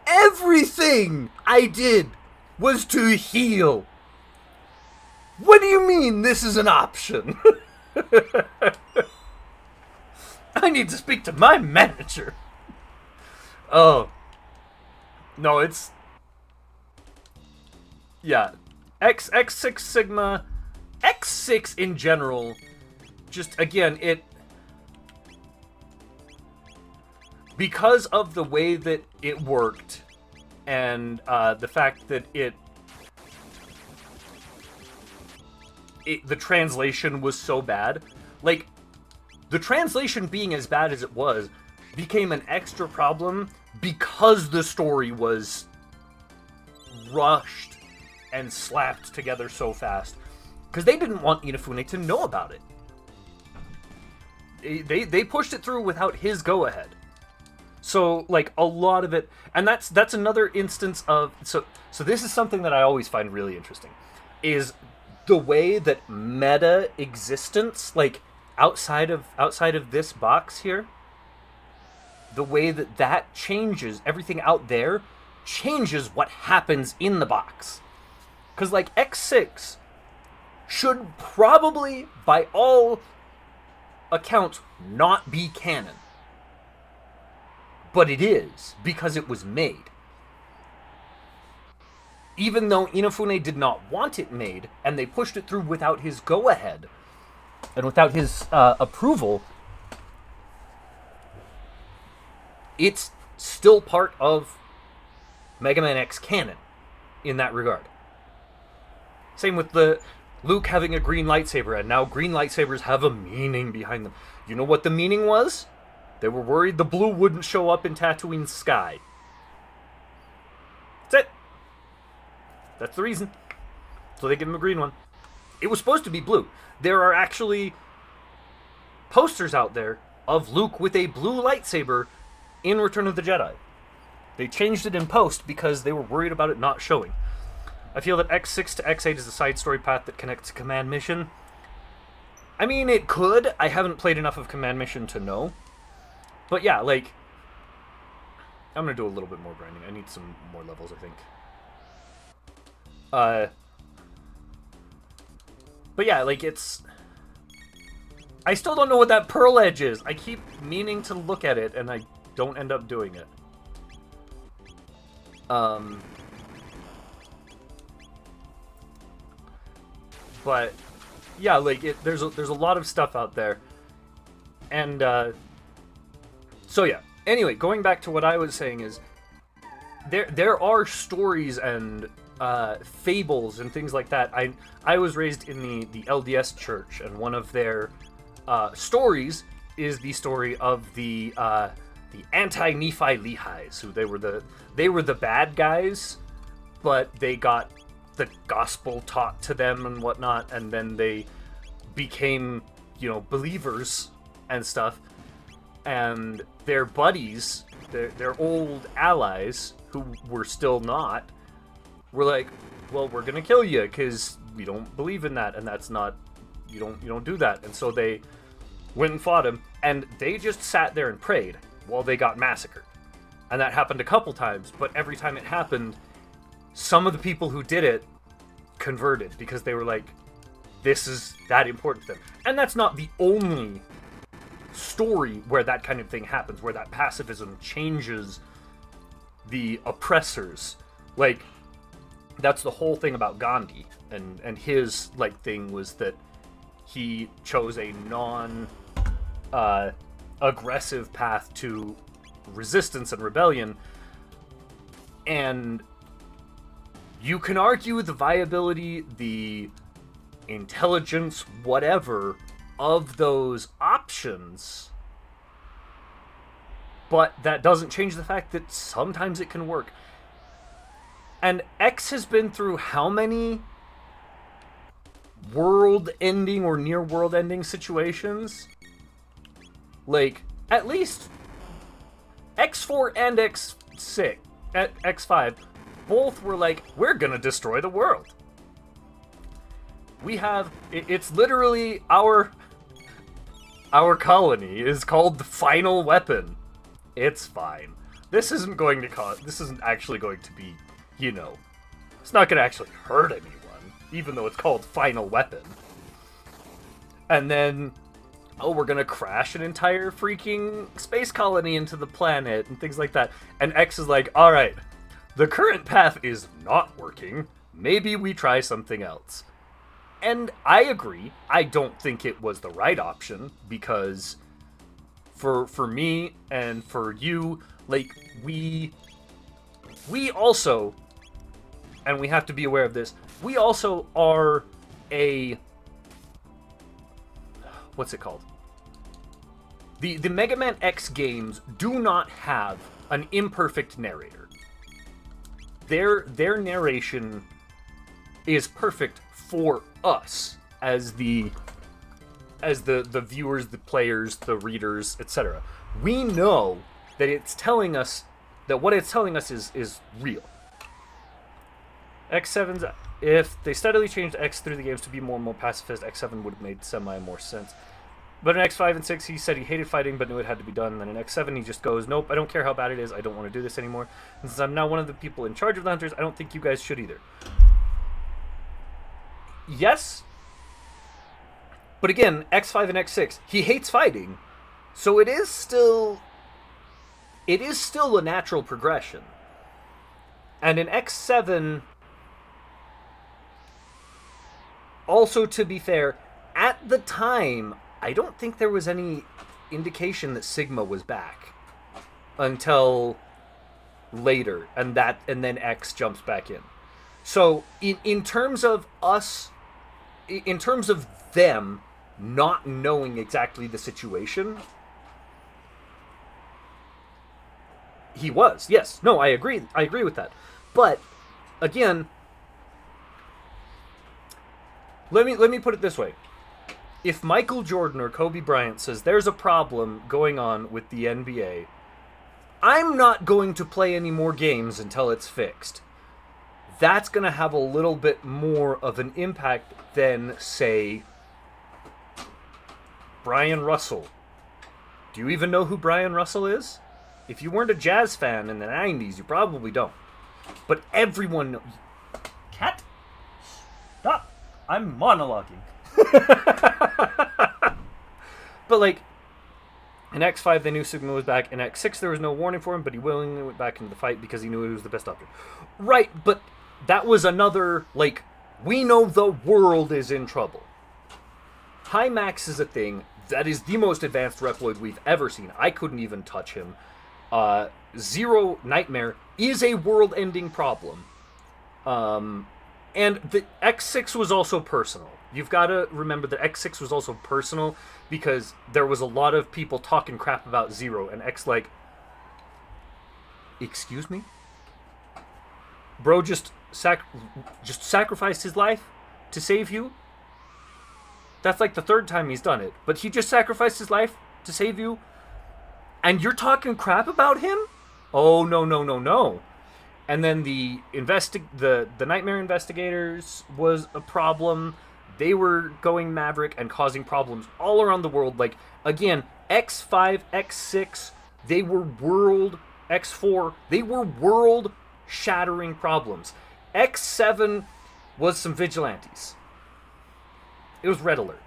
Everything I did was to heal. What do you mean this is an option? I need to speak to my manager. Oh. No, it's... Yeah. X6 Sigma... X6 in general, just, again, it... Because of the way that it worked, and the fact that the translation was so bad, like, the translation being as bad as it was became an extra problem because the story was rushed and slapped together so fast. Because they didn't want Inafune to know about it. They pushed it through without his go-ahead. So, like, a lot of it... And that's another instance of... So this is something that I always find really interesting. Is the way that meta existence, like, outside of this box here, the way that changes, everything out there changes what happens in the box. Because, like, X6 should probably, by all accounts, not be canon. But it is, because it was made. Even though Inafune did not want it made, and they pushed it through without his go-ahead, and without his approval, it's still part of Mega Man X canon in that regard. Same with the Luke having a green lightsaber, and now green lightsabers have a meaning behind them. You know what the meaning was? They were worried the blue wouldn't show up in Tatooine's sky. That's it. That's the reason. So they give him a green one. It was supposed to be blue. There are actually posters out there of Luke with a blue lightsaber in Return of the Jedi. They changed it in post because they were worried about it not showing. I feel that X6 to X8 is a side story path that connects to Command Mission. I mean, it could. I haven't played enough of Command Mission to know. But yeah, like, I'm going to do a little bit more grinding. I need some more levels, I think. But yeah, like, it's... I still don't know what that pearl edge is. I keep meaning to look at it, and I don't end up doing it. But yeah, like there's a lot of stuff out there, and so yeah. Anyway, going back to what I was saying is there are stories and fables and things like that. I was raised in the LDS church, and one of their stories is the story of the anti-Nephi Lehis, who they were the bad guys, but they got the gospel taught to them and whatnot, and then they became, believers and stuff. And their buddies, their old allies, who were still not, were like, well, we're gonna kill you because we don't believe in that, and that's not, you don't do that. And so they went and fought him, and they just sat there and prayed while they got massacred. And that happened a couple times, but every time it happened, some of the people who did it converted because they were like, this is that important to them. And that's not the only story where that kind of thing happens, where that pacifism changes the oppressors. Like, that's the whole thing about Gandhi, and his thing was that he chose a aggressive path to resistance and rebellion. And you can argue the viability, the intelligence, whatever, of those options, but that doesn't change the fact that sometimes it can work. And X has been through how many world-ending or near-world-ending situations? Like, at least X4 and X6, X5, both were like, we're gonna destroy the world. We have, it's literally our colony is called the final weapon. It's fine. This isn't actually going to be, it's not gonna actually hurt anyone, even though it's called final weapon. And then, we're gonna crash an entire freaking space colony into the planet and things like that. And X is like, alright, the current path is not working. Maybe we try something else. And I agree. I don't think it was the right option, because for me and for you, like, we also, and we have to be aware of this, we also are what's it called? The Mega Man X games do not have an imperfect narrator. Their narration is perfect for us as the viewers, the players, the readers, etc. We know that it's telling us that what it's telling us is real. X7's, if they steadily changed X through the games to be more and more pacifist, X7 would have made semi more sense. But in X5 and 6, he said he hated fighting, but knew it had to be done. And then in X7, he just goes, nope, I don't care how bad it is. I don't want to do this anymore. And since I'm now one of the people in charge of the Hunters, I don't think you guys should either. Yes. But again, X5 and X6, he hates fighting. So it is still a natural progression. And in X7, also to be fair, at the time, I don't think there was any indication that Sigma was back until later, and then X jumps back in. So in terms of us, in terms of them not knowing exactly the situation, he was. Yes. No, I agree. I agree with that. But again, let me put it this way. If Michael Jordan or Kobe Bryant says there's a problem going on with the NBA, I'm not going to play any more games until it's fixed. That's going to have a little bit more of an impact than, say, Brian Russell. Do you even know who Brian Russell is? If you weren't a Jazz fan in the 90s, you probably don't. But everyone knows. Cat? Stop. I'm monologuing. But, like, in X5, they knew Sigma was back. In X6, there was no warning for him, but he willingly went back into the fight because he knew he was the best option. Right, but that was another, like, we know the world is in trouble. High Max is a thing that is the most advanced Reploid we've ever seen. I couldn't even touch him. Zero Nightmare is a world-ending problem. And the X6 was also personal. You've got to remember that X6 was also personal because there was a lot of people talking crap about Zero, and X like, excuse me? Bro just sacrificed his life to save you? That's like the third time he's done it. But he just sacrificed his life to save you? And you're talking crap about him? Oh, no. And then the Nightmare Investigators was a problem. They were going Maverick and causing problems all around the world. Like, again, X5, X6, they were world... X4, they were world-shattering problems. X7 was some vigilantes. It was Red Alert.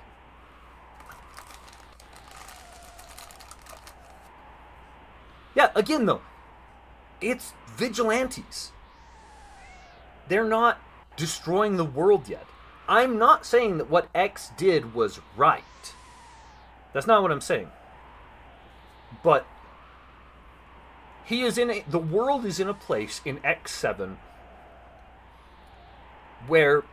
Yeah, again, though, it's vigilantes. They're not destroying the world yet. I'm not saying that what X did was right. That's not what I'm saying. But he is the world is in a place in X7 where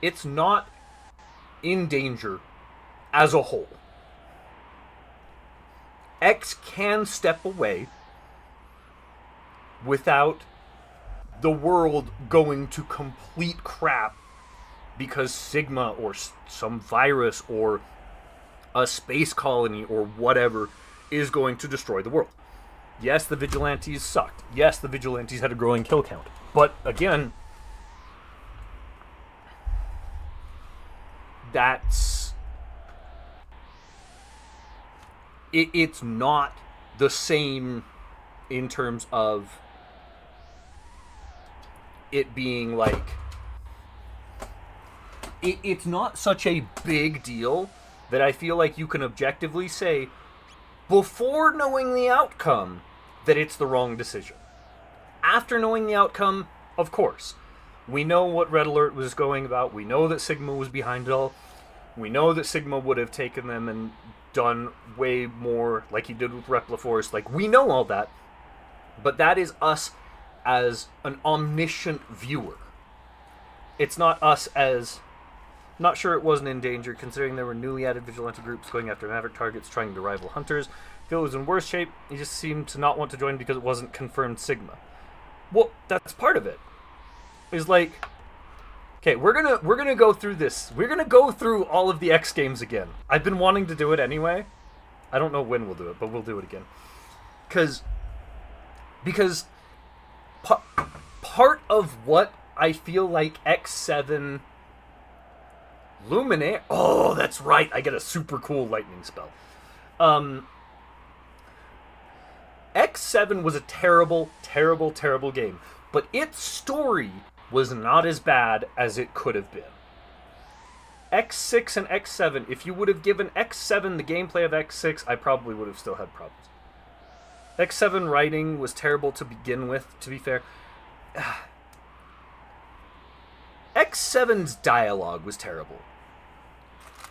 it's not in danger as a whole. X can step away without the world going to complete crap because Sigma or some virus or a space colony or whatever is going to destroy the world. Yes, the vigilantes sucked. Yes, the vigilantes had a growing kill count. But again, it's not the same in terms of it being like... It's not such a big deal that I feel like you can objectively say, before knowing the outcome, that it's the wrong decision. After knowing the outcome, of course. We know what Red Alert was going about. We know that Sigma was behind it all. We know that Sigma would have taken them and done way more like he did with Repliforce. Like, we know all that. But that is us as an omniscient viewer. It's not us as... Not sure it wasn't in danger, considering there were newly added vigilante groups going after Maverick targets trying to rival Hunters. Phil was in worse shape. He just seemed to not want to join because it wasn't confirmed Sigma. Well, that's part of it. Is like... Okay, we're gonna go through this. We're gonna go through all of the X games again. I've been wanting to do it anyway. I don't know when we'll do it, but we'll do it again. Because part of what I feel like X7 Luminaire... Oh, that's right. I get a super cool lightning spell. X7 was a terrible, terrible, terrible game. But its story was not as bad as it could have been. X6 and X7, if you would have given X7 the gameplay of X6, I probably would have still had problems. X7 writing was terrible to begin with, to be fair. X7's dialogue was terrible.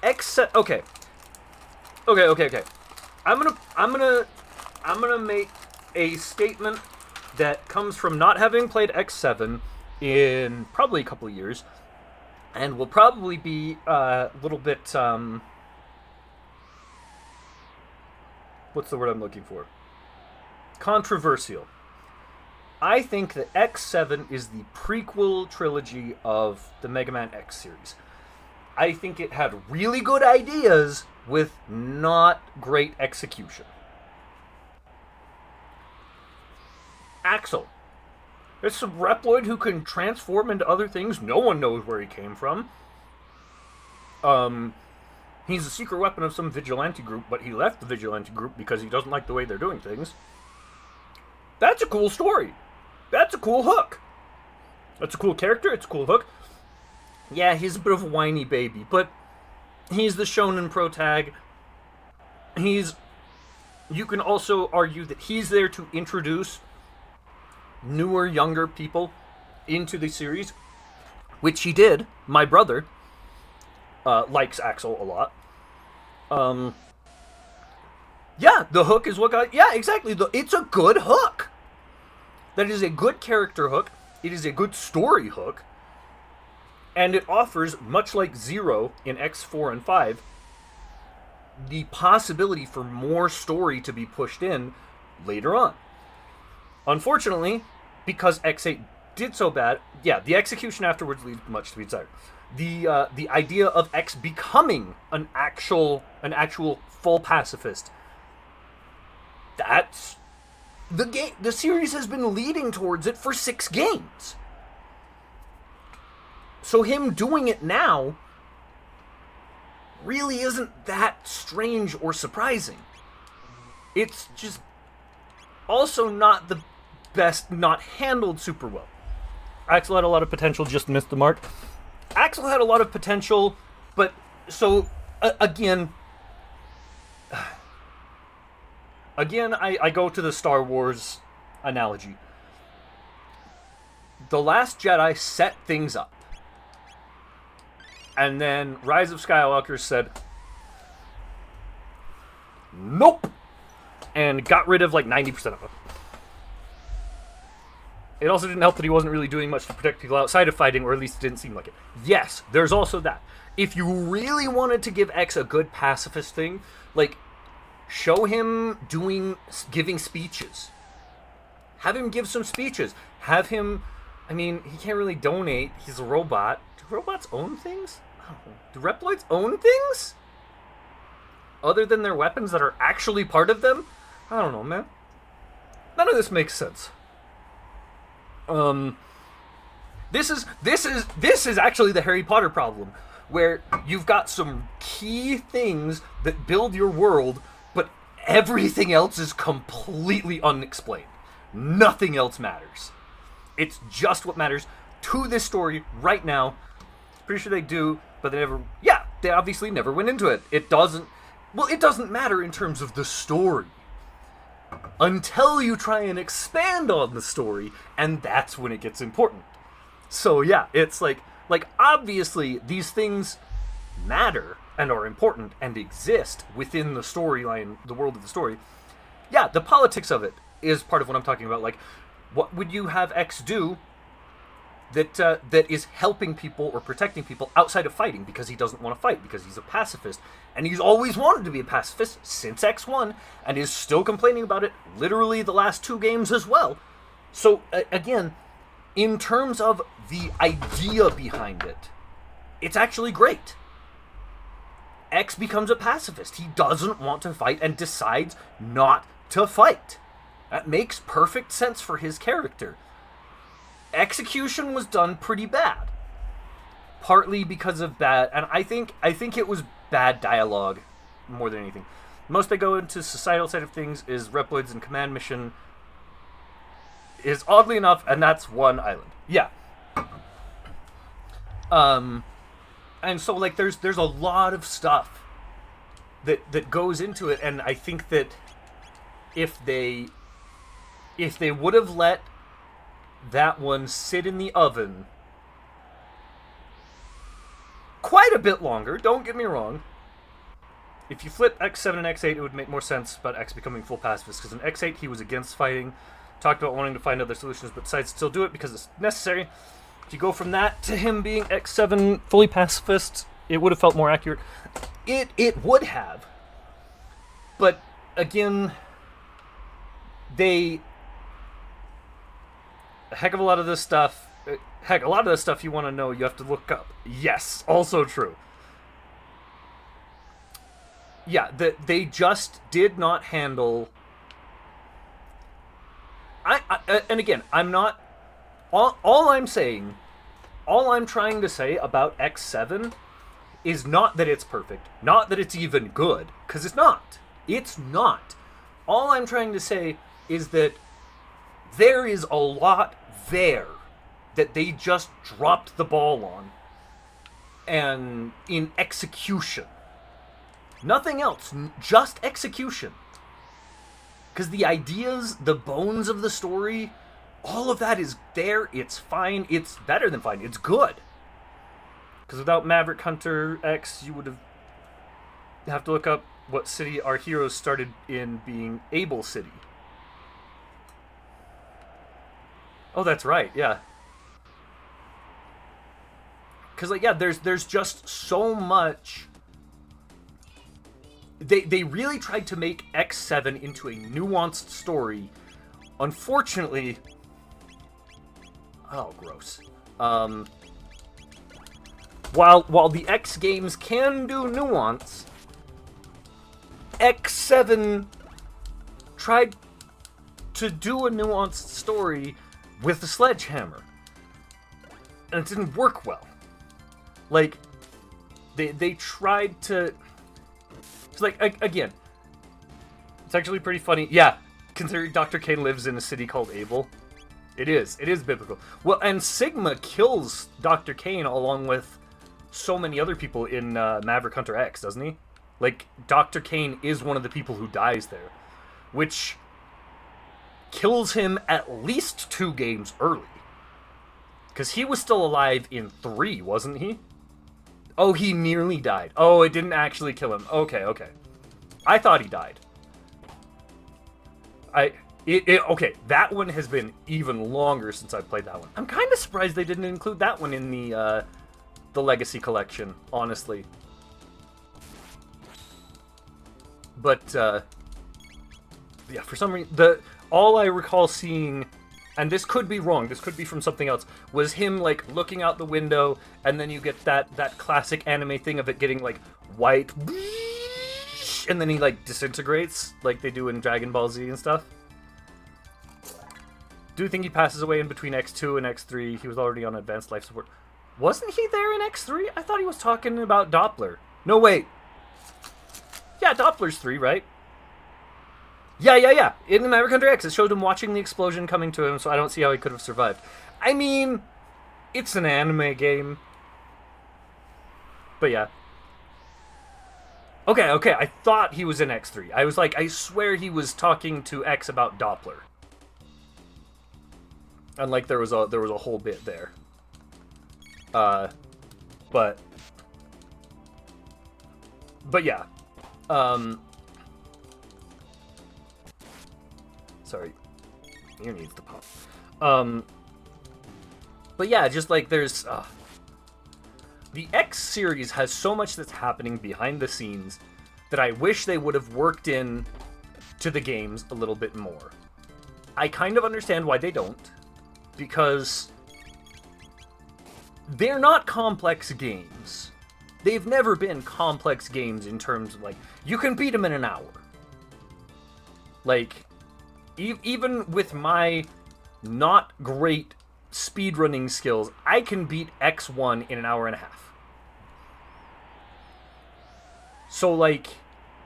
Okay. Okay. I'm gonna make a statement that comes from not having played X7 in probably a couple of years, and will probably be a little bit what's the word I'm looking for? Controversial. I think that X7 is the prequel trilogy of the Mega Man X series. I think it had really good ideas with not great execution. Axel. There's some Reploid who can transform into other things. No one knows where he came from. He's a secret weapon of some vigilante group, but he left the vigilante group because he doesn't like the way they're doing things. That's a cool story. That's a cool hook. That's a cool character. It's a cool hook. Yeah, he's a bit of a whiny baby, but he's the shonen protag. You can also argue that he's there to introduce newer, younger people into the series, which he did. My brother likes Axel a lot. Yeah, the hook is what got... Yeah, exactly. It's a good hook. That is a good character hook. It is a good story hook. And it offers, much like Zero in X4 and 5, the possibility for more story to be pushed in later on. Unfortunately, because X8 did so bad, yeah, the execution afterwards leaves much to be desired. The idea of X becoming an actual full pacifist, that's the game. The series has been leading towards it for 6 games. So him doing it now really isn't that strange or surprising. It's just also not the best, not handled super well. Axel had a lot of potential, just missed the mark. Axel had a lot of potential, but so again, I go to the Star Wars analogy. The Last Jedi set things up. And then Rise of Skywalker said, nope, and got rid of like 90% of them. It also didn't help that he wasn't really doing much to protect people outside of fighting, or at least it didn't seem like it. Yes, there's also that. If you really wanted to give X a good pacifist thing, like, show him giving speeches. Have him give some speeches. Have him, I mean, he can't really donate. He's a robot. Do robots own things? Do Reploids own things? Other than their weapons that are actually part of them? I don't know, man. None of this makes sense. This is actually the Harry Potter problem, where you've got some key things that build your world, but everything else is completely unexplained. Nothing else matters. It's just what matters to this story right now. Pretty sure they do, but they never... Yeah, they obviously never went into it. It doesn't matter in terms of the story. Until you try and expand on the story, and that's when it gets important. So yeah, it's like obviously these things matter and are important and exist within the storyline, the world of the story. Yeah, the politics of it is part of what I'm talking about. Like, what would you have X do that is helping people or protecting people outside of fighting, because he doesn't want to fight, because he's a pacifist, and he's always wanted to be a pacifist since X1, and is still complaining about it literally the last 2 games as well. So again, in terms of the idea behind it, it's actually great. X becomes a pacifist. He doesn't want to fight and decides not to fight. That makes perfect sense for his character. Execution was done pretty bad, partly because of bad, and I think it was bad dialogue more than anything. Most they go into societal side of things is Reploids and Command Mission is oddly enough, and that's one island. Yeah. And so like there's a lot of stuff that goes into it, and I think that if they would have let that one sit in the oven quite a bit longer, don't get me wrong. If you flip X7 and X8, it would make more sense about X becoming full pacifist, because in X8 he was against fighting, talked about wanting to find other solutions, but decided to still do it because it's necessary. If you go from that to him being X7 fully pacifist, it would have felt more accurate. It would have. But, again, a heck of a lot of this stuff, a lot of the stuff you want to know, you have to look up. Yes, also true. Yeah, they just did not handle... and again, I'm not... All I'm trying to say about X7 is not that it's perfect, not that it's even good, because it's not. It's not. All I'm trying to say is that there is a lot there that they just dropped the ball on, and in execution. Nothing else, just execution. Because the ideas, the bones of the story, all of that is there. It's fine. It's better than fine. It's good. Because without Maverick Hunter X, you would have to look up what city our heroes started in being Able City. Oh, that's right. Yeah. Because, like, yeah, there's just so much... They really tried to make X7 into a nuanced story. Unfortunately... Oh, gross. While the X games can do nuance, X7 tried to do a nuanced story with a sledgehammer. And it didn't work well. Like, they tried to... It's like, again, it's actually pretty funny. Yeah, considering Dr. Kane lives in a city called Able. It is biblical. Well, and Sigma kills Dr. Kane along with so many other people in Maverick Hunter X, doesn't he? Like, Dr. Kane is one of the people who dies there, which kills him at least 2 games early. Because he was still alive in 3, wasn't he? Oh, he nearly died. Oh, it didn't actually kill him. Okay. I thought he died. Okay, that one has been even longer since I played that one. I'm kind of surprised they didn't include that one in the Legacy Collection, honestly. But, yeah, for some reason, all I recall seeing... And this could be wrong, this could be from something else, was him, like, looking out the window, and then you get that classic anime thing of it getting, like, white, and then he, like, disintegrates, like they do in Dragon Ball Z and stuff. Do you think he passes away in between X2 and X3? He was already on advanced life support. Wasn't he there in X3? I thought he was talking about Doppler. No, wait. Yeah, Doppler's 3, right? Yeah. In the Maverick Hunter X, it showed him watching the explosion coming to him, so I don't see how he could have survived. I mean, it's an anime game. But yeah. Okay, I thought he was in X3. I was like, I swear he was talking to X about Doppler. And like there was a whole bit there. But yeah. Sorry. Ear needs to pop. But yeah, just like there's... the X series has so much that's happening behind the scenes that I wish they would have worked in to the games a little bit more. I kind of understand why they don't, because they're not complex games. They've never been complex games in terms of, like, you can beat them in an hour. Like... Even with my not great speedrunning skills, I can beat X1 in an hour and a half. So, like,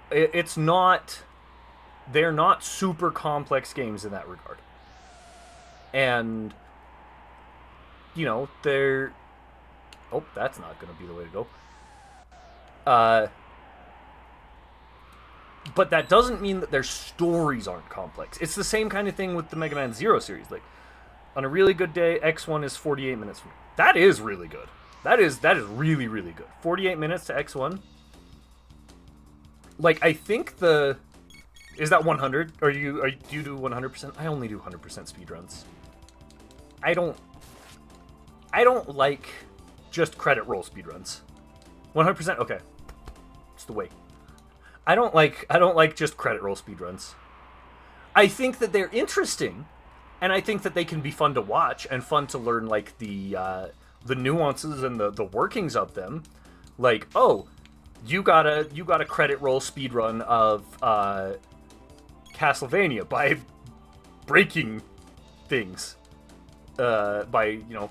it's not... They're not super complex games in that regard. And, you know, they're... Oh, that's not going to be the way to go. But that doesn't mean that their stories aren't complex. It's the same kind of thing with the Mega Man Zero series. Like, on a really good day, X1 is 48 minutes for me. That is really good. That is really, really good. 48 minutes to X1. Like, I think the... Is that 100? Do you do 100%? I only do 100% speedruns. I don't like just credit roll speedruns. 100%? Okay. It's the way. I don't like just credit roll speedruns. I think that they're interesting, and I think that they can be fun to watch and fun to learn, like, the nuances and the workings of them. Like, oh, you got a credit roll speedrun of Castlevania by breaking things, by, you know,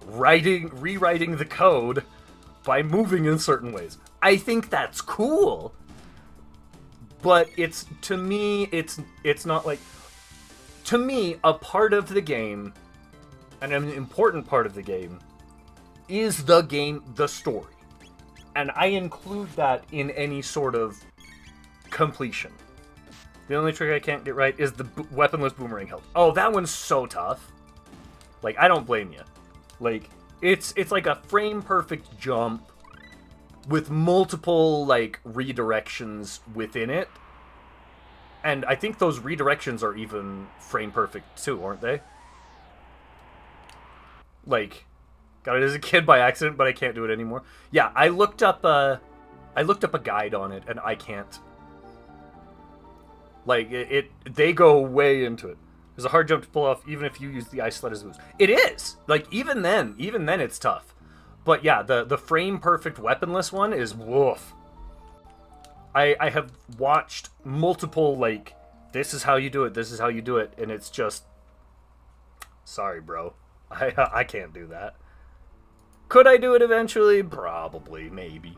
rewriting the code by moving in certain ways. I think that's cool, but to me it's not like, to me, a part of the game, and an important part of the game, is the story, and I include that in any sort of completion. The only trick I can't get right is the weaponless boomerang hilt. Oh, that one's so tough. Like, I don't blame you. Like, it's like a frame perfect jump with multiple, like, redirections within it. And I think those redirections are even frame perfect too, aren't they? Like, got it as a kid by accident, but I can't do it anymore. Yeah, I looked up a guide on it, and I can't. Like, they go way into it. There's a hard jump to pull off, even if you use the ice sled as a boost. It is! Like, even then it's tough. But yeah, the frame perfect weaponless one is woof. I have watched multiple, like, this is how you do it, this is how you do it, and it's just, sorry, bro. I can't do that. Could I do it eventually? Probably, maybe.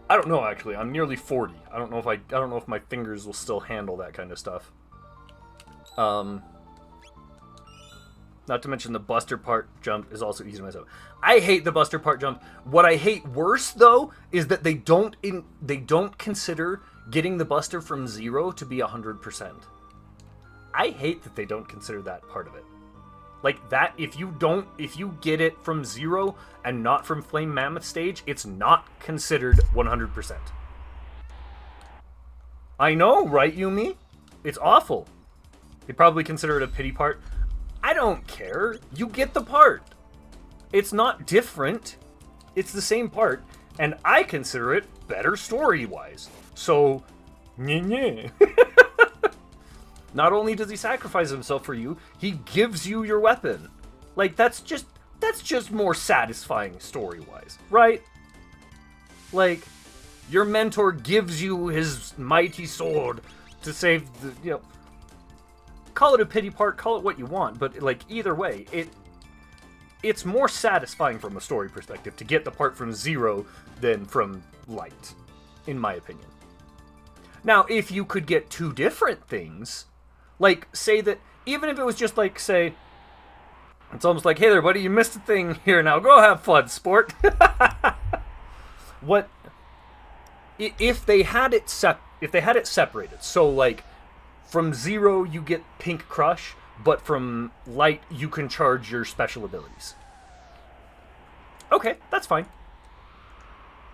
I don't know, actually. I'm nearly 40. I don't know if my fingers will still handle that kind of stuff. Not to mention the Buster Part jump is also easy to mess up. I hate the Buster Part jump. What I hate worse, though, is that they don't consider getting the Buster from 0 to be 100%. I hate that they don't consider that part of it. Like, that, if you get it from 0 and not from Flame Mammoth stage, it's not considered 100%. I know, right, Yumi? It's awful. They probably consider it a pity part. I don't care. You get the part. It's not different. It's the same part, and I consider it better story-wise. So, nyeh. Not only does he sacrifice himself for you, he gives you your weapon. Like, that's just more satisfying story-wise, right? Like, your mentor gives you his mighty sword to save the, you know, call it a pity part, call it what you want, but, like, either way, it's more satisfying from a story perspective to get the part from 0 than from light, in my opinion. Now, if you could get two different things, like, say that, even if it was just like, say, it's almost like, hey there, buddy, you missed a thing here now, go have fun, sport. What, if they had it separated, so, like, from 0 you get Pink Crush, but from light you can charge your special abilities. Okay, that's fine.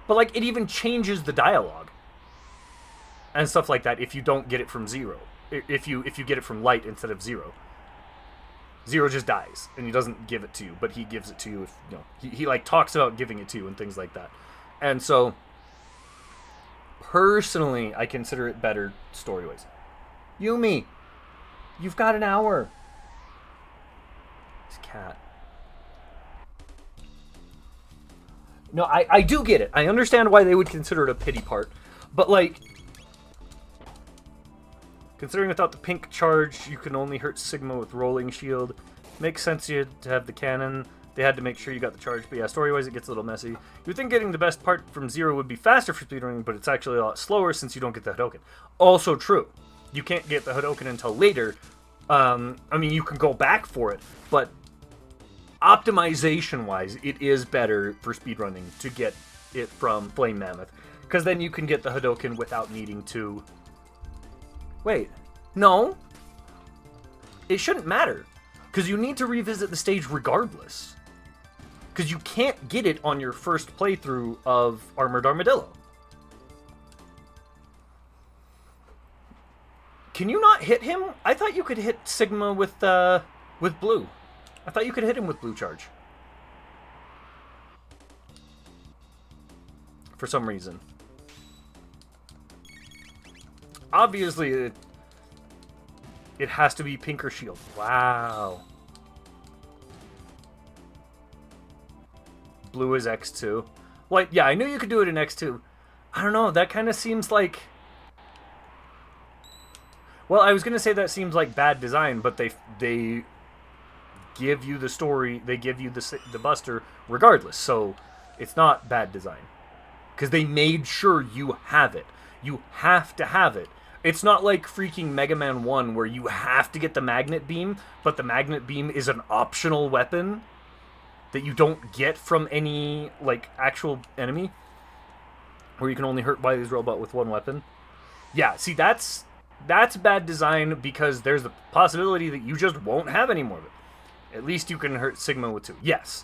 But, like, it even changes the dialogue and stuff like that if you don't get it from 0. If you get it from light instead of 0. 0 just dies, and he doesn't give it to you, but he gives it to you if, you know, he like talks about giving it to you and things like that. And so, personally, I consider it better story-wise. Yumi, you've got an hour. This cat. No, I do get it. I understand why they would consider it a pity part, but, like, considering without the pink charge, you can only hurt Sigma with Rolling Shield. Makes sense you had to have the cannon. They had to make sure you got the charge. But yeah, story-wise, it gets a little messy. You would think getting the best part from 0 would be faster for speedrunning, but it's actually a lot slower since you don't get the Hadoken. Also true. You can't get the Hadoken until later. I mean, you can go back for it, but optimization-wise, it is better for speedrunning to get it from Flame Mammoth, because then you can get the Hadoken without needing to... Wait, no. It shouldn't matter, because you need to revisit the stage regardless. Because you can't get it on your first playthrough of Armored Armadillo. Can you not hit him? I thought you could hit Sigma with blue. I thought you could hit him with blue charge. For some reason. Obviously, it has to be pink or shield. Wow. Blue is X2. Well, yeah, I knew you could do it in X2. I don't know, that kind of seems like... Well, I was going to say that seems like bad design, but they give you the story, they give you the Buster regardless, so it's not bad design. Because they made sure you have it. You have to have it. It's not like freaking Mega Man 1 where you have to get the Magnet Beam, but the Magnet Beam is an optional weapon that you don't get from any, like, actual enemy. Where you can only hurt Wily's robot with one weapon. Yeah, see, that's bad design because there's the possibility that you just won't have any more of it. At least you can hurt Sigma with 2. Yes.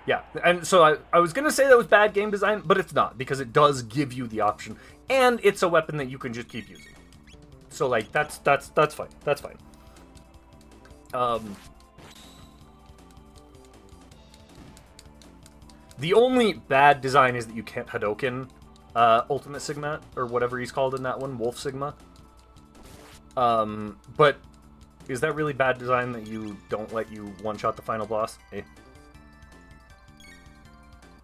Yeah, and so I was going to say that was bad game design, but it's not, because it does give you the option, and it's a weapon that you can just keep using. So, like, that's fine. That's fine. The only bad design is that you can't Hadouken Ultimate Sigma, or whatever he's called in that one, Wolf Sigma. But is that really bad design that you don't let you one-shot the final boss? Eh.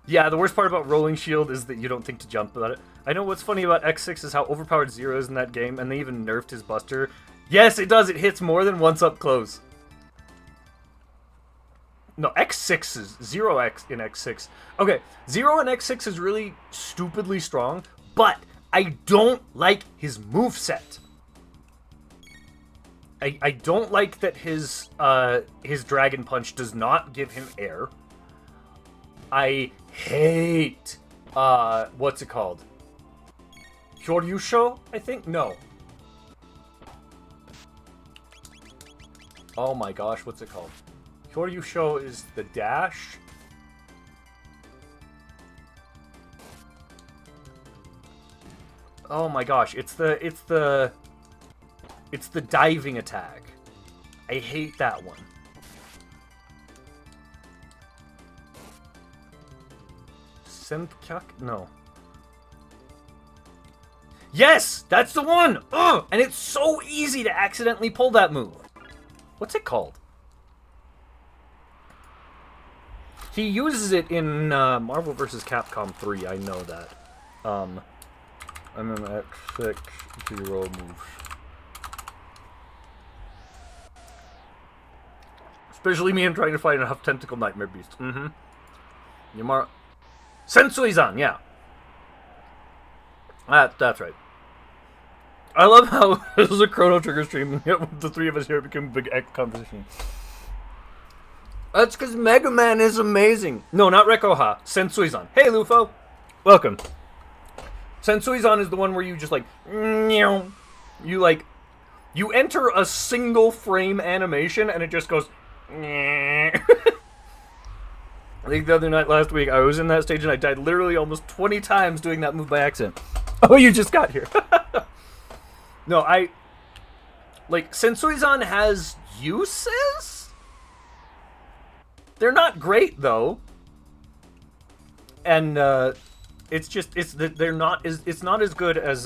Yeah, the worst part about Rolling Shield is that you don't think to jump about it. I know what's funny about X6 is how overpowered Zero is in that game, and they even nerfed his Buster. Yes, it does. It hits more than once up close. No, X6 is... Zero X in X6. Okay, Zero in X6 is really stupidly strong, but I don't like his moveset. I don't like that his Dragon Punch does not give him air. I hate, what's it called? Kyoryusho, I think? No. Oh my gosh, what's it called? Kyoryusho is the dash. Oh my gosh, it's the diving attack. I hate that one. Senpkyak? No. Yes! That's the one! Ugh! And it's so easy to accidentally pull that move. What's it called? He uses it in Marvel vs. Capcom 3, I know that. I'm an X6 Zero move. Especially me, I'm trying to find enough tentacle nightmare beast. Mm-hmm. Yamara... Sensuizan, yeah. That's right. I love how this is a Chrono Trigger stream, and yet the three of us here became a big X competition. That's because Mega Man is amazing. No, not Rekoha. Sensuizan. Hey, Lufo. Welcome. Sensuizan is the one where you just, like... You, like... You enter a single frame animation, and it just goes... I think the other night last week, I was in that stage and I died literally almost 20 times doing that move by accident. Oh, you just got here. No, like, Sensuizan has uses? They're not great, though. And, they're not it's not as good as,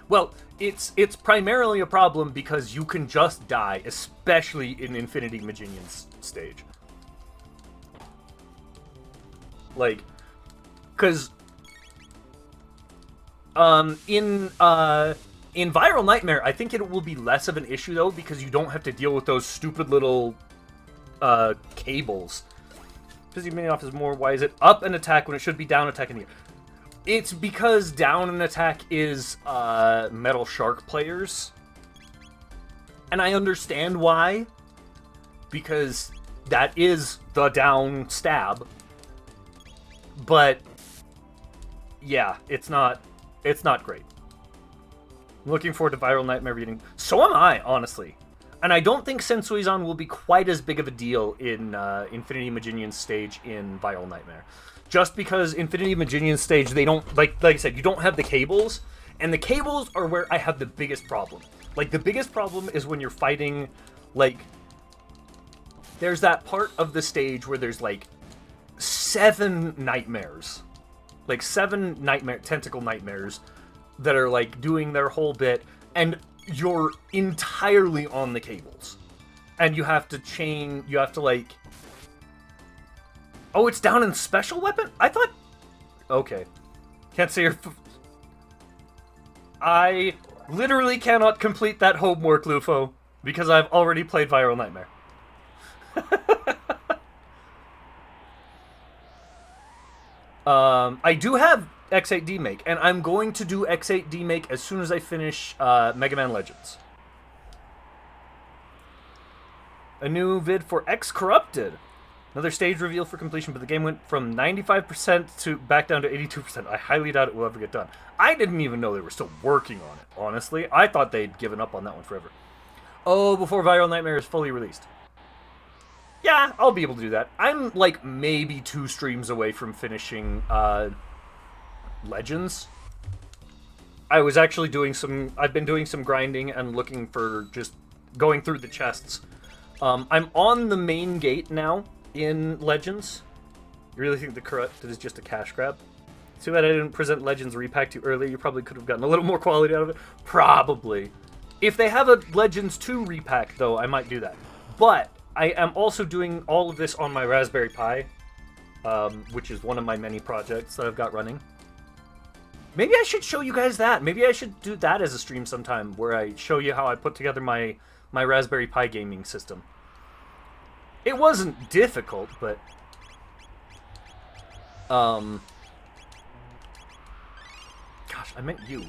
well, it's primarily a problem because you can just die, especially in Infinity Maginion's stage. Like, because in Viral Nightmare, I think it will be less of an issue though because you don't have to deal with those stupid little cables. Busy mini off is more. Why is it up an attack when it should be down attack in the air? It's because down an attack is Metal Shark players, and I understand why, because that is the down stab. But yeah, it's not great. I'm looking forward to Viral Nightmare reading. So am I, honestly. And I don't think Sensuizan will be quite as big of a deal in Infinity Imaginion's stage in Viral Nightmare. Just because Infinity Imaginion's stage, they don't, like I said, you don't have the cables, and the cables are where I have the biggest problem. Like, the biggest problem is when you're fighting, like, there's that part of the stage where there's, like, 7 nightmares. Like, 7 tentacle nightmares that are, like, doing their whole bit, and you're entirely on the cables. And you have to, like... Oh, it's down in special weapon? I thought... Okay. Can't say your... I literally cannot complete that homework, Lufo, because I've already played Viral Nightmare. I do have X8 Make, and I'm going to do X8 Make as soon as I finish Mega Man Legends. A new vid for X Corrupted. Another stage reveal for completion, but the game went from 95% to back down to 82%. I highly doubt it will ever get done. I didn't even know they were still working on it, honestly. I thought they'd given up on that one forever. Oh, before Viral Nightmare is fully released. Yeah, I'll be able to do that. I'm, like, maybe 2 streams away from finishing Legends. I was actually doing I've been doing some grinding and looking for just going through the chests. I'm on the main gate now in Legends. You really think the Corrupted is just a cash grab? Too bad I didn't present Legends repack to you earlier. You probably could have gotten a little more quality out of it. Probably. If they have a Legends 2 repack, though, I might do that. But I am also doing all of this on my Raspberry Pi, which is one of my many projects that I've got running. Maybe I should show you guys that. Maybe I should do that as a stream sometime, where I show you how I put together my Raspberry Pi gaming system. It wasn't difficult, but... Gosh, I meant you.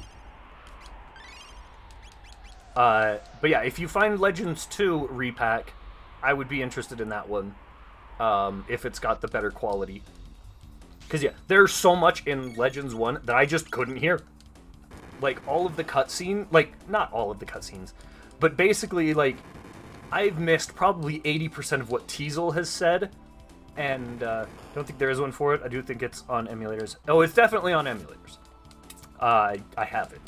But yeah, if you find Legends 2 repack, I would be interested in that one, if it's got the better quality. Because, yeah, there's so much in Legends 1 that I just couldn't hear. Like, all of the cutscene, like, not all of the cutscenes, but basically, like, I've missed probably 80% of what Teasel has said, and don't think there is one for it. I do think it's on emulators. Oh, it's definitely on emulators. I have it.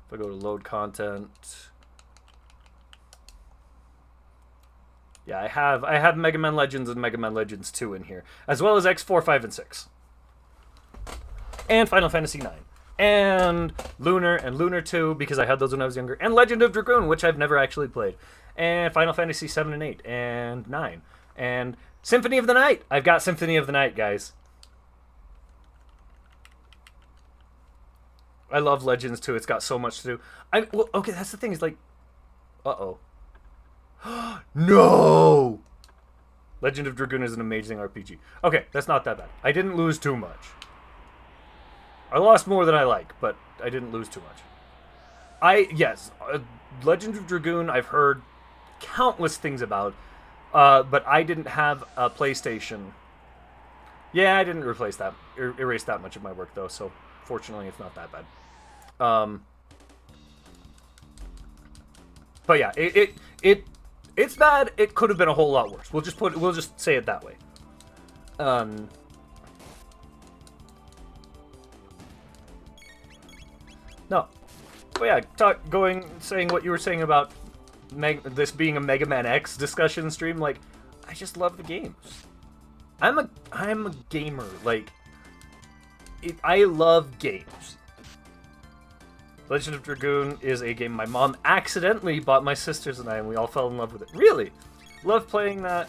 If I go to load content, yeah, I have Mega Man Legends and Mega Man Legends 2 in here, as well as X4, 5, and 6, and Final Fantasy 9, and Lunar 2 because I had those when I was younger, and Legend of Dragoon, which I've never actually played, and Final Fantasy 7 and 8, and 9, and Symphony of the Night. I've got Symphony of the Night, guys. I love Legends 2. It's got so much to do. Well, okay, that's the thing. Is like, uh-oh. No! Legend of Dragoon is an amazing RPG. Okay, that's not that bad. I didn't lose too much. I lost more than I like, but I didn't lose too much. Yes, Legend of Dragoon, I've heard countless things about, but I didn't have a PlayStation. Yeah, I didn't erase that much of my work, though, so fortunately it's not that bad. But yeah, it's bad. It could have been a whole lot worse. We'll just say it that way. No. But yeah, saying what you were saying about this being a Mega Man X discussion stream, like, I just love the games. I'm a gamer, like, I love games. Legend of Dragoon is a game my mom accidentally bought my sisters and I, and we all fell in love with it. Really? Love playing that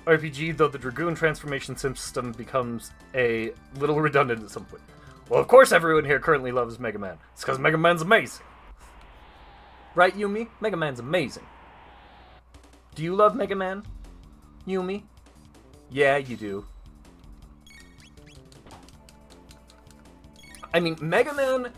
RPG, though the Dragoon transformation system becomes a little redundant at some point. Well, of course everyone here currently loves Mega Man. It's because Mega Man's amazing. Right, Yumi? Mega Man's amazing. Do you love Mega Man, Yumi? Yeah, you do. I mean, Mega Man...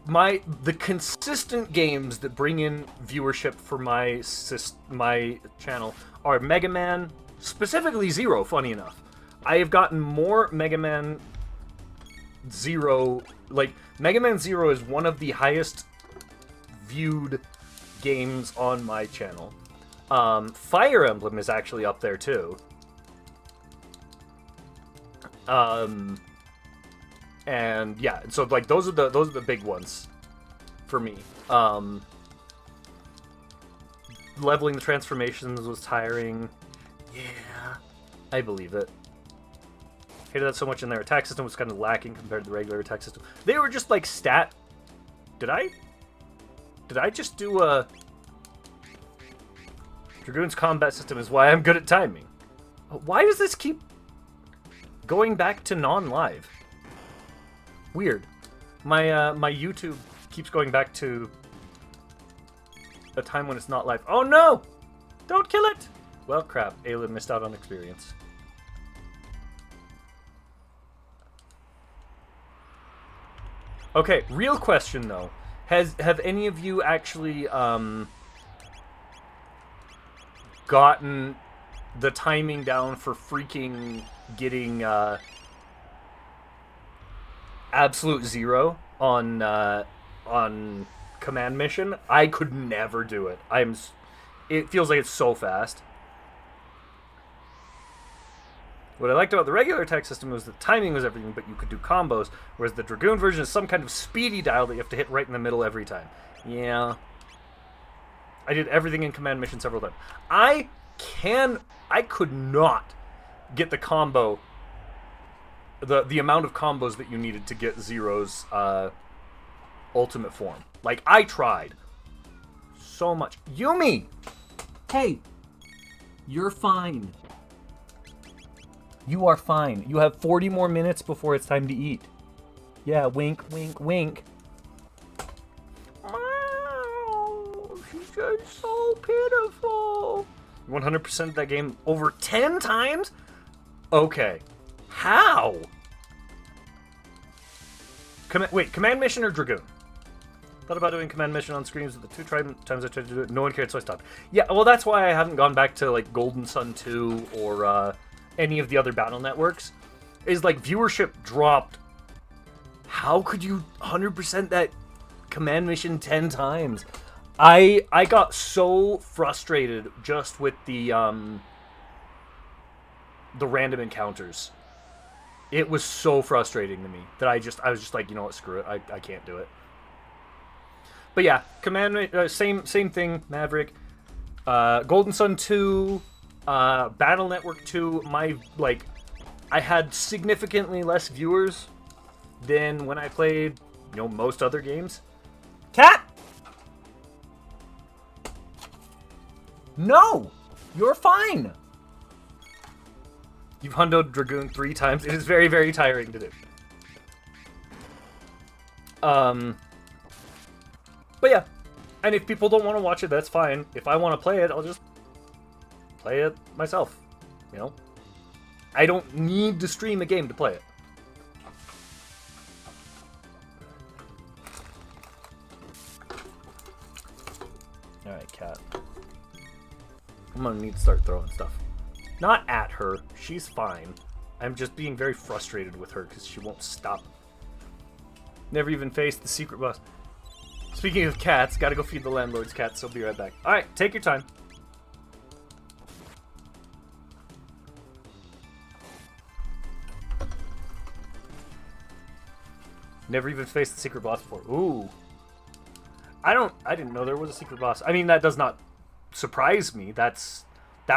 The consistent games that bring in viewership for my channel are Mega Man, Specifically Zero, funny enough. I have gotten more Mega Man Zero... Like, Mega Man Zero is one of the highest viewed games on my channel. Fire Emblem is actually up there, too. And, yeah, so, like, those are the big ones for me. Leveling the transformations was tiring. Yeah, I believe it. Hated that so much, and their attack system was kind of lacking compared to the regular attack system. They were just like stat. Did I just do a Dragoon's combat system is why I'm good at timing. Why does this keep going back to non-live? Weird. My YouTube keeps going back to a time when it's not live. Oh no! Don't kill it! Well, crap. Ayla missed out on experience. Okay, real question though. Have any of you actually gotten the timing down for freaking getting absolute zero on command mission? I could never do it. It feels like it's so fast. What I liked about the regular attack system was the timing was everything, but you could do combos, whereas the Dragoon version is some kind of speedy dial that you have to hit right in the middle every time. Yeah. I did everything in command mission several times. I could not get the combo, the amount of combos that you needed to get Zero's ultimate form. Like, I tried so much. Yumi! Hey! You're fine. You are fine. You have 40 more minutes before it's time to eat. Yeah, wink, wink, wink. Oh, she's just so pitiful. 100% that game over 10 times? Okay. How? Wait, command mission or Dragoon? Thought about doing command mission on screens with the two times I tried to do it. No one cared, so I stopped. Yeah, well, that's why I haven't gone back to, like, Golden Sun 2 or, any of the other battle networks, is like viewership dropped. How could you 100% that command mission 10 times? I got so frustrated just with the random encounters. It was so frustrating to me that I was just like, you know what, screw it, I can't do it. But yeah, same thing, Maverick. Golden Sun 2, Battle Network 2, I had significantly less viewers than when I played, most other games. Cat! No! You're fine! You've hundoed Dragoon 3 times. It is very, very tiring to do. But yeah. And if people don't want to watch it, that's fine. If I want to play it, I'll just play it myself, I don't need to stream a game to play it. Alright, cat. I'm gonna need to start throwing stuff. Not at her, she's fine. I'm just being very frustrated with her because she won't stop. Never even faced the secret boss. Speaking of cats, gotta go feed the landlord's cat, so be right back. Alright, take your time. Never even faced the secret boss before. Ooh. I didn't know there was a secret boss. I mean, that does not surprise me. That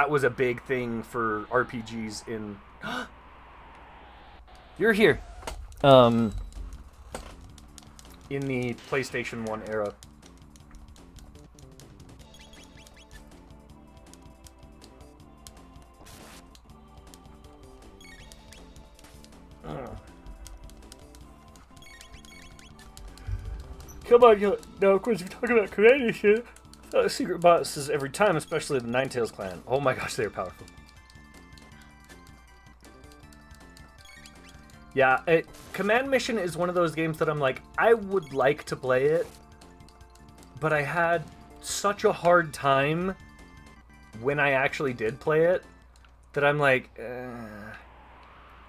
was a big thing for RPGs in... You're here. In the PlayStation 1 era. Come on, now of course if you're talking about command shit, secret bosses every time, especially the Ninetales clan. Oh my gosh, they're powerful. Yeah, Command Mission is one of those games that I'm like, I would like to play it, but I had such a hard time when I actually did play it that I'm like, I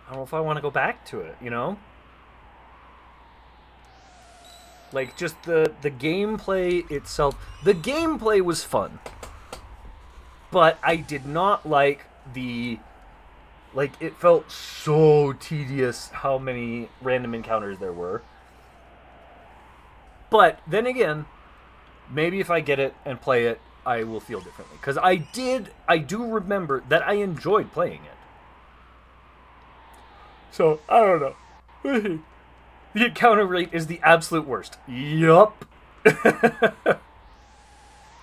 don't know if I want to go back to it, you know? Like, just the gameplay itself. The gameplay was fun. But I did not like the... Like, it felt so tedious how many random encounters there were. But, then again, maybe if I get it and play it, I will feel differently. Because I do remember that I enjoyed playing it. So, I don't know. The encounter rate is the absolute worst. Yup.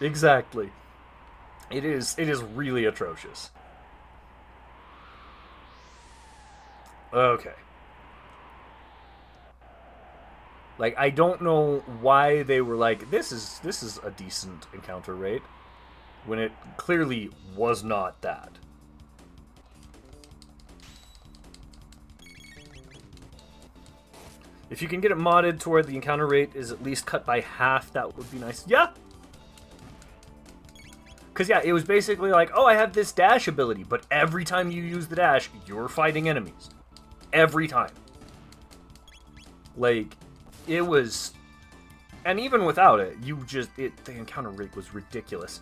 Exactly. It is really atrocious. Okay. Like, I don't know why they were like, this is a decent encounter rate, when it clearly was not that. If you can get it modded to where the encounter rate is at least cut by half, that would be nice. Yeah! Because, yeah, it was basically like, oh, I have this dash ability, but every time you use the dash, you're fighting enemies. Every time. Like, it was... And even without it, the encounter rate was ridiculous.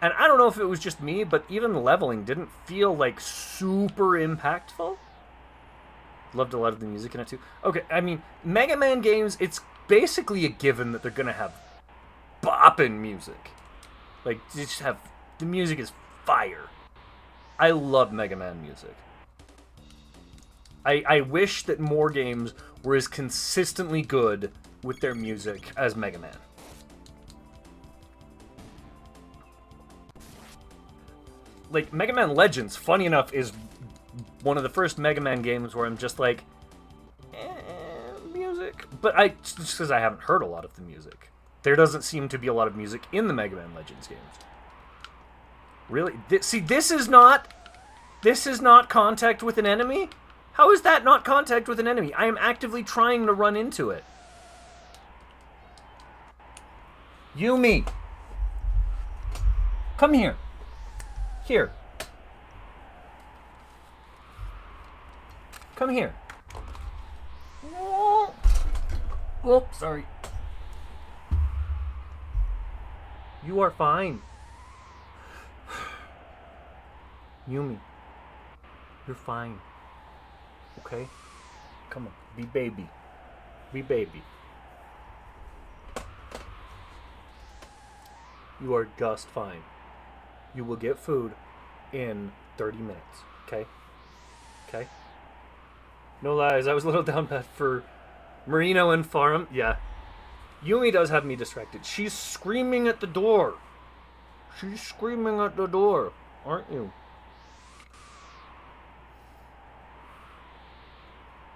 And I don't know if it was just me, but even leveling didn't feel, like, super impactful. Loved a lot of the music in it, too. Okay, I mean, Mega Man games, it's basically a given that they're gonna have bopping music. Like, you just have... The music is fire. I love Mega Man music. I wish that more games were as consistently good with their music as Mega Man. Like, Mega Man Legends, funny enough, is one of the first Mega Man games where I'm just like, music. But just because I haven't heard a lot of the music. There doesn't seem to be a lot of music in the Mega Man Legends games. Really? See, this is not contact with an enemy? How is that not contact with an enemy? I am actively trying to run into it. Yumi! Come here. Here. Come here. Oh, sorry. You are fine. Yumi. You're fine. Okay? Come on. Be baby. Be baby. You are just fine. You will get food in 30 minutes. Okay? Okay? No lies, I was a little down bad for Marino and Farm. Yeah. Yumi does have me distracted. She's screaming at the door. She's screaming at the door. Aren't you?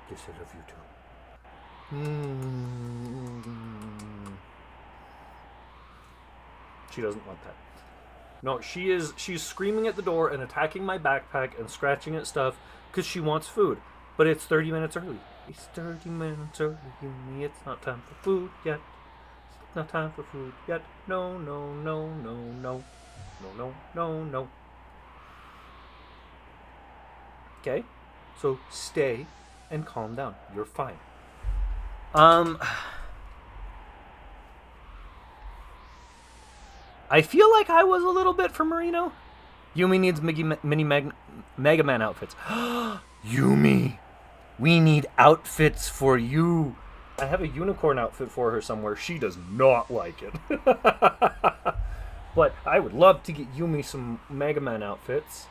Yes, I love you too. She doesn't want that. No, she's screaming at the door and attacking my backpack and scratching at stuff because she wants food. But it's 30 minutes early. It's 30 minutes early, Yumi. It's not time for food yet. It's not time for food yet. No, no, no, no, no. No, no, no, no. Okay? So stay and calm down. You're fine. I feel like I was a little bit for Marino. Yumi needs Mega Man outfits. Yumi, we need outfits for you. I have a unicorn outfit for her somewhere. She does not like it. But I would love to get Yumi some Mega Man outfits.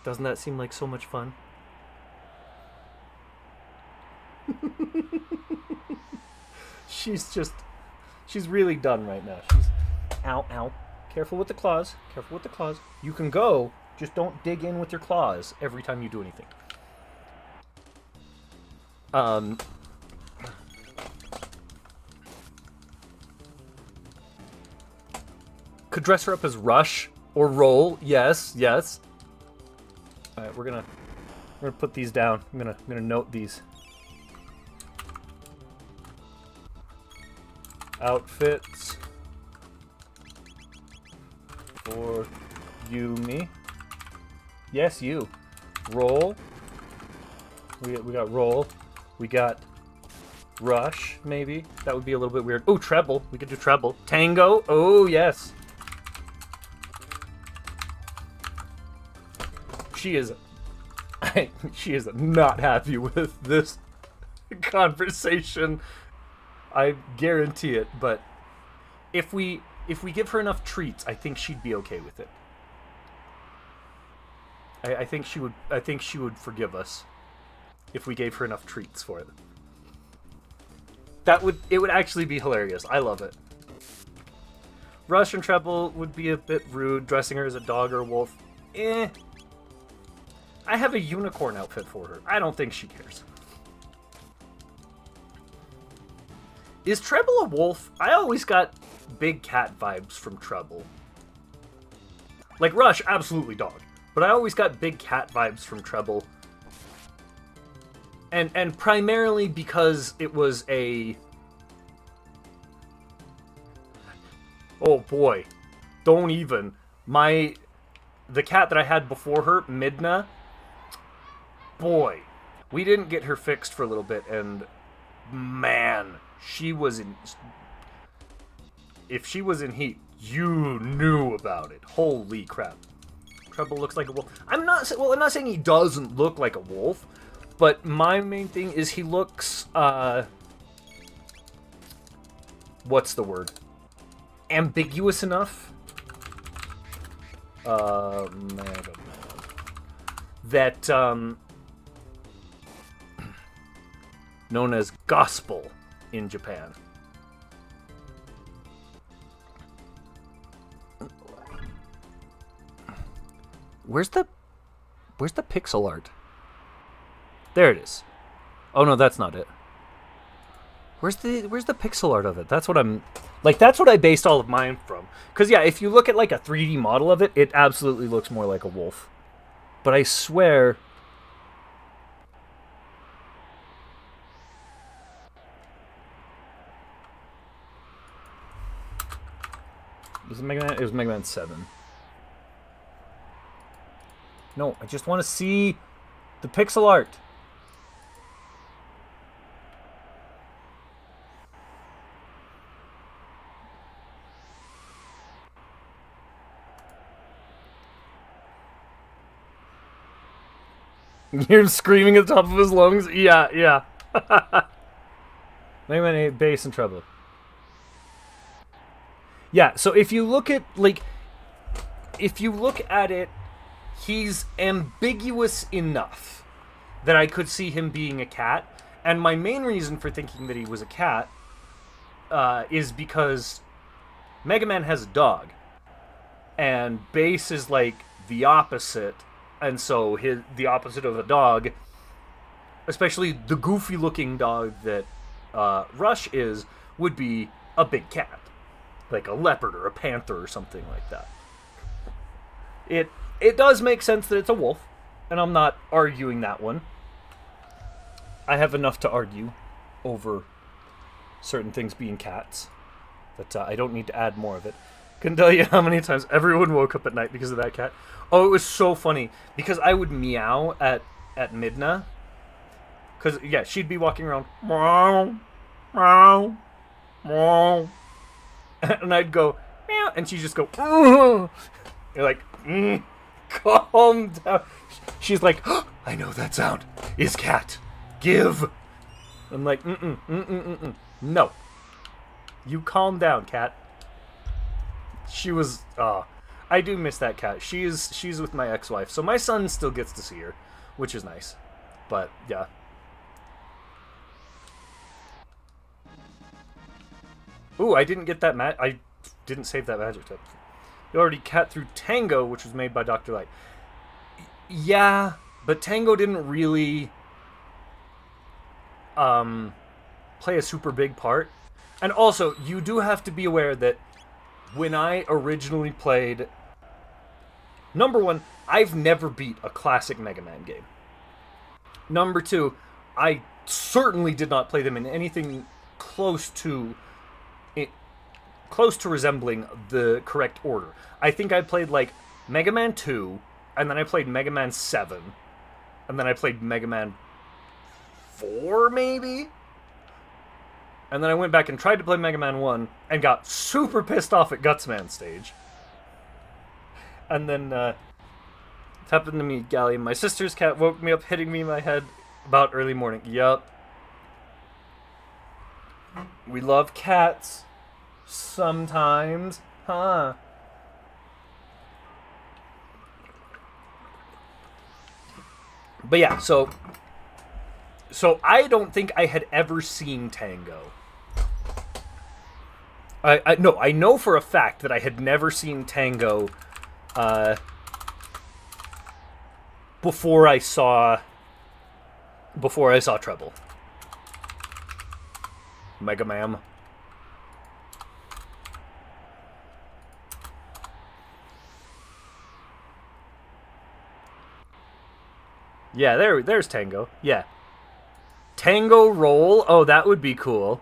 Doesn't that seem like so much fun? She's really done right now. Ow, ow. Careful with the claws. Careful with the claws. You can go, just don't dig in with your claws every time you do anything. Could dress her up as Rush or Roll. Yes, yes. Alright, we're gonna put these down. I'm gonna note these. Outfits for you, me. Yes, you. Roll. We got roll. We got rush, maybe. That would be a little bit weird. Oh, treble. We could do treble. Tango. Oh, yes. She is not happy with this conversation. I guarantee it, but if we give her enough treats, I think she'd be okay with it. I think she would forgive us if we gave her enough treats for it. It would actually be hilarious. I love it. Rush and treble would be a bit rude. Dressing her as a dog or a wolf, I have a unicorn outfit for her. I don't think she cares. Is Treble a wolf? I always got big cat vibes from Treble. Like Rush, absolutely dog. But I always got big cat vibes from Treble. And primarily because it was a... Oh boy. Don't even. The cat that I had before her, Midna, boy, we didn't get her fixed for a little bit, and man, she was in... If she was in heat, you knew about it. Holy crap. Treble looks like a wolf. I'm not saying he doesn't look like a wolf, but my main thing is he looks, what's the word? Ambiguous enough? That, known as gospel in Japan. Where's the pixel art? There it is. Oh no, that's not it. Where's the pixel art of it? That's what I based all of mine from. Cause yeah, if you look at like a 3D model of it, it absolutely looks more like a wolf. But I swear, was it Mega Man? It was Mega Man 7. No, I just want to see the pixel art. You're screaming at the top of his lungs? Yeah. Mega Man 8, bass and treble. Yeah, so if you look at it, he's ambiguous enough that I could see him being a cat. And my main reason for thinking that he was a cat is because Mega Man has a dog. And Bass is like the opposite. And so the opposite of a dog, especially the goofy looking dog that Rush is, would be a big cat. Like a leopard or a panther or something like that. It does make sense that it's a wolf, and I'm not arguing that one. I have enough to argue over certain things being cats, that I don't need to add more of it. Couldn't tell you how many times everyone woke up at night because of that cat. Oh, it was so funny, because I would meow at Midna, because, yeah, she'd be walking around, meow, meow, meow, and I'd go, meow, and she'd just go, oh. You're like, calm down. She's like, oh, I know that sound. It's cat. Give. I'm like, no. You calm down, cat. She was, I do miss that cat. She's with my ex-wife, so my son still gets to see her, which is nice. But, yeah. Ooh, I didn't get that I didn't save that magic tip. You already cat through Tango, which was made by Dr. Light. Yeah, but Tango didn't really play a super big part. And also, you do have to be aware that when I originally played... Number one, I've never beat a classic Mega Man game. Number two, I certainly did not play them in anything close to close to resembling the correct order. I think I played like Mega Man 2, and then I played Mega Man 7, and then I played Mega Man 4, maybe? And then I went back and tried to play Mega Man 1, and got super pissed off at Gutsman stage. And then, it happened to me, Gallium. My sister's cat woke me up, hitting me in my head about early morning. Yup. We love cats. Sometimes. Huh. But yeah, so I don't think I had ever seen Tango. No, I know for a fact that I had never seen Tango before I saw Treble. Mega Man. Yeah, there's Tango. Yeah. Tango Roll? Oh, that would be cool.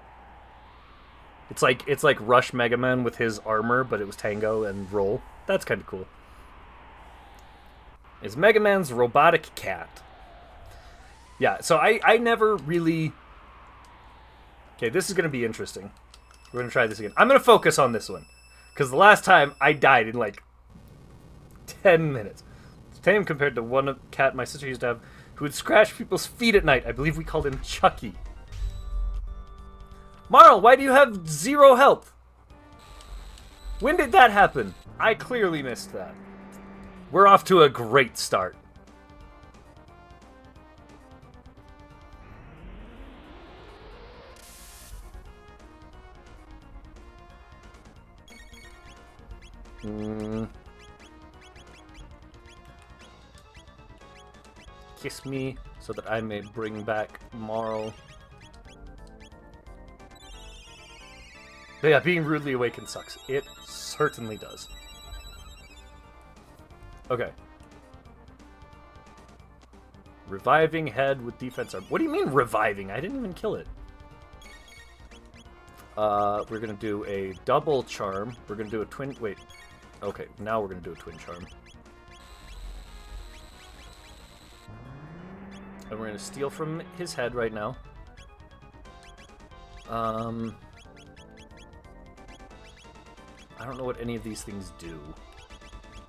It's like Rush Mega Man with his armor, but it was Tango and Roll. That's kind of cool. It's Mega Man's robotic cat. Yeah, so I never really... Okay, this is going to be interesting. We're going to try this again. I'm going to focus on this one. Because the last time, I died in like 10 minutes. It's tame compared to one cat my sister used to have who would scratch people's feet at night. I believe we called him Chucky. Marl, why do you have 0 health? When did that happen? I clearly missed that. We're off to a great start. Kiss me so that I may bring back Marl. But yeah, being rudely awakened sucks. It certainly does. Okay. Reviving head with defense arm. What do you mean reviving? I didn't even kill it. We're gonna do a double charm. We're gonna do a twin... Wait. Okay, now we're gonna do a twin charm. And we're gonna steal from his head right now. I don't know what any of these things do.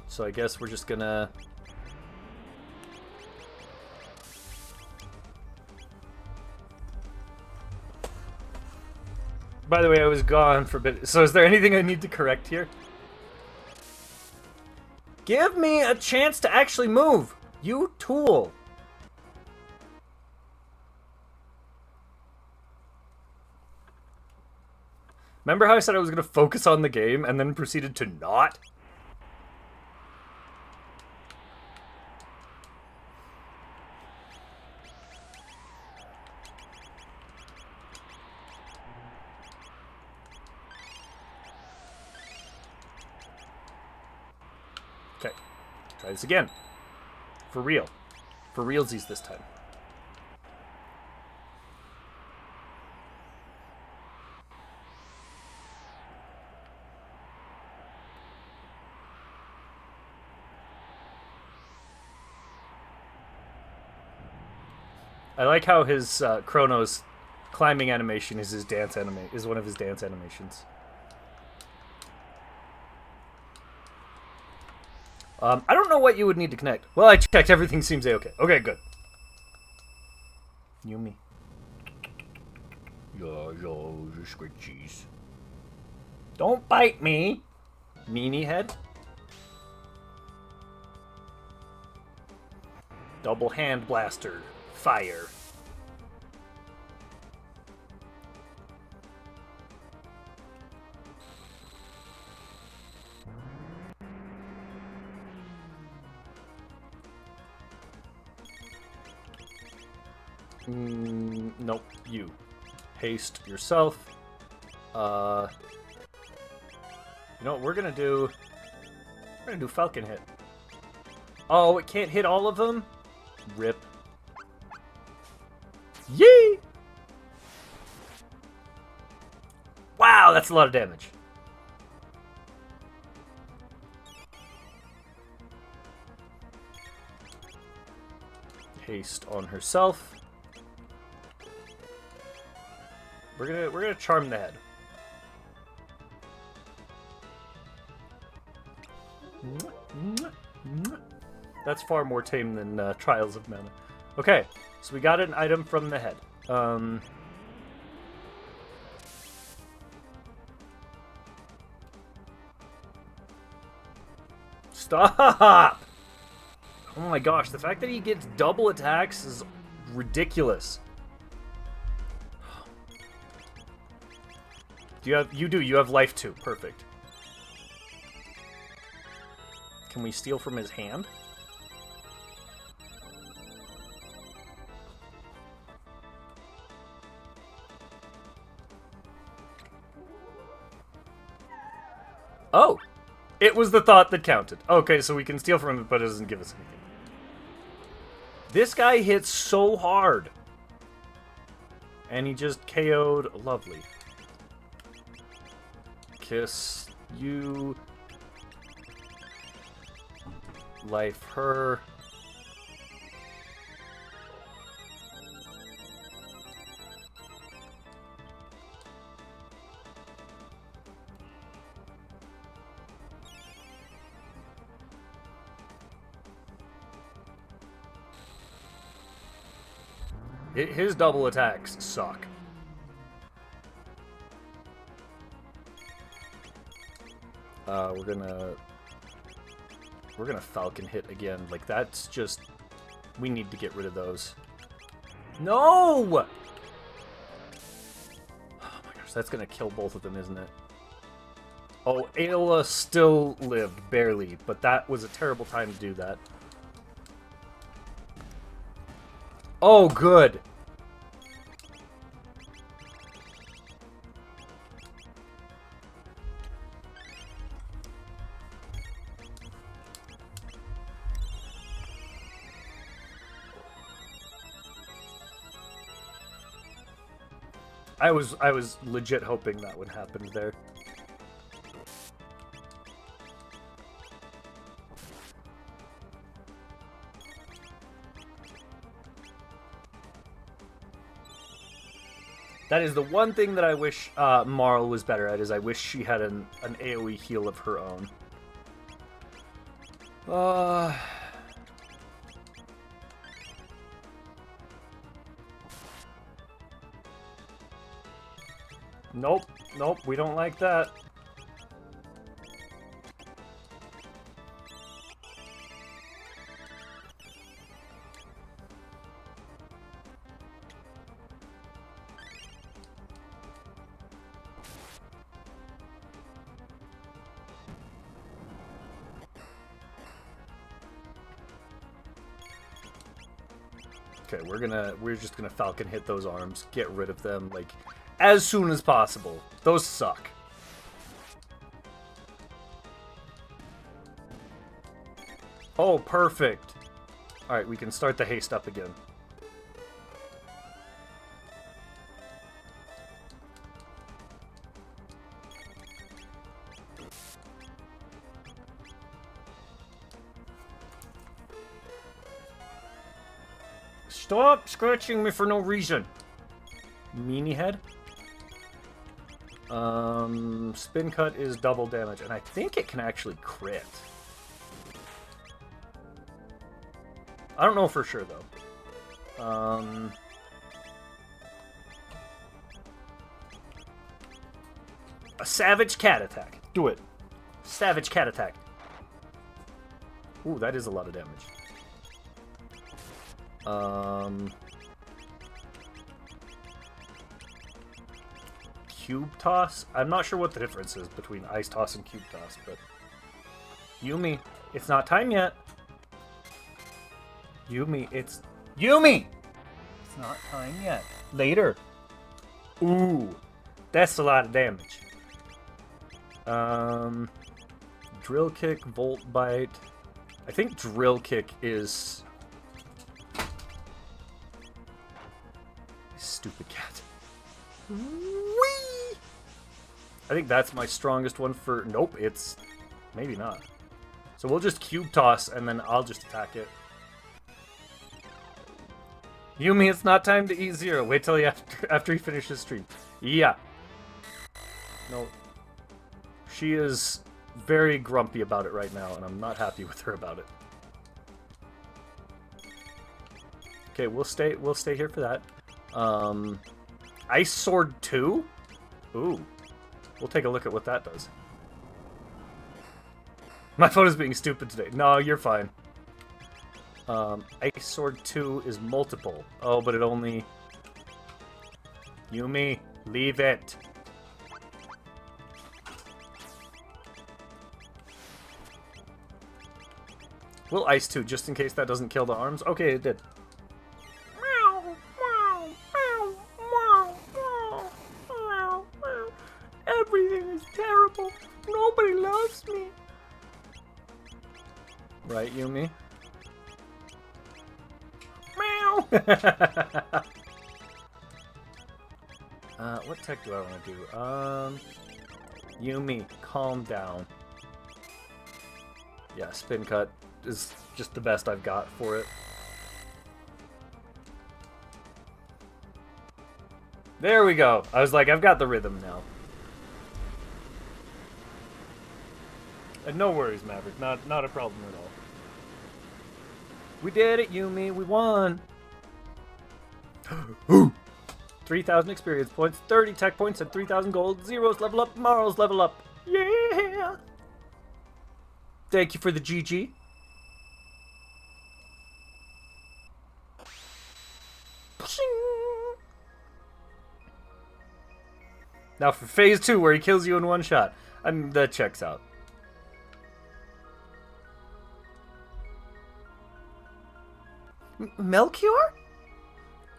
So I guess we're just gonna... By the way, I was gone for a bit. So is there anything I need to correct here? Give me a chance to actually move! You tool! Remember how I said I was going to focus on the game and then proceeded to not? Okay. Try this again. For real. For realsies this time. I like how his Chrono's climbing animation is his dance is one of his dance animations. I don't know what you would need to connect. Well, I checked. Everything seems a-okay. Okay, good. Yumi. Yo, squid cheese. Don't bite me, meanie head. Double hand blaster. Fire. Nope, you. Haste yourself. You know what we're gonna do? We're gonna do Falcon hit. Oh, it can't hit all of them? Rip. Yee! Wow, that's a lot of damage. haste on herself. We're gonna charm the head. That's far more tame than Trials of Mana. Okay, so we got an item from the head. Stop! Oh my gosh, the fact that he gets double attacks is ridiculous. You have life 2. Perfect. Can we steal from his hand? Oh! It was the thought that counted. Okay, so we can steal from him, but it doesn't give us anything. This guy hits so hard. And he just KO'd. Lovely. Kiss you. Life her. His double attacks suck. We're gonna Falcon hit again. Like, that's just... We need to get rid of those. No! Oh my gosh, that's gonna kill both of them, isn't it? Oh, Ayla still lived, barely, but that was a terrible time to do that. Oh, good! I was legit hoping that would happen there. That is the one thing that I wish Marl was better at, is I wish she had an AoE heal of her own. Nope, nope, we don't like that. Okay, we're just gonna Falcon hit those arms, get rid of them, like, as soon as possible. Those suck. Oh, perfect. Alright, we can start the haste up again. Stop scratching me for no reason. Meanie head. Spin cut is double damage, and I think it can actually crit. I don't know for sure though. A savage cat attack. Do it. Savage cat attack. Ooh, that is a lot of damage. Cube toss? I'm not sure what the difference is between ice toss and cube toss, but... Yumi, it's not time yet. Yumi, it's... Yumi! It's not time yet. Later. Ooh, that's a lot of damage. Drill kick, volt bite. I think drill kick is... Stupid cat. Whee! I think that's my strongest one for... Nope, it's... Maybe not. So we'll just cube toss, and then I'll just attack it. Yumi, it's not time to eat Zero. Wait till after he finishes stream. Yeah. No. She is very grumpy about it right now, and I'm not happy with her about it. Okay, we'll stay here for that. Ice Sword 2? Ooh. We'll take a look at what that does. My phone is being stupid today. No, you're fine. Ice Sword 2 is multiple. Oh, but it only... Yumi, leave it. We'll Ice 2, just in case that doesn't kill the arms. Okay, it did. Everything is terrible. Nobody loves me. Right, Yumi? Meow. What tech do I want to do? Yumi, calm down. Yeah, spin cut is just the best I've got for it. There we go. I was like, I've got the rhythm now. And no worries, Maverick. Not a problem at all. We did it, Yumi. We won. 3,000 experience points, 30 tech points, and 3,000 gold. Zero's level up, Marl's level up. Yeah! Thank you for the GG. Now for phase 2, where he kills you in one shot. I mean, that checks out. Melchior?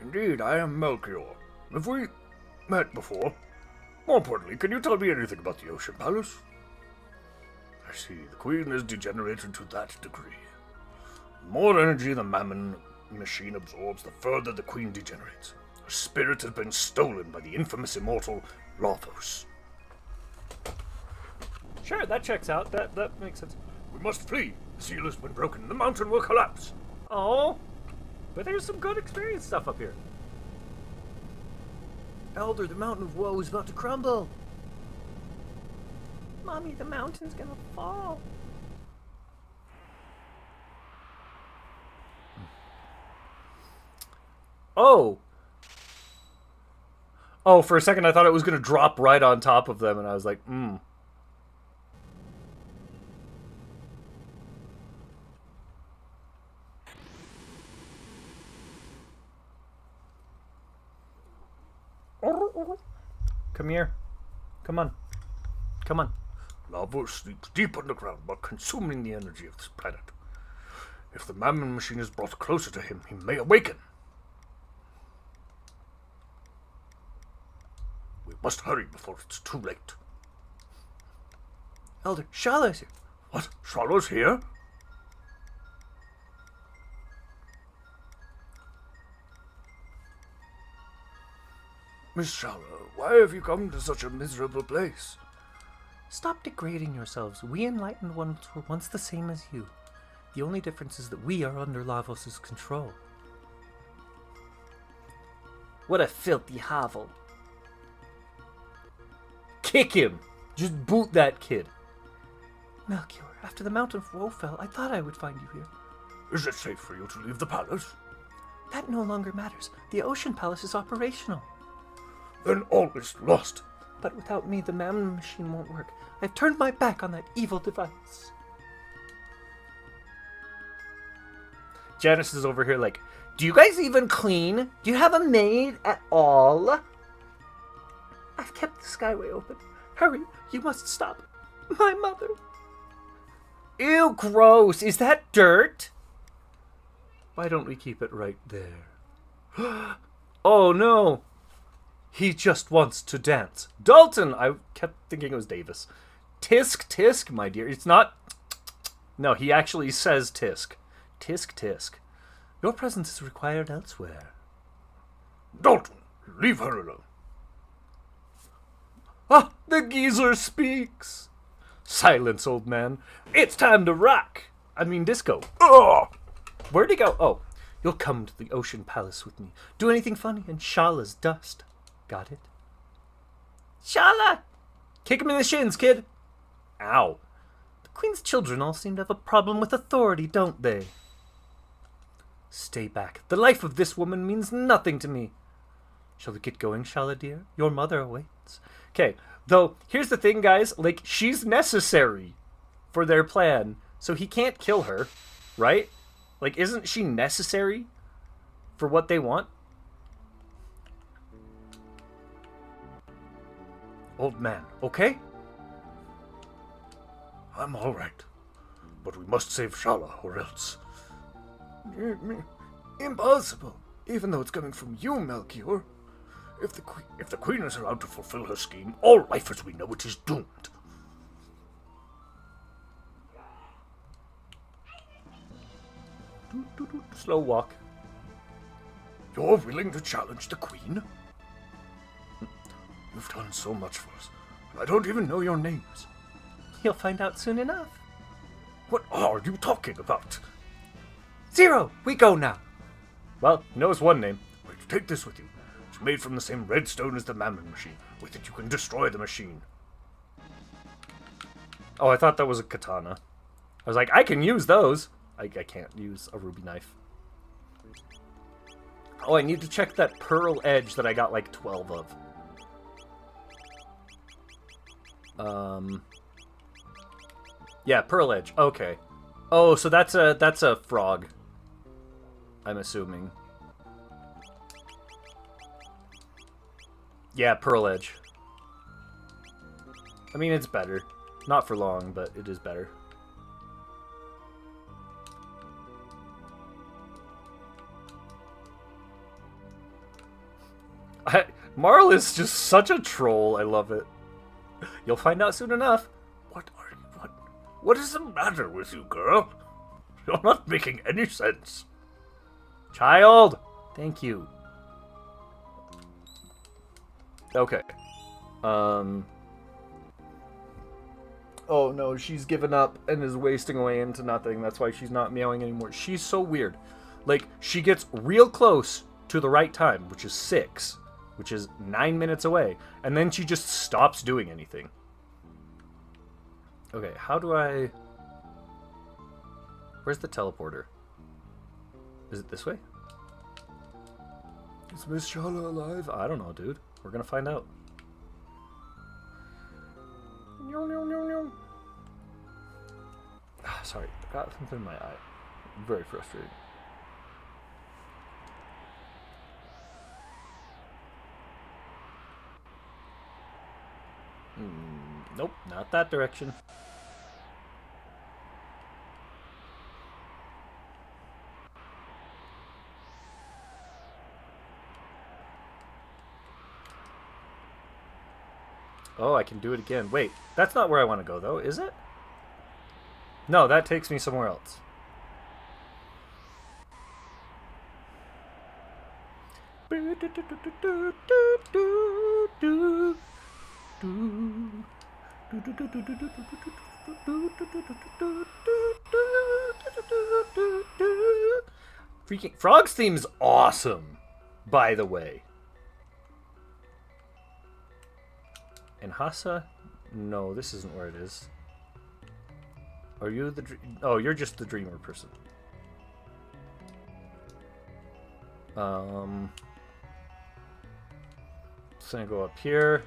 Indeed, I am Melchior. Have we met before? More importantly, can you tell me anything about the Ocean Palace? I see, the Queen has degenerated to that degree. The more energy the Mammon machine absorbs, the further the Queen degenerates. Her spirit has been stolen by the infamous immortal Lavos. Sure, that checks out. That makes sense. We must flee. The seal has been broken. The mountain will collapse. Oh, but there's some good experience stuff up here. Elder, the mountain of woe is about to crumble. Mommy, the mountain's gonna fall. Oh. Oh, for a second I thought it was going to drop right on top of them, and I was like, Come here. Come on. Come on. Lavos sleeps deep underground while consuming the energy of this planet. If the Mammon machine is brought closer to him, he may awaken. We must hurry before it's too late. Elder, Shallo's here. What? Swallow's here? Miss Shallow, why have you come to such a miserable place? Stop degrading yourselves. We enlightened ones were once the same as you. The only difference is that we are under Lavos' control. What a filthy hovel. Kick him! Just boot that kid. Melchior, after the Mountain of Woe fell, I thought I would find you here. Is it safe for you to leave the palace? That no longer matters. The Ocean Palace is operational. Then all is lost. But without me, the Mammon machine won't work. I've turned my back on that evil device. Janice is over here like, do you guys even clean? Do you have a maid at all? I've kept the skyway open. Hurry, you must stop. My mother. Ew, gross. Is that dirt? Why don't we keep it right there? Oh, no. He just wants to dance. Dalton! I kept thinking it was Davis. Tisk, tisk, my dear. It's not... No, he actually says tisk. Tisk, tisk. Your presence is required elsewhere. Dalton, leave her alone. Ah, the geezer speaks. Silence, old man. It's time to rock. I mean, disco. Ugh! Where'd he go? Oh, You'll come to the Ocean Palace with me. Do anything funny and Shala's dust. Got it? Shala! Kick him in the shins, kid! Ow. The Queen's children all seem to have a problem with authority, don't they? Stay back. The life of this woman means nothing to me. Shall we get going, Shala dear? Your mother awaits. Okay, though, here's the thing, guys. Like, she's necessary for their plan, so he can't kill her, right? Like, isn't she necessary for what they want? Old man, okay? I'm all right. But we must save Shala, or else. Impossible. Even though it's coming from you, Melchior. If the Queen is allowed to fulfill her scheme, all life as we know it is doomed. Slow walk. You're willing to challenge the Queen? You've done so much for us, and I don't even know your names. You'll find out soon enough. What are you talking about? Zero! We go now! Well, he knows one name. Wait, take this with you. It's made from the same redstone as the Mammon machine. With it you can destroy the machine. Oh, I thought that was a katana. I was like, I can use those. I can't use a ruby knife. Oh, I need to check that pearl edge that I got like 12 of. Yeah, pearl edge. Okay. Oh, so that's a frog. I'm assuming. Yeah, pearl edge. I mean, it's better. Not for long, but it is better. Marl is just such a troll. I love it. You'll find out soon enough. What is the matter with you, girl? You're not making any sense. Child! Thank you. Okay. Oh no, she's given up and is wasting away into nothing. That's why she's not meowing anymore. She's so weird. Like, she gets real close to the right time, which is 6, which is 9 minutes away, and then she just stops doing anything. Okay, how do I... Where's the teleporter? Is it this way? Is Miss Shala alive? I don't know, dude. We're gonna find out. Sorry, I got something in my eye. I'm very frustrated. Nope, not that direction. Oh, I can do it again. Wait, that's not where I want to go, though, is it? No, that takes me somewhere else. Freaking Frog's theme is awesome, by the way. And Hassa? No, this isn't where it is. Are you the... Oh, you're just the dreamer person. Just gonna go up here.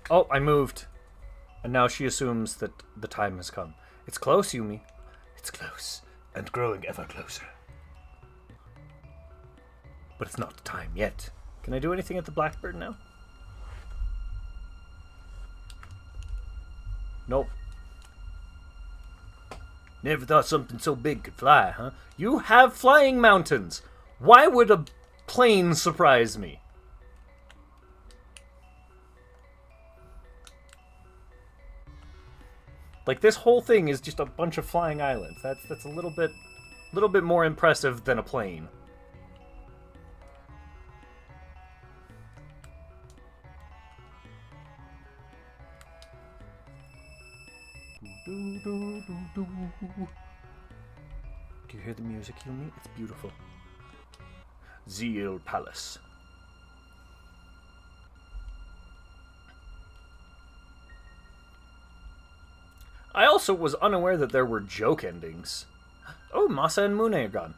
Oh, I moved. And now she assumes that the time has come. It's close, Yumi. It's close. And growing ever closer. But it's not the time yet. Can I do anything at the Blackbird now? Nope. Never thought something so big could fly, huh? You have flying mountains. Why would a plane surprise me? Like, this whole thing is just a bunch of flying islands. That's a little bit more impressive than a plane. Do you hear the music, Yumi? It's beautiful. Zeal Palace. I also was unaware that there were joke endings. Oh, Masa and Mune are gone.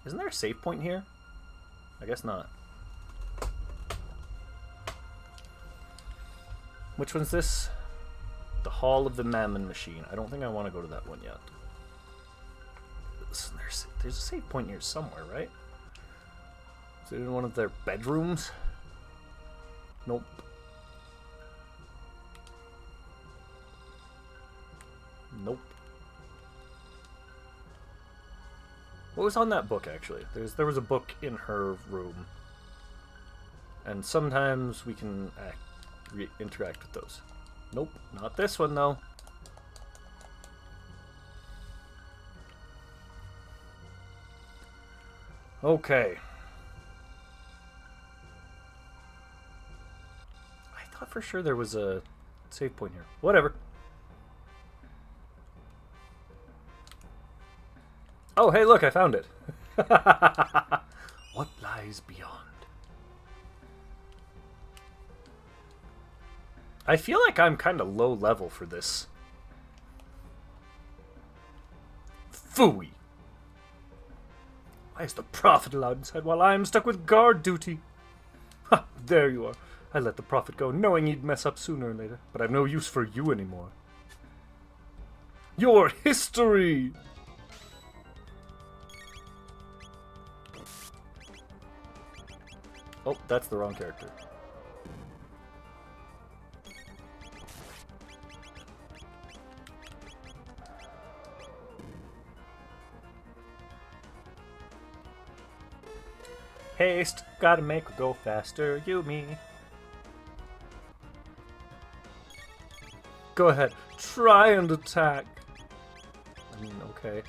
Isn't there a save point here? I guess not. Which one's this? The Hall of the Mammon Machine. I don't think I want to go to that one yet. There's a save point here somewhere, right? Is it in one of their bedrooms? Nope. Nope. What was on that book, actually? There was a book in her room. And sometimes we can interact with those. Nope, not this one, though. Okay. I thought for sure there was a save point here. Whatever. Oh, hey, look, I found it. What lies beyond? I feel like I'm kind of low level for this. Phooey. Why is the prophet allowed inside while I'm stuck with guard duty? Ha, there you are. I let the prophet go, knowing he'd mess up sooner or later. But I've no use for you anymore. Your history! Oh, that's the wrong character. Haste, gotta make her go faster, you, me. Go ahead, try and attack. I mean, okay.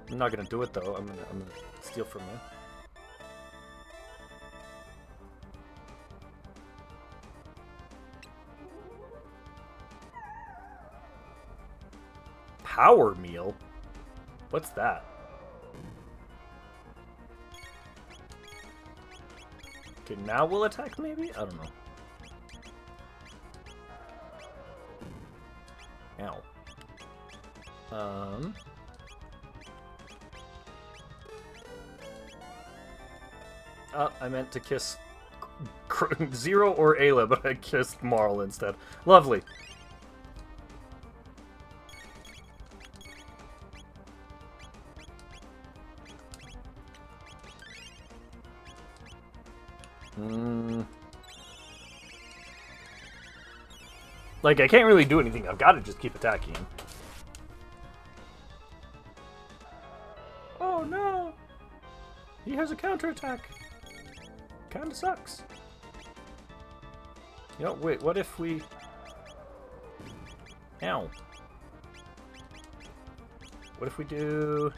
I'm not gonna do it though. I'm gonna steal from you. Power meal? What's that? Okay, now we'll attack maybe? I don't know. Ow. I meant to kiss Zero or Ayla, but I kissed Marl instead. Lovely. Like, I can't really do anything. I've got to just keep attacking him. Oh, no! He has a counterattack. Kinda sucks. You know, wait, what if we... Ow. What if we do...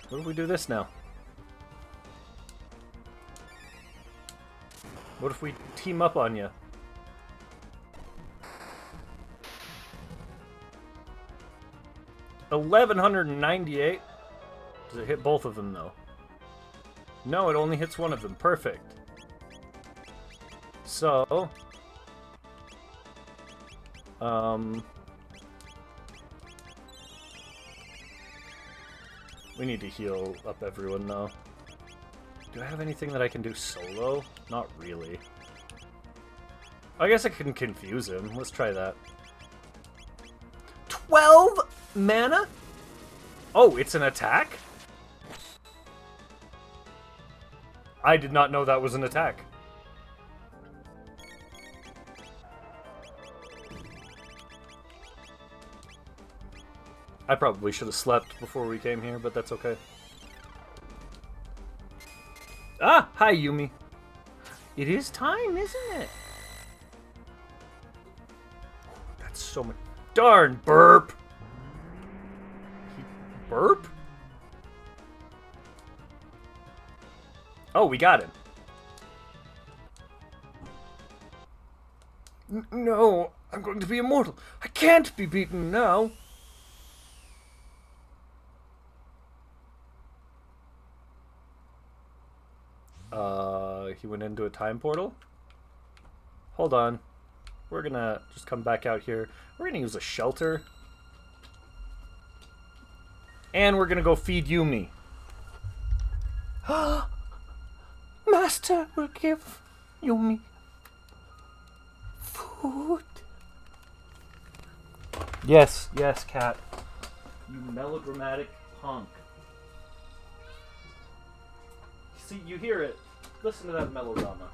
What if we do this now? What if we team up on you? $1,198? Does it hit both of them, though? No, it only hits one of them. Perfect. So... we need to heal up everyone, though. Do I have anything that I can do solo? Not really. I guess I can confuse him. Let's try that. 12 mana? Oh, it's an attack? I did not know that was an attack. I probably should have slept before we came here, but that's okay. Ah! Hi, Yumi. It is time, isn't it? That's so much... Darn burp! Burp? Oh, we got him. No, I'm going to be immortal. I can't be beaten now. He went into a time portal? Hold on. We're gonna just come back out here. We're gonna use a shelter. And we're gonna go feed Yumi. Master will give Yumi food. Yes, yes, cat. You melodramatic punk. See, you hear it. Listen to that melodrama.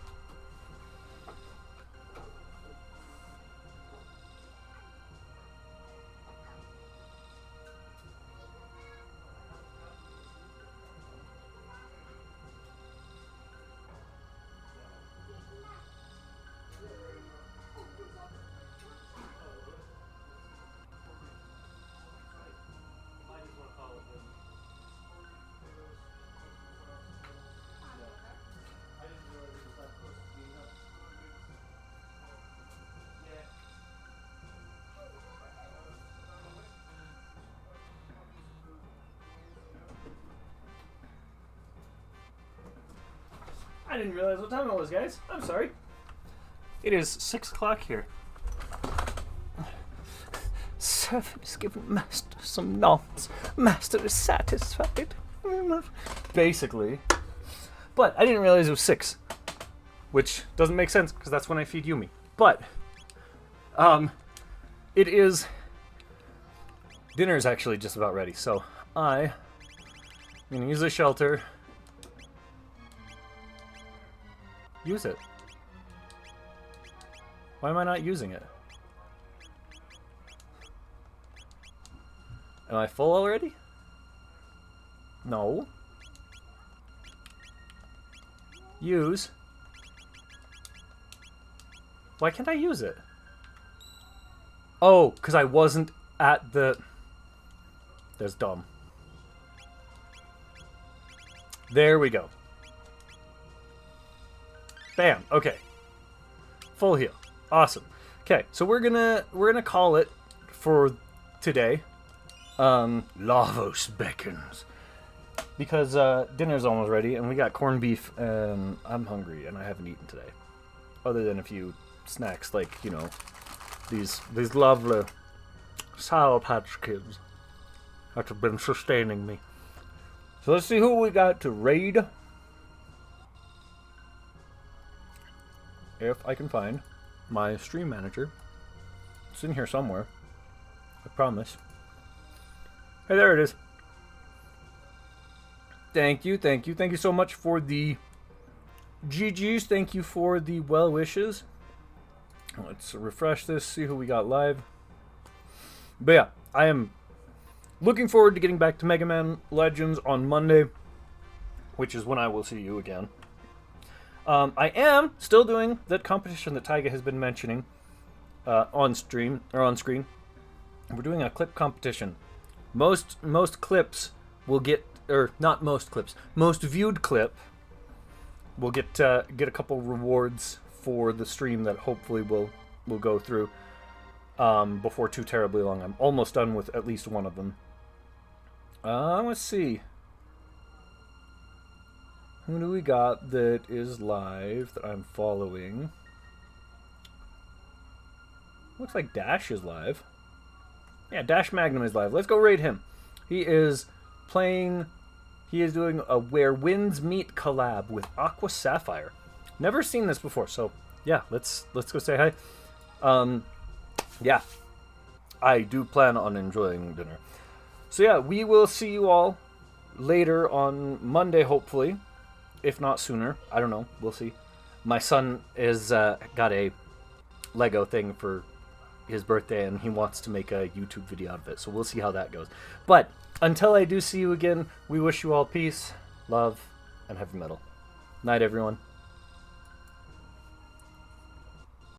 I didn't realize what time it was, guys. I'm sorry. It is 6 o'clock here. Servant has given master some nods. Master is satisfied. Basically. But I didn't realize it was 6. Which doesn't make sense, because that's when I feed Yumi. But, it is... Dinner is actually just about ready, so I'm going to use the shelter... Use it. Why am I not using it? Am I full already? No. Use. Why can't I use it? Oh, because I wasn't at the... That's dumb. There we go. Bam. Okay. Full heal. Awesome. Okay, so we're gonna call it for today. Lavos beckons. Because dinner's almost ready, and we got corned beef, and I'm hungry, and I haven't eaten today, other than a few snacks like these lovely Sour Patch Kids that have been sustaining me. So let's see who we got to raid. If I can find my stream manager. It's in here somewhere. I promise. Hey, there it is. Thank you, thank you. Thank you so much for the GGs. Thank you for the well wishes. Let's refresh this, see who we got live. But yeah, I am looking forward to getting back to Mega Man Legends on Monday, which is when I will see you again. I am still doing that competition that Taiga has been mentioning on stream or on screen. We're doing a clip competition. Most clips will get, or not most clips, most viewed clip will get a couple rewards for the stream that hopefully will go through before too terribly long. I'm almost done with at least one of them. Let's see. Who do we got that is live that I'm following? Looks like Dash is live. Yeah, Dash Magnum is live. Let's go raid him. He is playing... He is doing a Where Winds Meet collab with Aqua Sapphire. Never seen this before, so yeah, let's go say hi. Yeah, I do plan on enjoying dinner. So yeah, we will see you all later on Monday, hopefully. If not sooner. I don't know. We'll see. My son is got a Lego thing for his birthday, and he wants to make a YouTube video out of it. So we'll see how that goes. But until I do see you again, we wish you all peace, love, and heavy metal. Night, everyone.